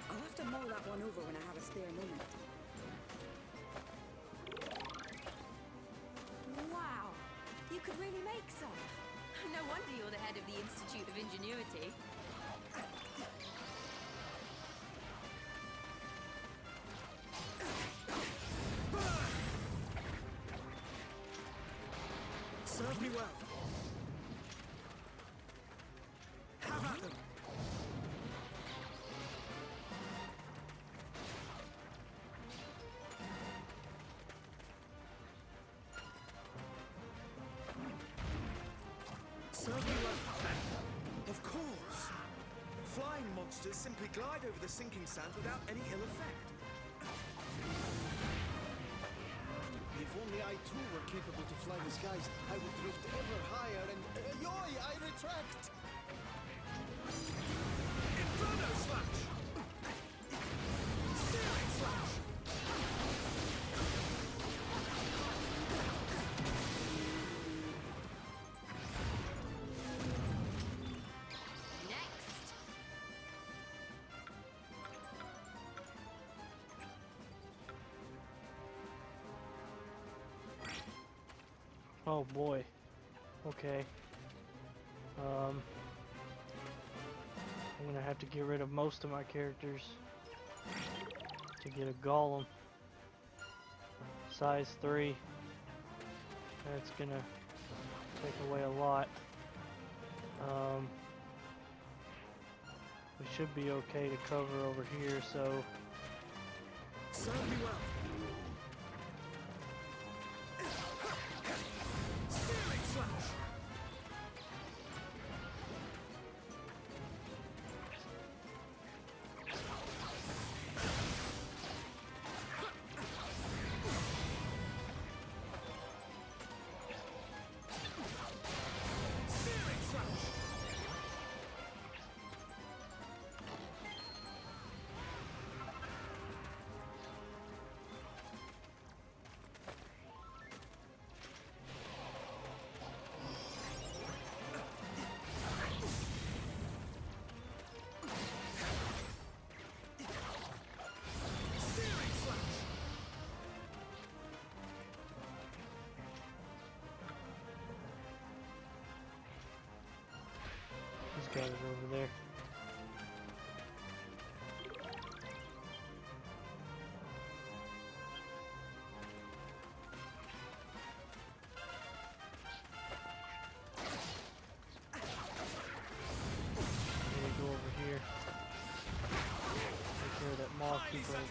I'll have to mull that one over when I have a spare moment. Wow, you could really make some. No wonder you're the head of the Institute of Ingenuity. Serve me well. Have at them. Serve me well. Of course. Flying monsters simply glide over the sinking sand without any ill effect. If only I too were capable to fly the skies, I would drift ever higher and... yoy! I retract! Inferno slash! Searing slash! Next. Oh boy. Okay. I'm gonna have to get rid of most of my characters to get a golem. Size 3. That's gonna take away a lot. We should be okay to cover over here, so Serve me well. Searing slash! Searing slash! Searing slash! these guys are over there.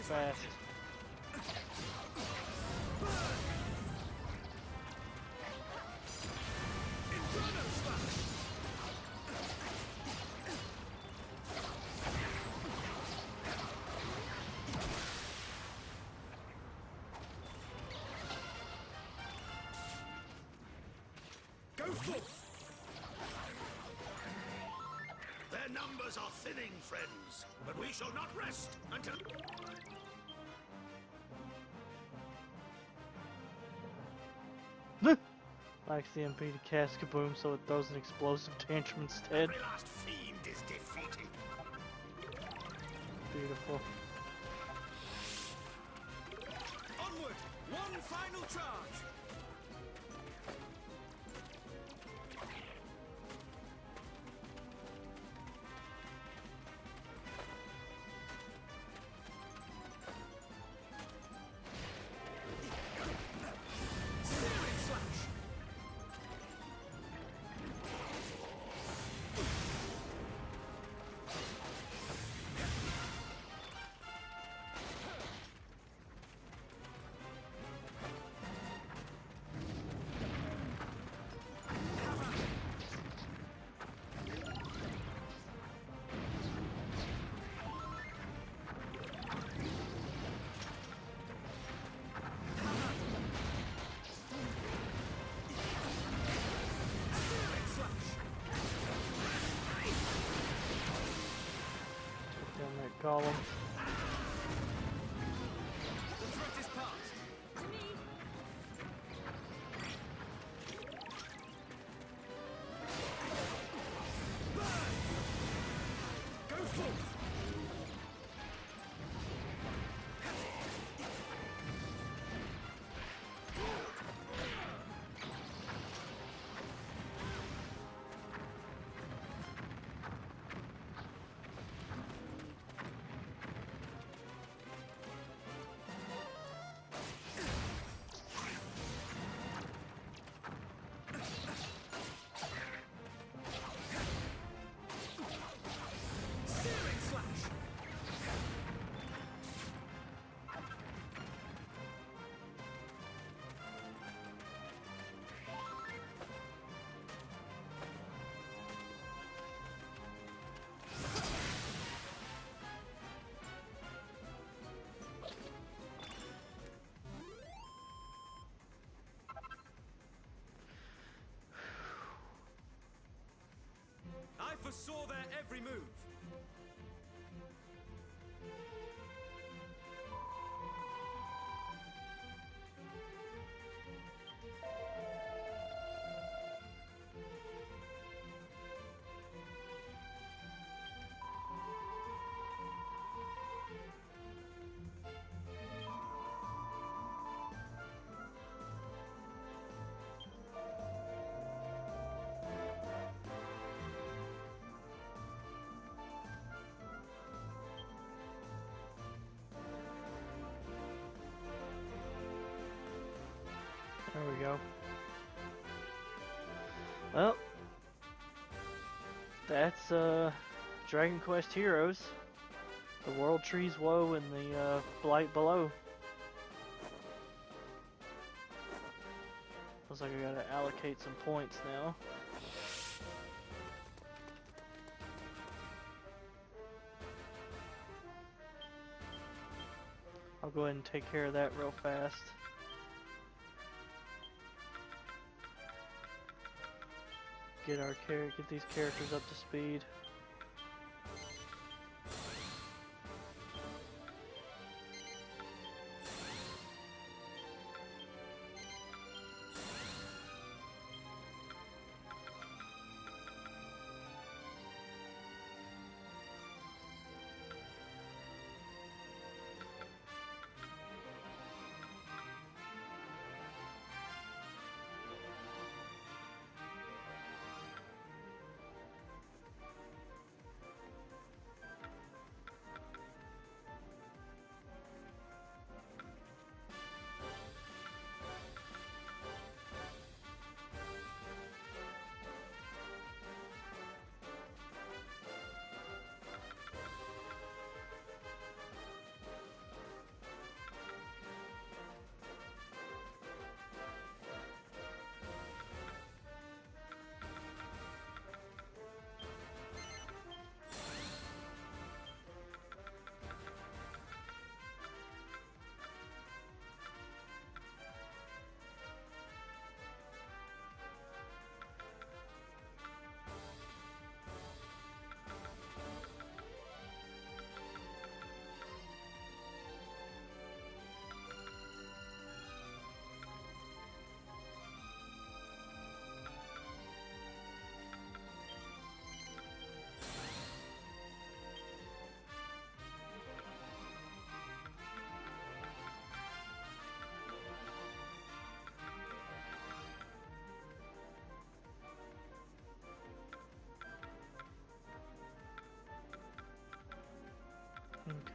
fast. Inferno slash! Go forth! Their numbers are thinning, friends, but we shall not rest until... Likes the MP to cast Kaboom so it throws an explosive tantrum instead. Every last fiend is defeated. Beautiful. Onward! One final charge! Searing slash! Searing slash! Take down that column. The threat is past. To me. Burn! Go forth! Searing slash! I foresaw their every move. There we go. Well, that's Dragon Quest Heroes. The World Tree's Woe and the Blight Below. Looks like I gotta allocate some points now. I'll go ahead and take care of that real fast. Get these characters up to speed.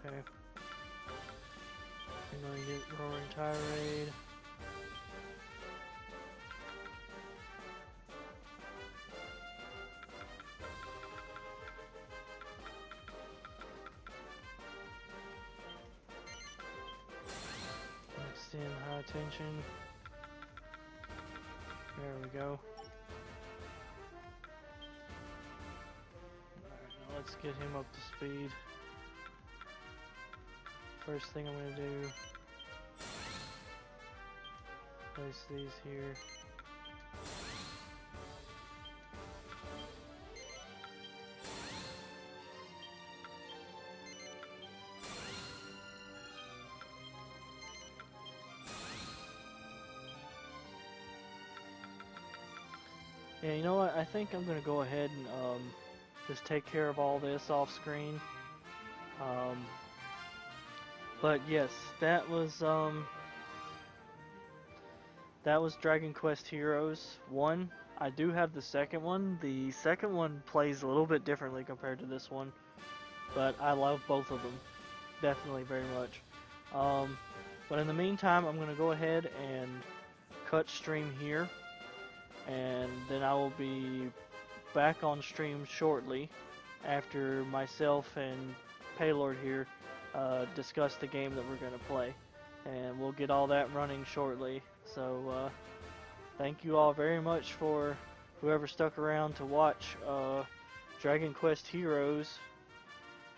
Okay. We're gonna get Roaring Tirade. Extend High Tension. There we go. Alright, now let's get him up to speed. First thing I'm gonna do, place these here. Yeah, you know what? I think I'm gonna go ahead and just take care of all this off screen. But yes, that was Dragon Quest Heroes 1. I do have the second one. The second one plays a little bit differently compared to this one, but I love both of them, definitely very much. But in the meantime, I'm gonna go ahead and cut stream here, and then I will be back on stream shortly after myself and Paylord here discuss the game that we're going to play, and we'll get all that running shortly. So thank you all very much for whoever stuck around to watch Dragon Quest Heroes,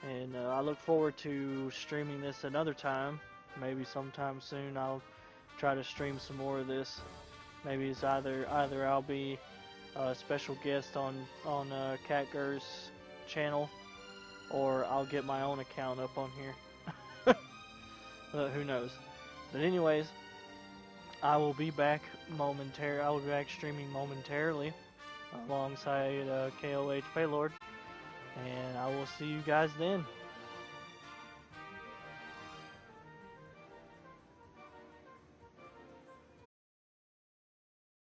and I look forward to streaming this another time. Maybe sometime soon I'll try to stream some more of this. Maybe it's either I'll be a special guest on Catgir's channel, or I'll get my own account up on here. Who knows? But anyways, I will be back momentarily. I will be back streaming momentarily alongside KOH Paylord, and I will see you guys then.